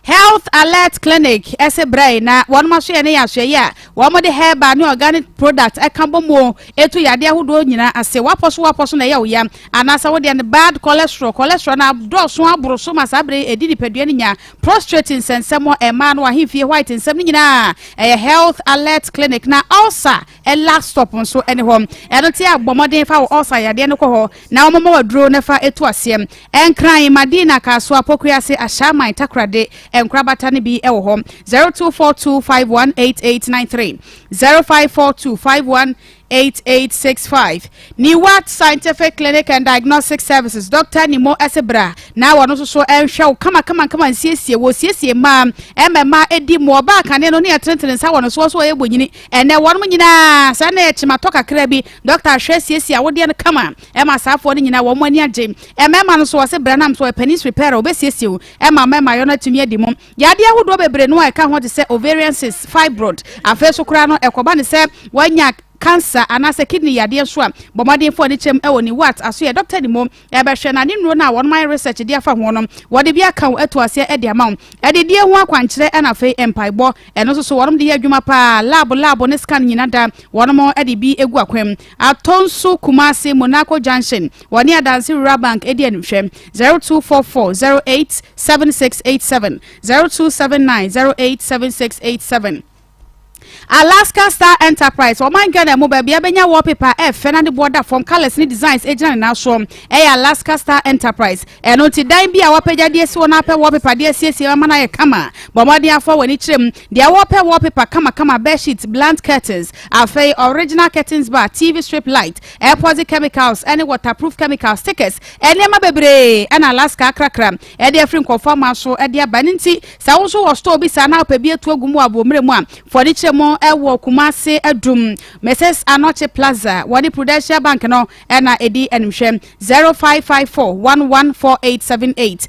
Health Alert Clinic ese brain na one maso ye ne yahwe ya wo mo de herb ne organic product ekambo mo etu yade ahodo nyina ase waposo na ye wo ya anasa wo de bad cholesterol na do so aboro so masabre edi nipadua ne nya prostrate nsensemo ema no ahimfie white nsem ne nyina Health Alert Clinic na ulcer last stop nso ene hom eno ti agbomoden fa wo ulcer yade ne ko ho na wo mo waduro ne fa etu asem enkran madina kaso apokriase ashaman takrade enkrabata ne bi ewo hom 0242518893 0542518865 Niwat Scientific Clinic and Diagnostic Services Dr. Nimo Esebra na wono so enhwe kama nsiesie wo siesie ma emema edi mo ba kan no ne atrentren sa wono so yebonyini ene wono nyina sa na echimatoka kra bi Dr. Hwe siesie awode ne kama ema safo ne nyina wo mo ani agye emema no so Esebra nam so penis repair obesiesie ema mema yo na tumi edi mom yade ahodo bebre no eka ho de se ovarian cyst fibroid afeso kra no ekoba ne se wanya cancer anase kidney yade so a bomade fo ne chem ewo ni what aso ye doctor ni mom e be hwe na ne nuro na won my research dia fa ho no wode bia kan eto ase e dia ma e de ho akwankire e na fe empaibo eno so wonum de adwuma pa lab ne scan nyina da wonum e de bi egu akwam atonso Kumasi Monaco Junction woni adansi rural bank e de anhwem 0244087687 0279087687 Alaska Star Enterprise o man gana mo ba bia benya wallpaper na de border from colors ni designs ejina na so Alaska Star Enterprise eno ti dan bia wapeja de esi wona pe wallpaper de esi ma na ye kama bomade afọ wani chirem de wallpaper kama bed sheets blank curtains afei original curtains bar TV strip light air poison chemicals any waterproof chemical stickers enema bebre na Alaska krakra e de free conform so e de abaninti sa wo so wo store bi sa na opa bi etu agumu abomre mu a for de chirem ewo Kumasi Edum Mrs. Anoche Plaza wadi Prudential Bank no ena edi enhwem 0554114878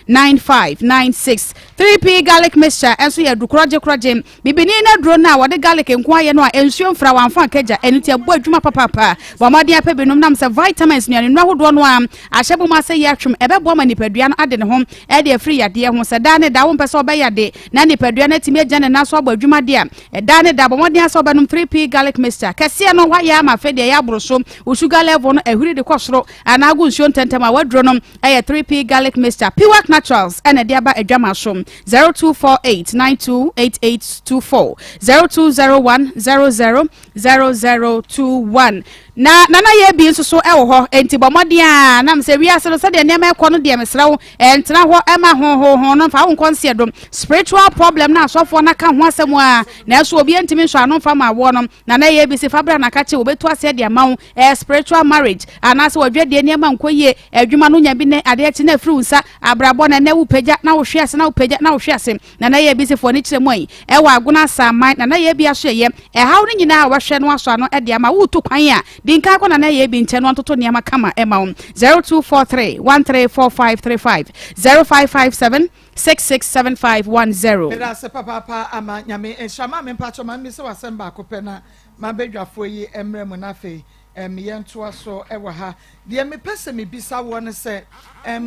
0268419596 3p garlic mixture enso ye dukroje bibini na dro na wadi garlic nko aye no a ensuo mfra wanfa keja enuti abo adwuma papa wamade ape binom nam se vitamins nuane no ahodo no a ahyebo ma se ye atwem ebebo ma nipadua no ade ne ho e de free yade ho se da ne da wo mpese obeyade na nipadua na timi agya ne na so abadwuma dia da ne da bomode aso banum 3p garlic mixture kese no wa ya ma fe de ya boroso o sugar level no ehuri de kwosoro anagu nsuo ntentema wadro no 3p garlic mixture Piwak Naturals ene de aba adwama so 0248928824 0201000021 na ye bi nso so ewo ho enti bomode a na mse wi ase no se de nema ekono de mesrawo entena ho ema ho no fa ho konse dom spiritual problem na asofo na ka ho asem a na so obi entimi nso ano fa ma wo no na ye bi se fabra na ka che obetu ase de ma spiritual marriage anase wadwe de nema nkoye adwuma no nya bi ne ade echi na firi unsa abrabo na wu pagya na wo hwe ase na wo pagya na wo hwe ase na ye bi se fo ni kire mo yi ewo aguna saman na ye bi aso ye hawo ni nyina a wo hwe no aso ano e de ma wo to kwan a dinka ko na ye bi nche no ntoto niama kama ema 0243134535 0557 667510 Mira se papa ama nyame enshama me mpacho ma mi se wasemba akopɛ na ma bedwafo yi emre mu na fe yento aso ewa ha de me pese me bisa wo ne se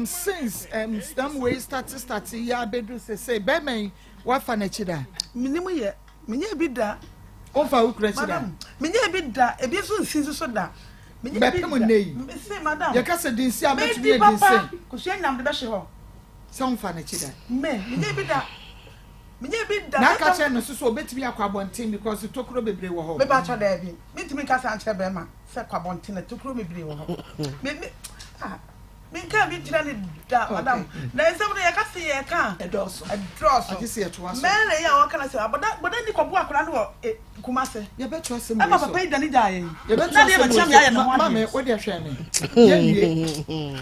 since some way start ya bedu se be men wa fa na chida minimu ye menye bi da o fa ukra chida menye bi da e bi so nsin so da menye bi da me se madam ye ka se din si abetu ye din se ko so nyam de be hye ho some fa na chida menye bi da na ka che no so obetimi akwa bonten because tokuro bebre wo ho me ba cha da bi mitimi ka sa anche be ma se kwa bonten tokuro bebre wo ho me minka bi tira ni da madam na nsem no ye ka se ye ka edoso ati se ye toa so me le ya wa kana se boda ni ko bu akora no Kumasi ye be toa se mo e papa ida ni da ye ye be toa se mo mama o de hwe ni ye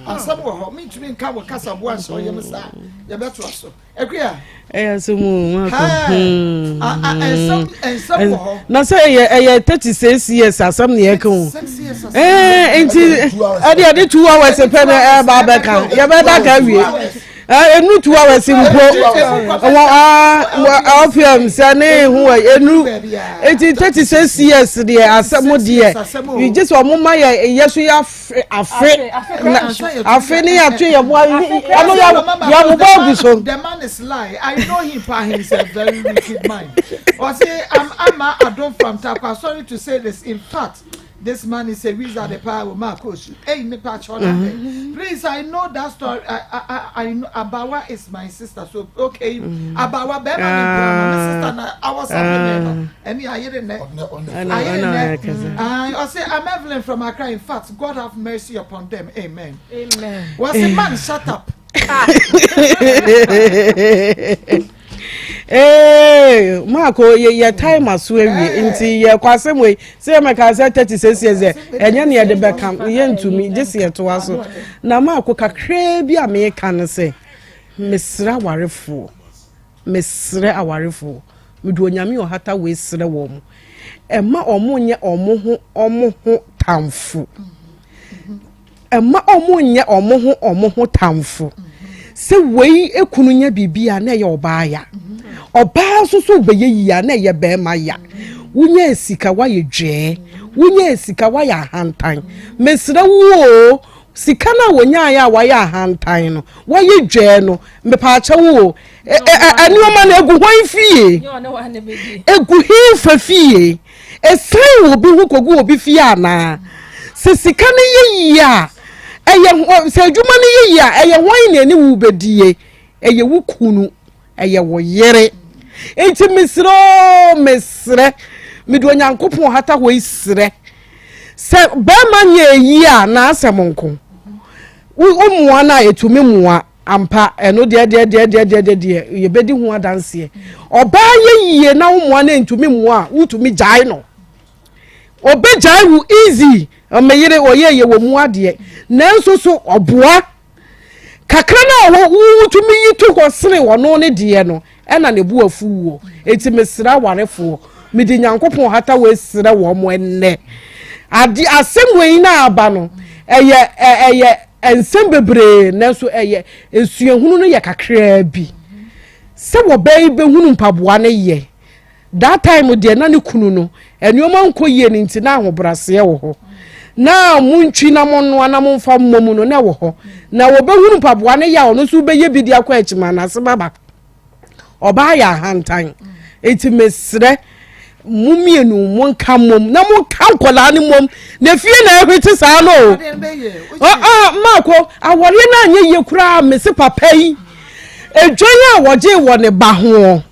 asabo ho mitimi nka wo kasa bo aso ye msa ye be toa so ekua sumu ensem ho na say ye 36 years asam ne ye kan enti ade 2 hours pe na ba kan ye be da ka wie enu 2 hours mpo opium sane hu enu eti 36 years de asemo de you just omuma yeso ya afe ni atwe ye boy ano ya bobu so the man is lie. I know him pa himself very wicked mind. Or say I'm I don't from Takwa. Sorry to say this. In fact, this man is a wizard, the power of Maa Akos. Hey, me patch on that. Please, I know that story. I know Abawa is my sister. So okay, Abawa, my sister. I was happy. And I hear it. I say I'm Evelyn from Accra. In fact, God have mercy upon them. Amen. Amen. Was a man shut up? Marco, ye time as we into ye kwasem we say me ka say 36 years enye ne de bekam ye to me this year to us na Marco kakra bi a me kan say mesra warefo me do nyame ohata we sre wo mu ema omonye omo ho tamfo ema omonye omo ho tamfo se wei ekunu nya bibia na ye obaaya oba so be ye na ye be ma ya wunya esika wa ye dwe wunya esika wa ya hantan mesra wo sika na wonya ya wa ya hantan no wa ye dwe no me pa acha wo ani o ma na egu hwan fie egu hi fa fie esai wo bi hu kogu obi fie ana se sika na ye ya eye se adwuma na ye ya eye hwan na ni wu bedie eye wu kunu eye wo yere enti mesre me do nyankopon hata ho isre se ba ma nye yi a na asem nko umuwa na etumi muwa ampa eno de ye bedi ho adanse oba ye yiye na umuwa na entumi muwa utumi jai no obe jai wu easy ameyire oye ye wo muwa de nanso so oboa kakra na wo utumi yitu ko sene wono ne de no ena ne bu afuwo enti mesra warefo me di nyankopon hata we sra wo mo enne adi asem we na aba no eye ensem bebre nanso eye esuehunu no ye kakra bi se wo be hunu mpaboa ne ye that time de na ne kunu no enuoma nkoye ne nti na ahobrase wo ho na muntwi na monno na monfa mmomu no na wo ho na wo be hunu mpaboa ne ya ono so be ye bi dia kwa akima na se baba oba ya hantan eti mesre mumienu monka mom na monka nkola ne mom na fie na ehwete sa no Marco awore na anye ye kura mese papa yi edwan a woje wo ne ba ho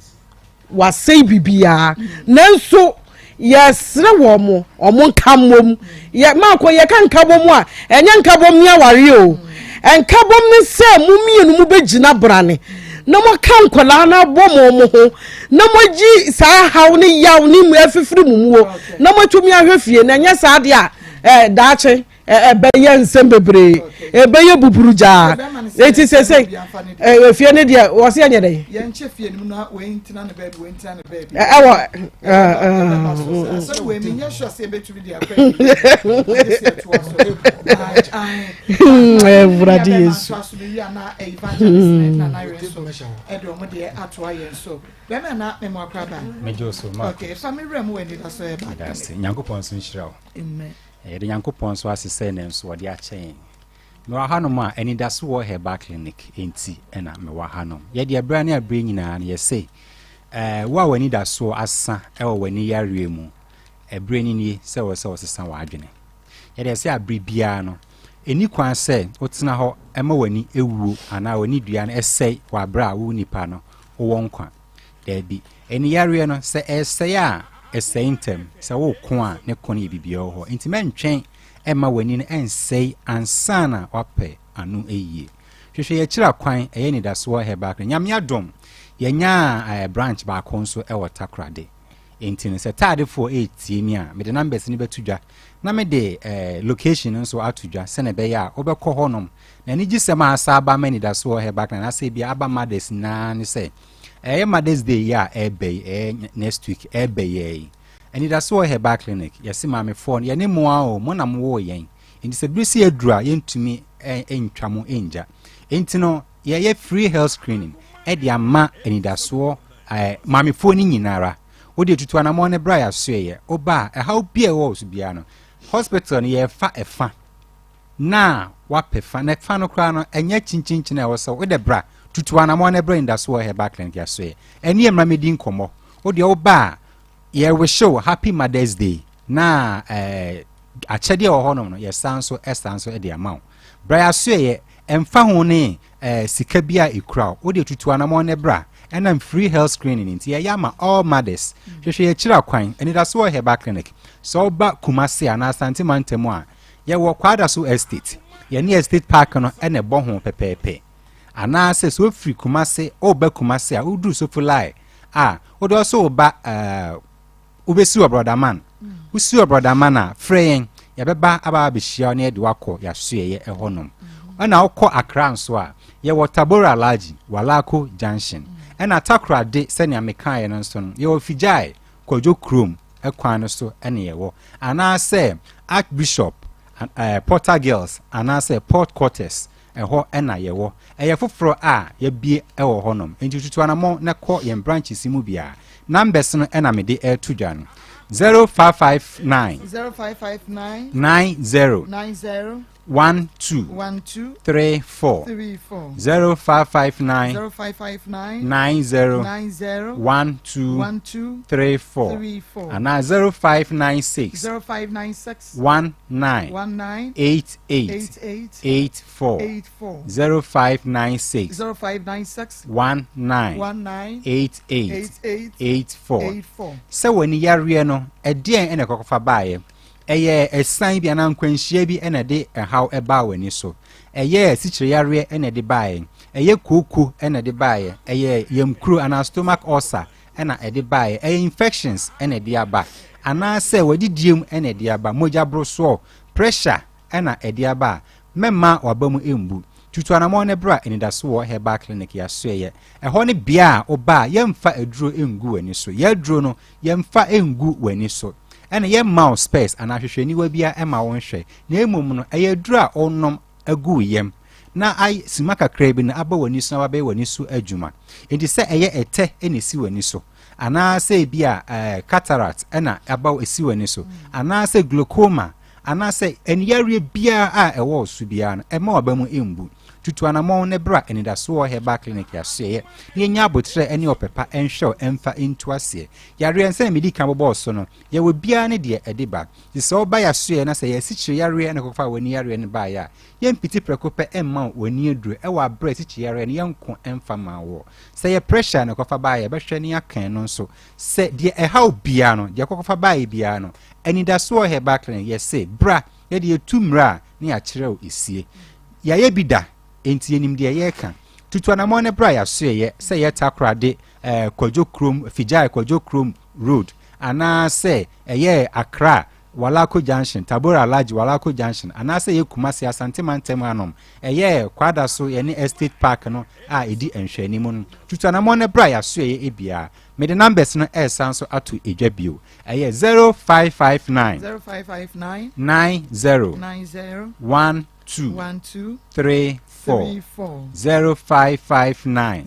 wasei bibia nanso yesre wo mo omonka mom ye Marco ye kan kabom a enye nkabom ne aware o enkabom ne se mumienu mu begina brane na mo kan kola na bomo mo ho na mo gi sa haw ni yaw ni mu afifiri mu muo na mo tumi ahwefie na nya sa de a daache beye nsem bebre beye buburuja eti sese fie ne de wo se anya de ye nche fie ni mu na we ntina ne baby so we minya sure se betumi de akwa Brady Yesu na evangelist na reso edo mo de atoa ye so be me na me mo akraba mejo so ma okay family rem we ni da so e ba nyankopon so nhyira wo amen de nyankopon so asese ne nso wo de achen me wa hanom a eni da so wo herbal clinic enti na me wa hanom ye de abra ne abra nyina na ye say wo a wani da so asa e wo wani yare mu abra ni ni se wo sesa wa adwene ye de say abra bia no eni kwan se otena ho ema wani ewuo ana wani dua no esei wa bra wo nipa no wo nkwa da bi eni yare no se esei a eseintem se wo ko a ne ko ne bibia ho enti mentwen ema wani no ensei ansana wape anu eyie hwehwe ye kira kwan eye ni da so he back nyame adom ye nya branch ba konso e wotakrade enti ne se tade for 8 ni a me de numbers ni betudwa na me de location nso atudwa se ne be ya obekọ honom na ni gisema asaba mani da so he back na se bia aba mothers na ne se Mother's Day ya next week ye and that's why her back clinic yes mama phone ye ne moa o mo na mo wo yen enti se brisi adura yen tumi entwa mo enja enti no ye free health screening e de ama anidaso mamefo ni nyinara wo de tutu anamo ne bra ya so ye oba how bia wo so bia no hospital ni ye fa efa na wa pefa na fa no kra no enya chinchin e wo so wo de bra tutu anamo ne bra indaso he back clinic ya so ye eni emra medi nkomo wo de oba ye we show happy Mother's Day na achede o hono no ye sanso e de amount bra ya so ye emfa ho ne sika bia ekura wo de tutu anamo ne bra and I'm free health screening in Yama all mothers. She chira kwan and that's why her back clinic. So back Kumasi and Asantiman Temoa. Ye walk quite so estate. Ye near estate park and a bon pepe. And I says so free Kumasi or back Kumasi who do so for lie. Would also back Ubesu brother man. Who sue a brother manna fraying Yababa about Bishia near Duako, Yasue a honum. And I'll call a crown swa. Ye were Tabora Laji, Walako Junction. And atakra de senya mekan no so no ye ofijai kojo krom ekwan so ene ye wo ana say Archbishop Porter Girls ana say Port Quarters eho ena ye wo eye foforo a ye bie ewo honom enti anamo na ko ye branches mu bia numbers no ena me de tudwa no 0559 90 12 34 0559 90 12 34 and 0596 19 88 84 0596 19 88 84 so when yare no edien ene kokofa baaye eye esan bi anan kwanhia bi ene de how eba wani so eye sichire yare ene de baaye eye koku ene de baaye eye yemkru ana stomach ulcer ena ede baaye eye infections ene de aba ana se wadidiem ene de aba moja broso pressure ena ede aba memma wabamu embu tutu anamo ne bra eni daso wo herbal clinic ya so ye eho ne bia oba yemfa eduro engu wani so ye duro no yemfa engu wani so ene ye mouse space ana hwehweni wa bia ema won hwe na emom no eye duro a onnom agu yem na ai simaka krebi na aba wani so na wabe wani so adwuma enti se eye ete eni si wani so ana se bia cataract ena aba esi wani so ana se glaucoma ana se eniyare bia a ewo so bia no ema wabamu embu tutu anamo ne bra eni da so herbal clinic ya se ye nya abotre eni opepa enhwe emfa into ase yare ense medical bobo so no ye we bia ne de ediba di so ba ya so na se ye sichire yare ne kofa wani yare ne ba ya ye mpiti prekope emma wani aduru e wa bra sichire yare ne yenko emfa ma wo se ye pressure ne kofa ba ya behwe ne akan no so se de e how bia no de kofa ba ya bia no eni da so herbal clinic ye se bra ye de tumra ne ya kire o esie ya ye bida enti enim de ye ka tutu anamo ne bra ya so ye se ye takra de Kojo Krom Fijai Kojo Krom Road ana se ye Accra Walako Junction Tabora Laji Walako Junction ana se ye Kumasi Asante Mantem anom ye kwada so ye ne estate park no a edi enhwani mu tutu anamo ne bra ya so ye ebia me the numbers no sanso atu edwabio 0559 90 12 34 0559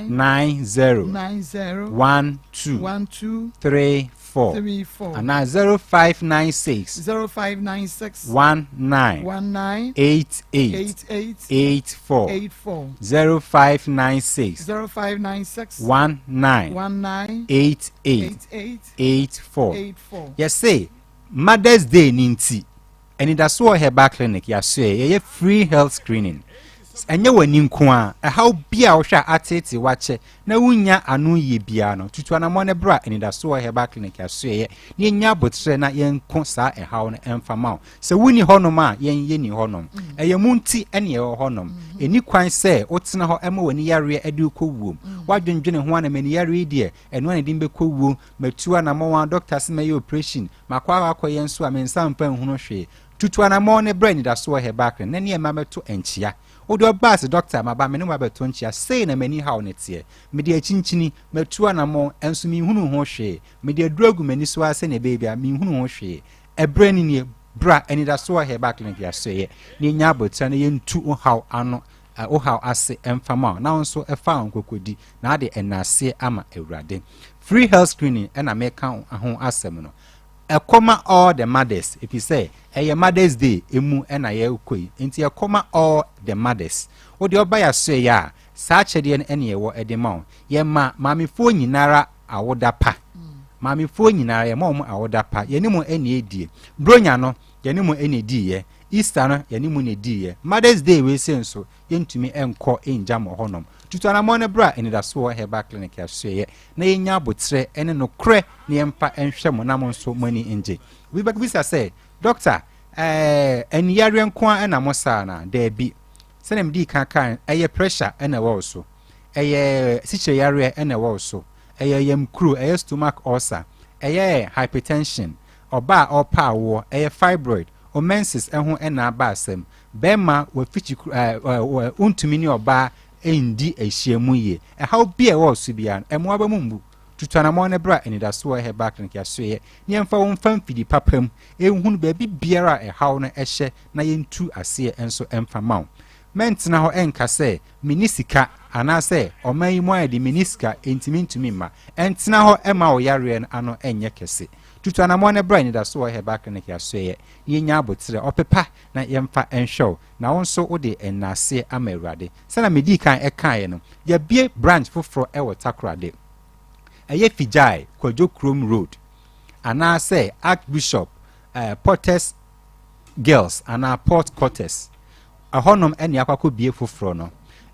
90 12 34 and 0596 19 88 84 0596 19 88 84 yes say Mother's Day ninti and it does what herbal clinic ya say ye free health screening enye wani nko a how bia wo hwa atete wache na wunya anu ye bia no tutu anamo ne bra and it does what herbal clinic ya say ye nya botre na ye nko sa how no emfama se wuni honom a ye ni honom eye munti ene ye honom eni kwan se otena ho ema wani yare ade kowuom wadwendwene ho na mani yare die eno na dimbe kowuom matua na mo doctors me operation makwa akoye nso a mensa mpa nhunu hwe tutu anamo ne brain da so he back na ne ema meto enchia odo bas doctor maba me ne wa beto enchia sei na mani haw ne tie me de achinchini matua na mo enso mi hunu ho hwe me de aduagu mani so ase ne baby a mi hunu ho hwe e brain ni bra eni da so he back link ya so ye ni nya botra na ye ntu haw ano how ase emfama na nso efa nkokodi na ade enase ama ewurade free health screening and American ho asem no Akoma all the mothers if you say Mother's Day emu na ye ukoi enti Akoma all the mothers wo de oba ya so ya saa chede ne ye wo edema ye ma mamifo nyinara awoda pa mamifo nyinara ye ma omo awoda pa ye ni mo ene edie bronya no ye ni mo ene di ye Easter no ye ni mo ne di ye Mother's Day we say nso ye ntumi enko enja mo honom tutana mo ne bra ene da so herbal clinic ya so ye na ye nya abotre ene no kre ne empa enhwe mo na mo nso mani enje we back visa say doctor en yare nko na mo sa na da bi senem di kan pressure ene wo so siche yare ene wo so yem kru stomach ulcer hypertension oba opa wo fibroid o menses ehun ena ba asem bema wa fichi untumi ni oba endi ehyiemu ye how bia wo so bia emo aba mumbu tutana mo ne bra eni da so herbal clinic ya so ye ne mfa wo mfa mfidi papam ehun ba bi biara how no ehye na yentu ase enso emfa maw mentina ho enka se minisika anase oman mu ade minisika entimentumi ma entina ho ema wo yare ano enye kese tutana mo ne bra eni da so herbal clinic ya so ye yenya abotre opepa na yemfa enshow na wonso wo de enase ama Awurade sana medi kan ekae no ya bie branch foforo e wotakrade Fijai Kwajo Chrome Road anase Archbishop Portes Girls ana Port Cortes ahonom ene akwako bie foforo no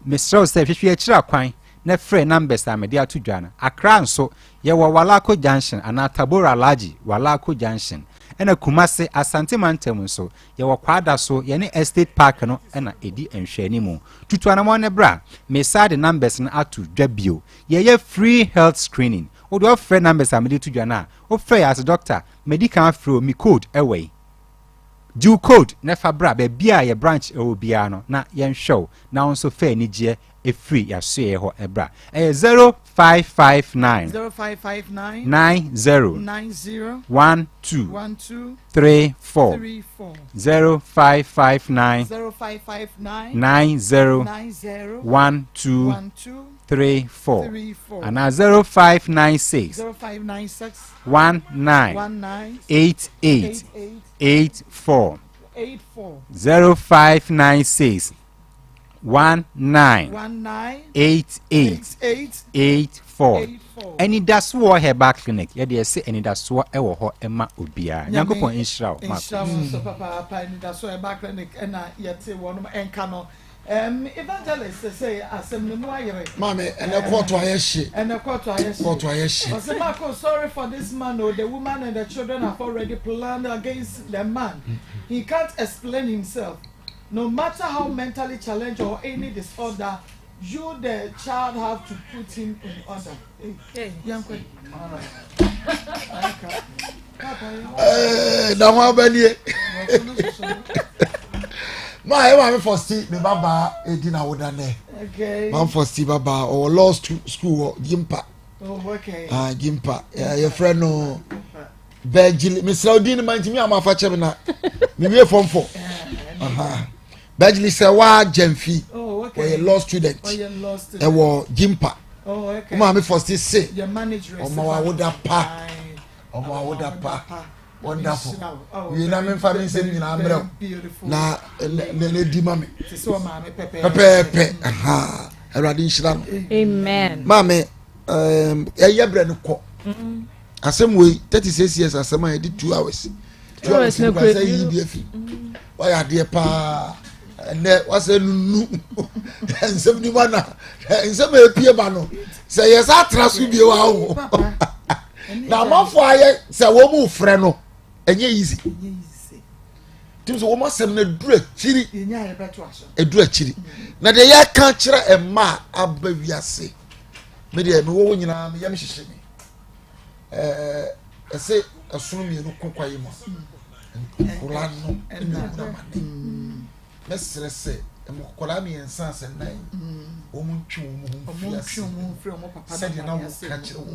Mr. Say hwehwe akira kwan na free numbers amede atudwa na Accra nso ye wo Walako Junction ana Tabora Laji Walako Junction ena Kumase Asante Mantem nso ye wo kwada so ye ne Estate Park no ena edi enhwani mu tutuana mo ne bra me side numbers na atudwa bio ye free health screening o do free numbers amede tudwa na o free as doctor medical free mi code away due code na fabra be bia ye branch e obia no na yen show na onso fair ni je e free ya so ye ho ebra 0559 0559 90 12 34 0559 90 12 34 and 0596 19 88 84 0596 19 88 84 any that's what herbal clinic yeah they say any that's what e wo ho ema obia nyankopon inshira ma so papa any that's what herbal clinic and yete wono enka no evangelist say assembly no ayere mame and a quarter ayeshi say Maa Akos, sorry for this man or the woman and the children have already planned against the man. He can't explain himself. No matter how mentally challenged or any disorder, you the child have to put him in order. Hey, young queen. All right. Now how many? My mama first me baba edina wodane. Okay. Mama first baba or law school Gimpa. Oh, okay. Gimpa. Your friend no Bejili Miss Saudine mind me am afa chebe na. Me we form 4. Bejili say wa Jemfi. Oh, okay. Or a law student. Oh, you're law student. E wo Gimpa. Oh, okay. Mama first say. Your manager. Omo awoda pa. Omo awoda pa. Wonderful. We na me family say ni na amre. Na ne di mame. So mame pepe. Aha. Eradi nshira. Amen. Mame eye bre no ko. Asem we 36 years asem I did 2 hours. 2 hours no kwa say yi bi afi. Why ade pa ne wase nunu. Nsem ni mana. Nsem e pie ba no. Say yes atrasu bi wa wo. Na mafo aye say wo mu frɛ no. Enye easy. Tim so wo masem na dura chiri. Enya ye beto aso. Edura chiri. Na de ya kan kire ema aba wiase. Me de me wo nyina me yam hyehye me. Ese asunu me no kokwaye mo. Nkura no na mane. Mesre se mo kokola me ensa se nan. Wo mu ntwe wo mu fiase. Wo mu frɛ mo papa se de na wo ka kire wo.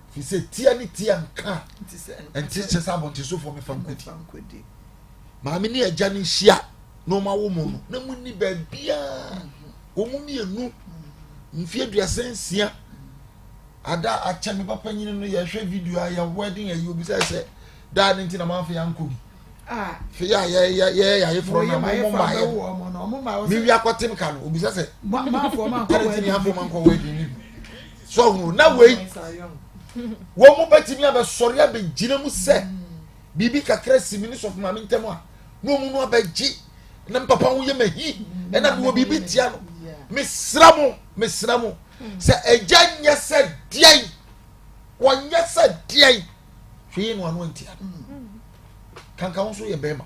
Fi se tia ni tia nka. Enti se sabon ti so for me fankodi. Maame ni agya ni hia no ma wo mu na mu ni ba bia wo mu mienu mfie duasensia ada acha me papa nyine no ye hwe video ya wedding ayi obi say da nti na man fa yanko bi fi ya from na mo ma mi wi akotem ka no obi say ma for man ko wedding ha for man ko wedding so na we wo mu betimi abesori abegina mu se bibi kakra simini sof ma ntemo a no mu no abegi na papa wo ye mahi e na wo bibi tia no mesramo se eja nya se diai wonya se diai hwe no anu ntia kanka wo so ye bema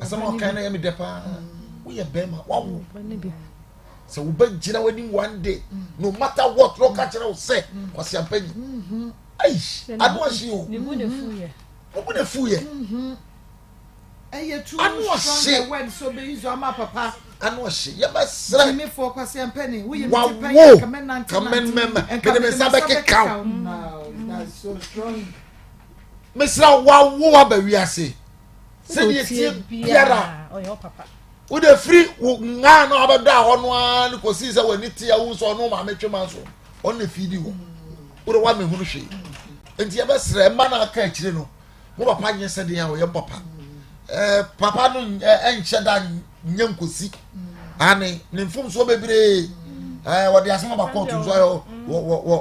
asama kan na ye me depa wo ye bema wawo se wo begina wani one day no matter what no catch na wo se kwase ampanyi ai adu ahye o ni bu ne fu ye too strong word so be use ama papa anu ahye ye ba sra me for kwase ampanyi wo ye me kamen me sabe ke count that's so strong mesra wawo abawiase se ye tie biara oyo papa wo de free wo nga no abada ho no an ko si se wani tia wo so no ma metwema so on na fidi wo wo de wa me hunu hwe enti ye ba sra ma na aka akire no mo papa nye se de ya wo ye papa papa no enche da nyankosi ane ne mfum so bebre wo de asema ba court so yo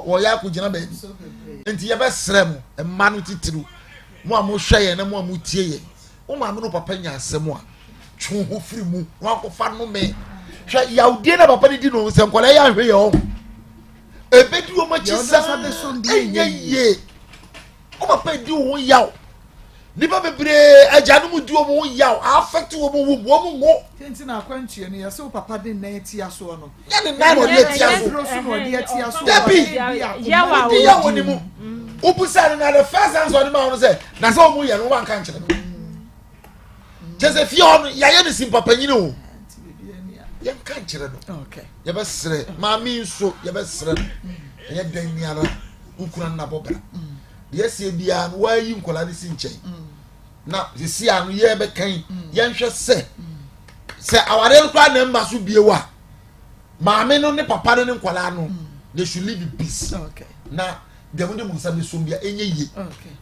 wo ya ko gina ba bi enti ye ba sra mo ma no titiru mo a mo hwe ye na mo a mo tie ye wo ma me no papa nya asem a twu ho firi mu wa ko fa no me hwe yaudie na papa di no se nkola ya hwe ye o ebedi o ma chi sa ye o papa di o yaw ni ba bebre ajanu mu di o mu yaw affect o mu wo mu tenti na kwantue ne yase o papa di na etia so no ya ne na no etia so debi ya woni mu o busa na the first answer ni ma no say na say o mu ye no wan kan kire no jese on ya ye ne sim papa nyine o ye kan kire no okay ye be sere ma mi nso ye be sere ye dan niara ukura na bobra ye se bia no wa yi nkola ne sinchen na ye si anu ye be kan ye nhwe se aware nkwa na mba so bie wa maame no ne papa no ne nkola no they should live in peace okay na dem de musa be so bia enye ye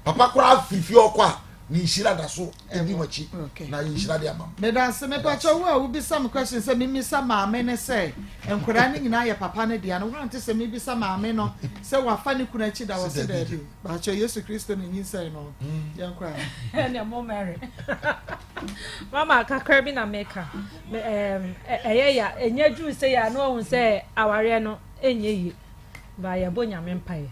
papa kura fifi okwa ni shira da so ebi machi na yi shira de ama me da se me pa cho wo bi some questions se me sa maame ne se enkura ne nyina ye papa ne dia no wo ante se me bi sa maame no se wa fa ne kuna chi da wo se da bi ba cho Yesu Kristo ne nyi sai no yankura ne mo mary mama kakra bi na meka eye ya enya ju se ya no ohun se aware no enye yi ba ya bo nyame mpae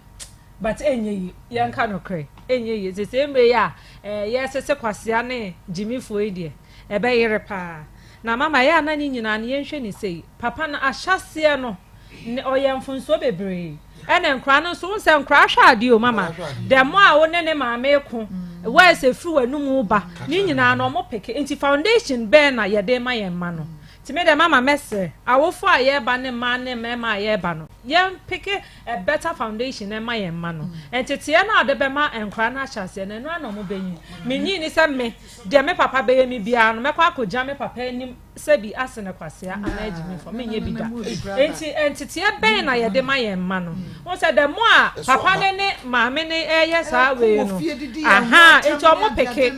but enye yi yanka no kre enye yi se sembe ya yesese kwasea ne jimifo edie ebe yire pa na mama ya na ni nyina ne yenhwe ni sei papa na ahyase no oyemfunso bebre ene nkra no so nse nkra hwa ade o mama demo a wo ne maame ko wa se fru wanum ba ni nyina no mo peke enti foundation be na ye de ma ye ma no ti me de mama messe awofo a ye ba ne ma ne mema ye ba no ye peke a better foundation e ma ye ma no enti tie na ade be ma enkra na ahyase na no ana mo benyi menyi ni se me de me papa be ye mi bia no me kwa akogya me papa ni se bi asene kwasea anaji me for menye bi da enti tie be na ye de ma ye ma no won se de mo a papa ne maame ne ye sa we no aha enti o mo peke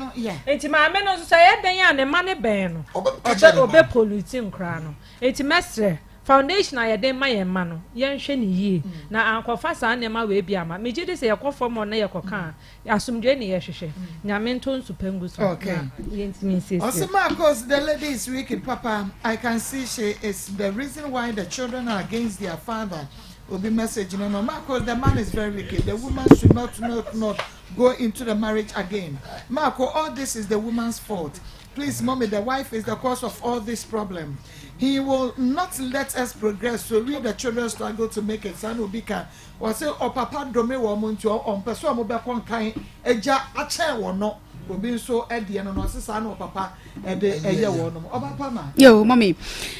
enti maame no so ye den ya ne ma ne ben no obe polluting nkra no enti mesre foundation a yede ma ye ma no ye nhwe ne yie na ankofa sa ne ma we bia ma meje de se ye kofo mo na ye koka asumdwe ne ye hwehwe nyame nto nsupangu so okay yenti mi sisi Maa Akos, the lady is wicked papa. I can see she is the reason why the children are against their father. Will be messaging no Maa Akos, the man is very wicked. The woman should not go into the marriage again. Maa Akos, all this is the woman's fault. Please, mommy, the wife is the cause of all this problem. He will not let us progress, so we the children struggle to make it. Son will be can. Was say, "Oh, papa, do me woman to on person mo be kon kan eja ache wo no." Obi so e de no sisa no papa e de eye wo no. Oba pama. Yo, mommy.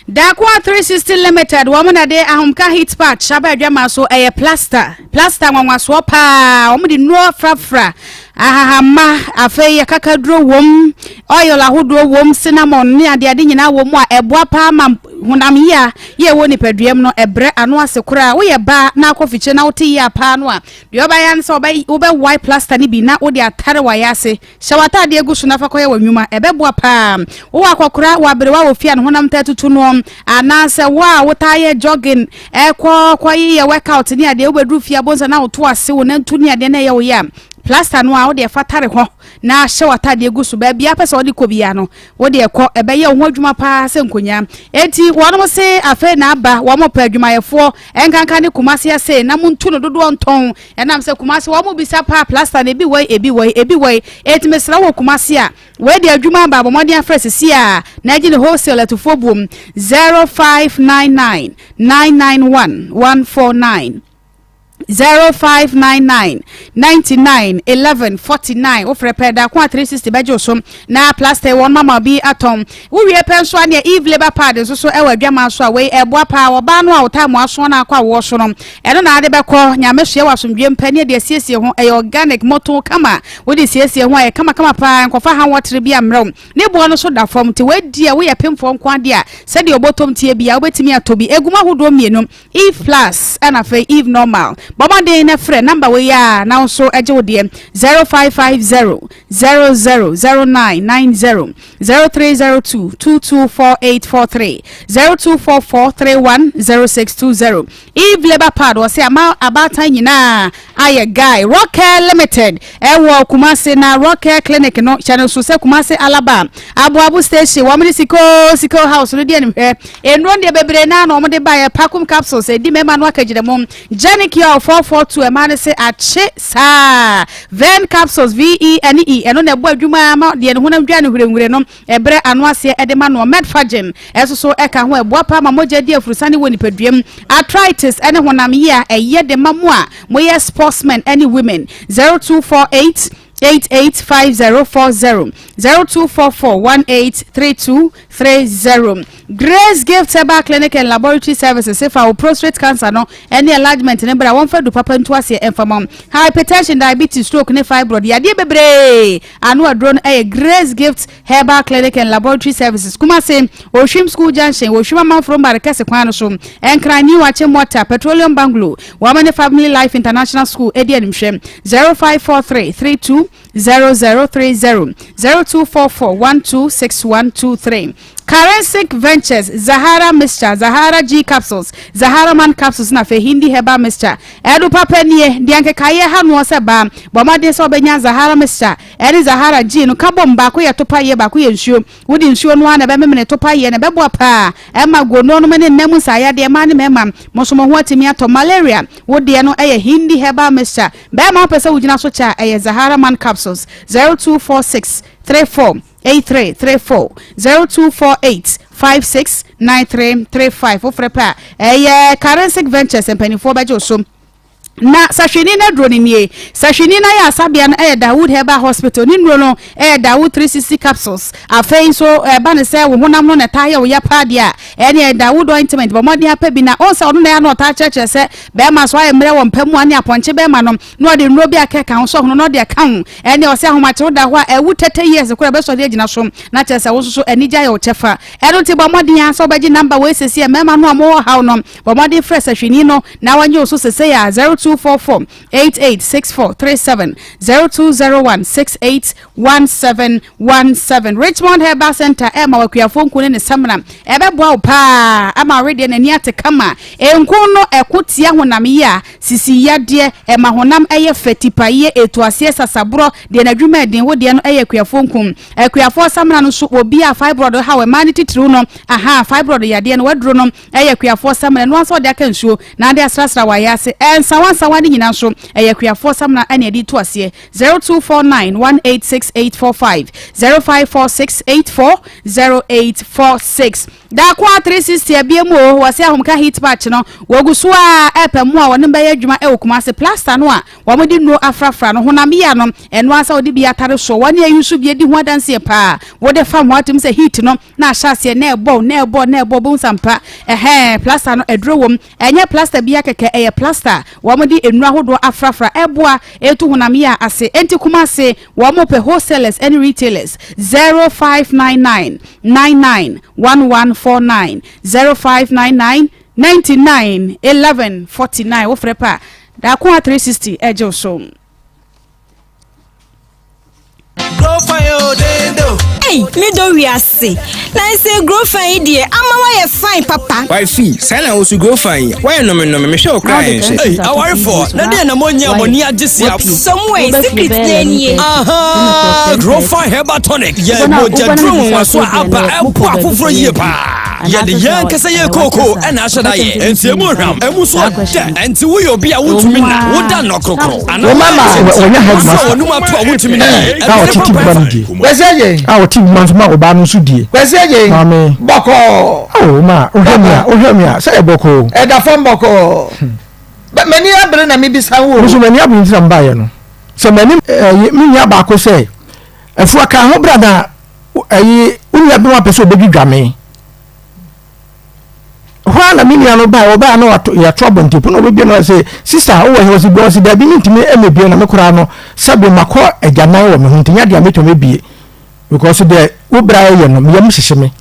Dakwa 360 Limited, woman a day ahumka hit patch. Shaba adwama so plaster. Plaster nwanwa so pa. Omo di no frafra. ahahama afei kakadro wom oil ahodo wom cinnamon ne ade nyina wom a eboa pa ma honam ye wo nipaduam no ebre ano asekora wo ye ba na akofiche na wote ya pa no a de obayan so wo be white plaster ni bi na wo de atare wa yase shawata de egu so na fa koye wanwuma ebeboa pa wo akokora wa bere wa ofia no honam tatutu no ana se wa wotaye jogging kwaye ye workout ni ade wo bedru fia bonza na woto ase wo na ntu ni ade na ye wo ya plaster no a wo de fatare ho na shawata de egu so ba bia pese wo de kobia no wo de ekọ ebe ye ho adwuma pa se nkonya enti wono se afa na aba wo mo pa adwuma yefo enkanka ne kumase ase na muntu no dodo nton enam se kumase wo mo bisa pa plaster ne bi wei eti mesra wo kumase a we de adwuma ba bo modern fresh si a na agi ne wholesale to fobum 0599 991 149 0599 99 11 49 ofre peda kwa 360 bejo so na plaster won mama bi atom wo wie penso ane eve labor pad so ewa dwama so a we eboa pa wo ba no a wotam aso na akwa wo so no eno na ade bekọ nyame hye wasomdwe mpane de siesie ho organic moto kama wo de siesie ho ay kama pa nkofa han wotre bi amrew ne bo no so da form te wadi a wo ye pemfo nkwa de a se de obotom tie bia obetimi atobi eguma hodo mienu eve plus ana fe eve normal Baba de na frɛ number we ya now so eje wo de 0550 000990 0302 224843 0244310620 Eve Labor Pad was say about nyina aye guy Rocker Limited ewo Kumase na Rocker Clinic no channel so se Kumase Alaba abu station wo me siko house no de ni hwe enro de bebre na no mo de buy pakum capsules e di mema no akagire mom Janik yo 442 emane se ache sa Ven capsules VENE eno na bo adwuma ma de ne honam dwa ne hurehureh no ebre ano ase edema no medfagin eso so eka ho ebo pa ma moja di afurusane woni paduam arthritis ene honam ye a eye de mamu a moye sportsmen any women 0248 885040 0244183230 Grace Gift Herbal Clinic and Laboratory Services if our prostate cancer no any enlargement number I want for do papa nto ase enfamam hypertension diabetes stroke ne fibroid ya de bebre anu adron Grace Gift Herbal Clinic and Laboratory Services kuma se Oshim School Junction Oshima man from Barakese kwan so enkran ni wache mota Petroleum Bungalow Women Family Life International School edi animhwem 054332 0030 0244126123 Currency Ventures Zahara Mixture Zahara G capsules Zahara Man capsules na fe Hindi Herbal Mixture edu papa nie dianke kaye ha no se ba bomade so benya Zahara Mixture eri Zahara G no kabom ba ko ye topa ye ba ko ye nsuo wodi nsuo no na be memene topa ye na be bo pa e ma gono no mene nemu sa ya de ma ne mema mosomo ho atimi ato malaria wodi no eye Hindi Herbal Mixture be ma pese wugina so cha eye Zahara Man capsules 0246 348334 0248 569335 ofrepa Currency Ventures and penny for bajo so na sashini na drone nie sashini na ya sabia na Dawood Herbal Hospital ni nro no Dawood 360 capsules afei so ba ne se wo honam no na taye wo ya pa dia ene Dawood ointment bo modi apa bi na onsa ono na ya no ta cheche se be ma so aye mre wo mpamu ane aponche be ma no no de nro bi akeka ho so hono no de ka ho ene o se ahomache da ho a ewu 30 years ko be so de gina so na chese wo so enija ya o chefa eno ti bo modi ya so baji number we sesi e mema no mo ha no bo modi fresh sashini no na wanye so sese ya 0244-886437 0201-681717 Richmond Herbal Center Emma wakuafo nku ne samna ebeboa pa ama ready na ni ate kama enku no ekotia honam ya sisi yade ema honam eye fetipaye etuase sasabro de na dwuma den wo de no eye kuafo nku kuafo samna no so obi a fibroid ha we mani titru no aha fibroid yade no wadro no eye kuafo samna no so de aka nsuo na ade asrasra wa yase ensawan wani nyina so kuafo samna ane edi to ase 0249186845 0546840846 da kwa 360 abiemu wase ahomka hit patch no woguso a epemu a woni beye adwuma e okumase plaster no a womodi no afrafra no honam ya no eno asa odi bi atare so woni ayusu bi edi ho adanse pa wode fam watim se heat no na ahyase na ebo bon sampa plaster no edro wom enye plaster bi akeke eye plaster womodi enu ahodo afrafra eboa etu honam ya ase enti kumase womope wholesalers and retailers 0599 991149 0599 99 1149 wo frepa da ko 360 ejo so Go for your dendo. Hey, me do we see. Na say grow fine there. Ama fine papa. Why fee? Say na also grow fine. Why no me show cry. Hey, I worry for. Na dey na monya money agisi up. Somewhere secret dey nie. Aha, grow fine herbal tonic. Yeah, mo jadrum wa so apa empo afoforo yie pa. Ya de yan kese ye koko na ashada ye. Enti emu hram, emu so da. Enti wo yo bia wutumi na. Wo da no krokro. Ana mama onya headmaster. Wo numa to wutumi na. Titi bamdi. Kweseje. Ah, oti manzuma oba no so die. Kweseje. Mami. Boko. Oh ma, ohwamia, say boko. Eda fam boko. Mani abre na mi bisa wo. Muso mani abre ntira mbaye no. So mani mi nya ba ko say. Efu aka ho brada unya be wa pese obedwame. Hwana mini ano ba oba no ya trouble ntipo no be no say sister wo he was boss da bi ntimi emebie na mekora no sabe makọ agyanan wo me huntinya dia meto mebie because the ubra ye no me yam hyehye me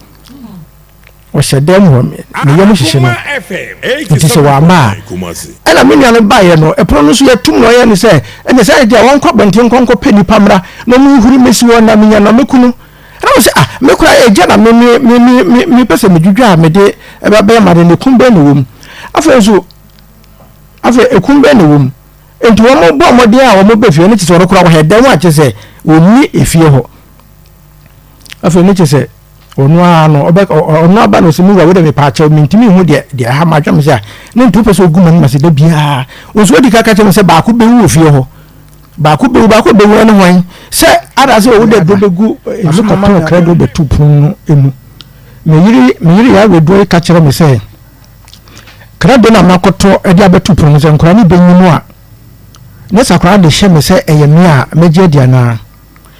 o shedem wo me yam hyehye me it is wa ma ela mini ano ba ye no epro no so yatum no ye ne say ene say dia won kwa bonten konko peni pamra no mu huri mesi wona menya no mekunu I say me kura eja na me pese me dwudwa me de eba be ma de ne kumbe ne wom afa ekumbe ne wom enti wo mo bo mo de a wo mo be fie ne tise wo kura wo hedan wa chese oni efie ho afa ne chese onu ano onu aba no se mu wa wo de me pa cha mi ntimi hu de ha ma dwam se ne ntu pese oguma ne ma se de bia wo so di kaka che se ba ko be wu fie ho ba ko be ne hwan se ada se wo de do begu ezu ko to credo be tupun emu me yiri ya we do ka kire me se credo na makoto e dia be tupun se nkora ni benyimu a ne sakora de hye me se eye me a meje dia na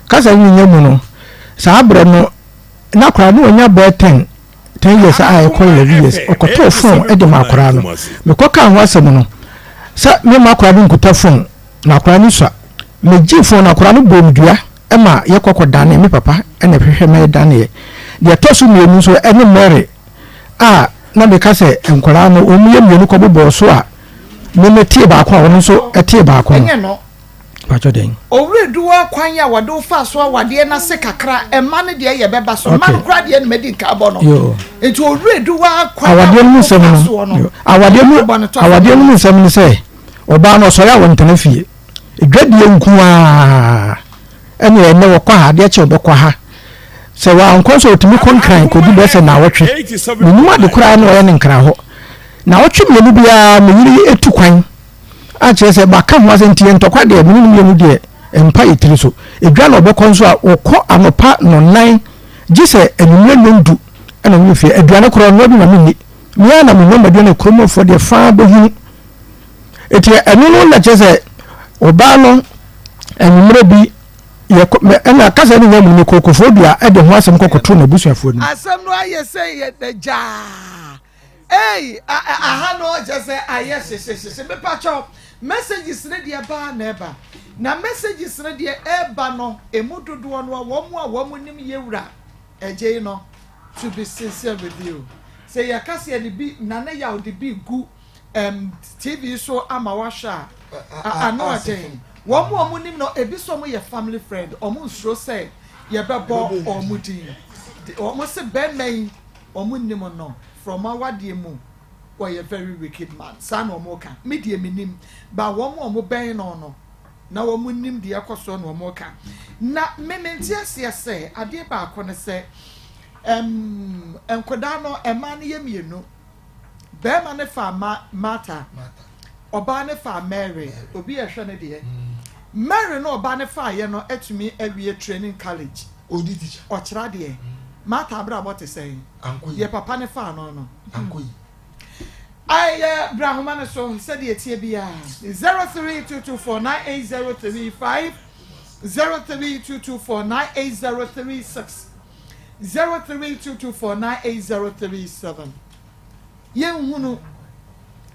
kasa nyinya mu no sa abre no na kora no onya be 10 years a e ko 11 years okoto phone e de makora no me ko ka ho asem no sa me makora bi nkuta phone na kora ni so me ji phone na kora no bomdua ema ye kokodane me papa ene hwehwe me dane de tosu me mu so ene mere na be ka se enkora no omuye mienu ko bobo so a me tie ba kwa won so etie ba kwa no pacho den owre duwa kwan ya wado fa so awade na se kakra ema ne de ye beba so man kra de ne medi nka bo no enti owre duwa kwan awade mu nsem no awade mu nsem ni se oba no so ya won tena fie edwadie nku a ene ne wo kwa ha de che obekwa ha se wa nkonso otimi konkran ko di bese na wotwe numa de kura na oye ne nkra ho na wotwe mienu bia meyiri etu kwan a che se ba ka ho asentie ntokwa de mienu de empa yitiri so edwa na obekonso a okọ anopa no nan gise enumre ndu ena mi fie edwa na kura no bi na minni mi na mi no de na kromofo de fa bohunu etie enu no na che se oba no enumre bi ena kasa ni nyamu ni kokofobia e de ho asem kokoto na busuafo ni asem no aye say ye deja aha no je say aye se me pacho messages ne de ba na eba na messages ne de eba no emudodo no wo mu nim yewura eje no to be sincere with you say ya kase ni bi na na ya odi bi gu TV so ama washa ano aten Womu nim no ebi so mo ye family friend omu nsro say ye bebo omu din omu se ben men omu nim no from our die mu we a very wicked man san omu ka me die minim ba womu ben no na womu nim de akoso no omu ka na mementi ase say ade ba akone say enkoda no ema ne ye mienu be ma ne fa mata oba ne fa Mary obi ehwe ne de Mary no oba ne fa ye no etumi awie training college odi teacher ochira de Mata abra what is saying. Uncle, ye papa ne fa no. Uncle. I Brahman so said ye TBA 0322498035 0322498036 0322498037 Yen hunu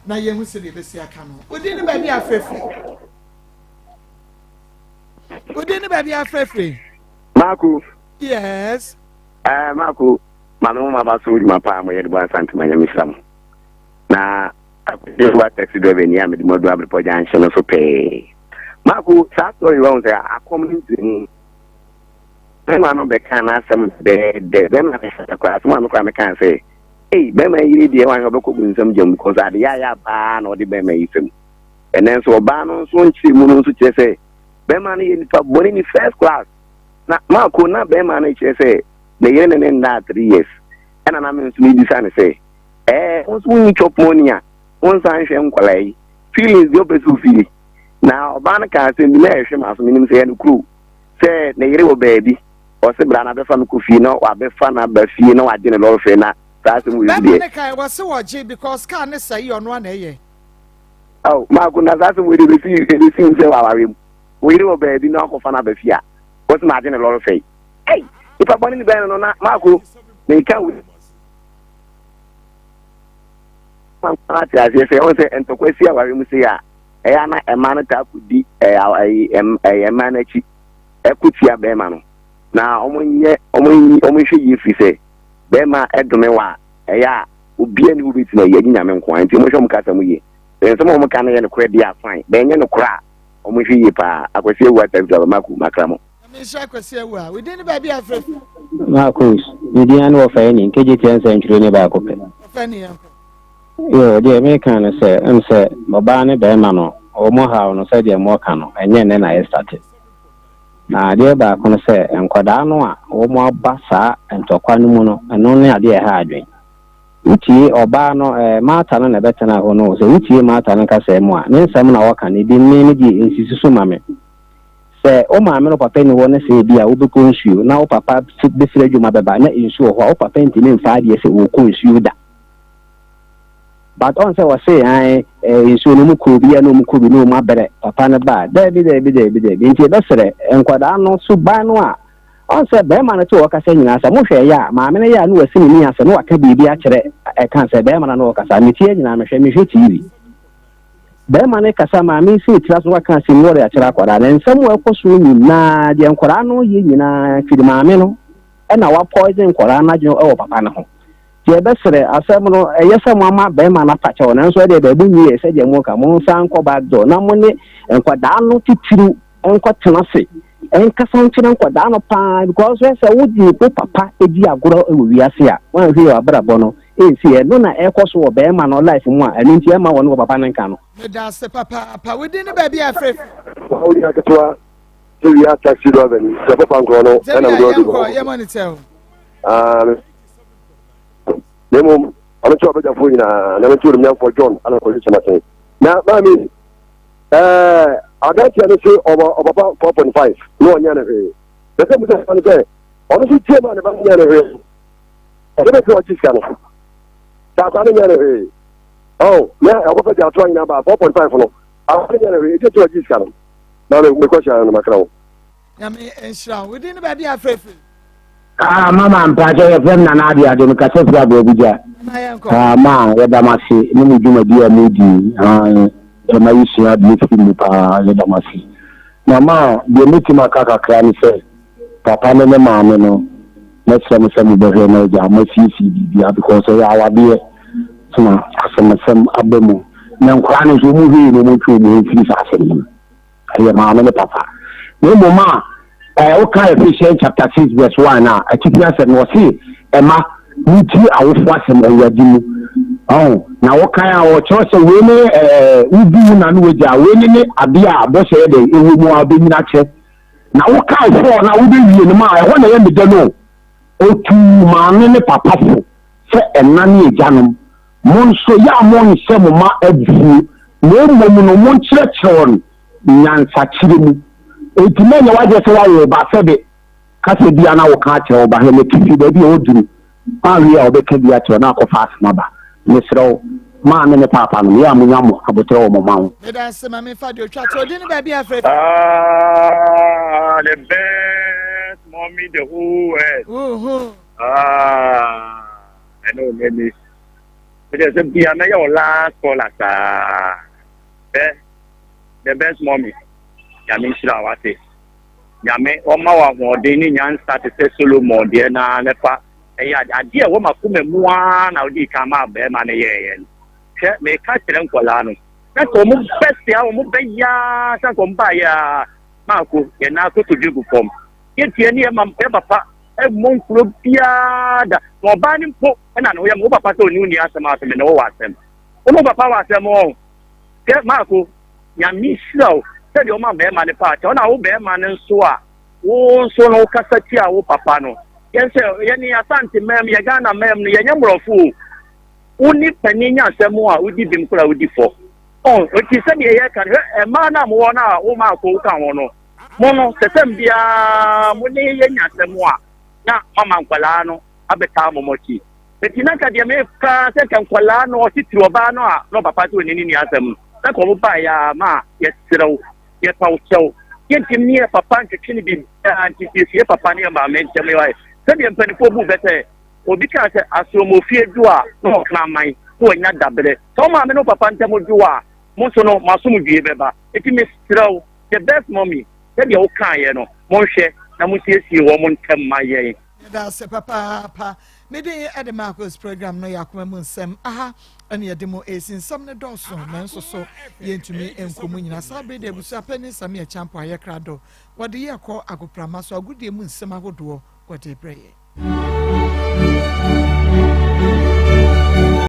na yen hu se de besi aka no. Odi ni ba bi afrefe. Odi ni ba bi afrefe. Marco. Yes. Marco, manu mama so di mapa mo yedi ba santi manya misam. Na de wa taxi driver ni am di modu abri junction no so pe. Marco, sa story won say Akoma ni Bema no be kan asem de bema be sa kwa asem no kwa me kan say hey bema yiri de wan obekọ bunsam jam because ade ya ba na odi bema yisem enen so ba no so nchi mu no so che say bema no yiri fa boni ni first class na Marco na bema no che say na yiri ne na 3 years ena na me so ni bisa ne say once we chop money a once an hwe nkwalai feelings go be so feel na oba na ka say ni na hwe ma so minim say no crew say na yiri wo baby o se bra na be fa no kofi no wa be fa na ba fie no wa de ne lolo fe na that's we be be kai was so je because can ne say ono na eye oh ma go na that's we dey see say wa warem we dey be di no ko fa na ba fie a o se ma de ne lolo fe hey if I boni ni be no na ma go me kan we man party as say o se entokwesi a warem say a ya na e man ta kudi e man achi ekutia be ma no na omonye yi say bema edome wa eya obi ani ubiti na ye nyame nko anti mo hwom kasa mu ye enso mo ka na ye no kra dia fine be nye no kra omonhwe yi pa akwasi ewu atavisa maku makramo me sha akwasi ewu a we dey ni ba bi afre Maa Akos we an wo fa ni nkeje 10 century ne ba ko pe fa ni yanko yo de me kan na say em say baba ne be ma no o mo ha no say de mo ka no enye ne na ye started na de ba ko no say enkoda no a wo mo aba saa entokwa no mu no eno ne ade ha adwen utie oba no mata no na betena ho no so utie mata no ka say mo a ne nsem na waka ne bi ne gi ensisi so mame say o ma me no papa ni wo ne say bi a wo be ko nsuo na wo papa be fira dwuma beba na nsuo ho wo papa ntini mfa ade say wo ko nsuo da but on say we say nsuo no mu ko bi no mu ko bi no mu abere papa ne ba da bi nti be sere enkwada no so ba no a on say be ma no to waka say nyina sa mo hwe ya ma me ne ya no wasi ni asa no waka bibi a kire kan say be ma no waka sa ni tie nyina me hwe TV be ma ne kasa ma me si tira so waka si no ya kire akwada na nsam wa koso nyina de enkwada no ye nyina firi ma me no e na wa poison enkwada na jo e wo papa ne ho je besere asem no eyese mama be ma na pacha ona nso de be bunyi ese je mo ka mo san ko back door na mo ne enkwada no titiru enko tenase enkasa nkyere enkwada no pa because we say wodi ko papa edi agoro ewo wiase a wan hwe abrabo no ensi e no na ekoso wo be ma no life mu a eni nti e ma wo no papa nka no me da se papa we din ba bi afre o ya ketwa so ya taxi driver ni se papa nko no e na do do ye money tell Nemo, I'm not sure about the phone. I'm not sure for John. I'm not sure about now, I mean, I got to say about 4.5. No one yana. The same thing I'm saying. Honestly, chairman about yana. I don't know what this kind of. That's not yana. Oh, yeah, I was trying about 4.5 for no. I don't yana. Just what this kind of. Now, the question on my crown. I mean, and we didn't be afraid. Mama mpaje ye fem na na dia de ka se fura bo buja ma ye da masi ni mu juma dia mu di e ma yisi a bi fi mu pa ye da masi mama de miti makaka kra ni se papa ne ne ma me no na sem be he na ja ma fi bia because ya wa bi tuma sem abemu na nkwa ni so mu hi no mu twu mu fi sa se ni aye ma me papa no mama okay, Ephesians chapter 6 verse 1 now. I think yes and was see Emma muti awofo asem oyadi oh na okay our church we ne ubi na no weja we ne abia abose de ewu mu abenya che na okay for na wo be wie ne ma e ho na ye mede no otu ma ne papa fo se enna ne ejanom mon so ya mon se mo ma abufu no mo no mon church on nyansa chire mu etimenya waje se wa yo ba sebe kasa bi ana wo ka che oba he me kifi ba bi o duru ma wi a obeka bi a che na akọ fa asema ba mesrew ma me ne papa no ya munya mo abotre wo mama wo me da se ma me fa de otwa to di ni ba bi afre the best mommy the whole world I know maybe there's a be na your last call as the best mommy ya me shira wa say ya me o ma wa mo de ni nyan start say solo mo de na lepa ya ade e wo makume muwa na odi ka ma be ma ne ye che me ka tire nkola no na ko mu best ya mu be ya sa ko mba ya ma ko ye na ko to jigu pom ye tie ni e ma e papa e mon kro bia da no ba ni po na no ye mo papa to ni uni asema asem na wo asem o mo papa wa asem o ke ma ko ya mi show se de o ma be ma ne pa che na wo be ma ne nso a wo nso no kasa ti a wo papa no yes ye ni asante mem ye Ghana mem no ye nyamrofo uni paninya asem a udi bim kura udi fo o ti se de ye kan e ma na mo na wo ma ko kan wo no mo no setem bia mo ni ye nya asem a na mama nkwala no abeta momochi betina ka de me ka se kan kwala no titiri oba no a no papa to ni asem na ko mo ba ya ma ye tirew ye pawchew ye timni papa ntwetwe ni bi anti ye papa ni ma me nteme wa se de mpani fo bu bete obi ka se asomofie du a no na man ko nya dabre so ma me no papa ntemo du a mo so no masum due beba etimi tirew the best mommy se de o kan ye no mo hwe na mo siesie wo mo ntem ma ye da se papa me dey at the Maa Akos program no yakoma mu nsem aha ene ye demo esin sam ne doso nanso so ye ntumi enkomu nyina sabe de busu apani sam ye champo aye krado wode ye kọ agoprama so agudie mu nsem ahodo wode breye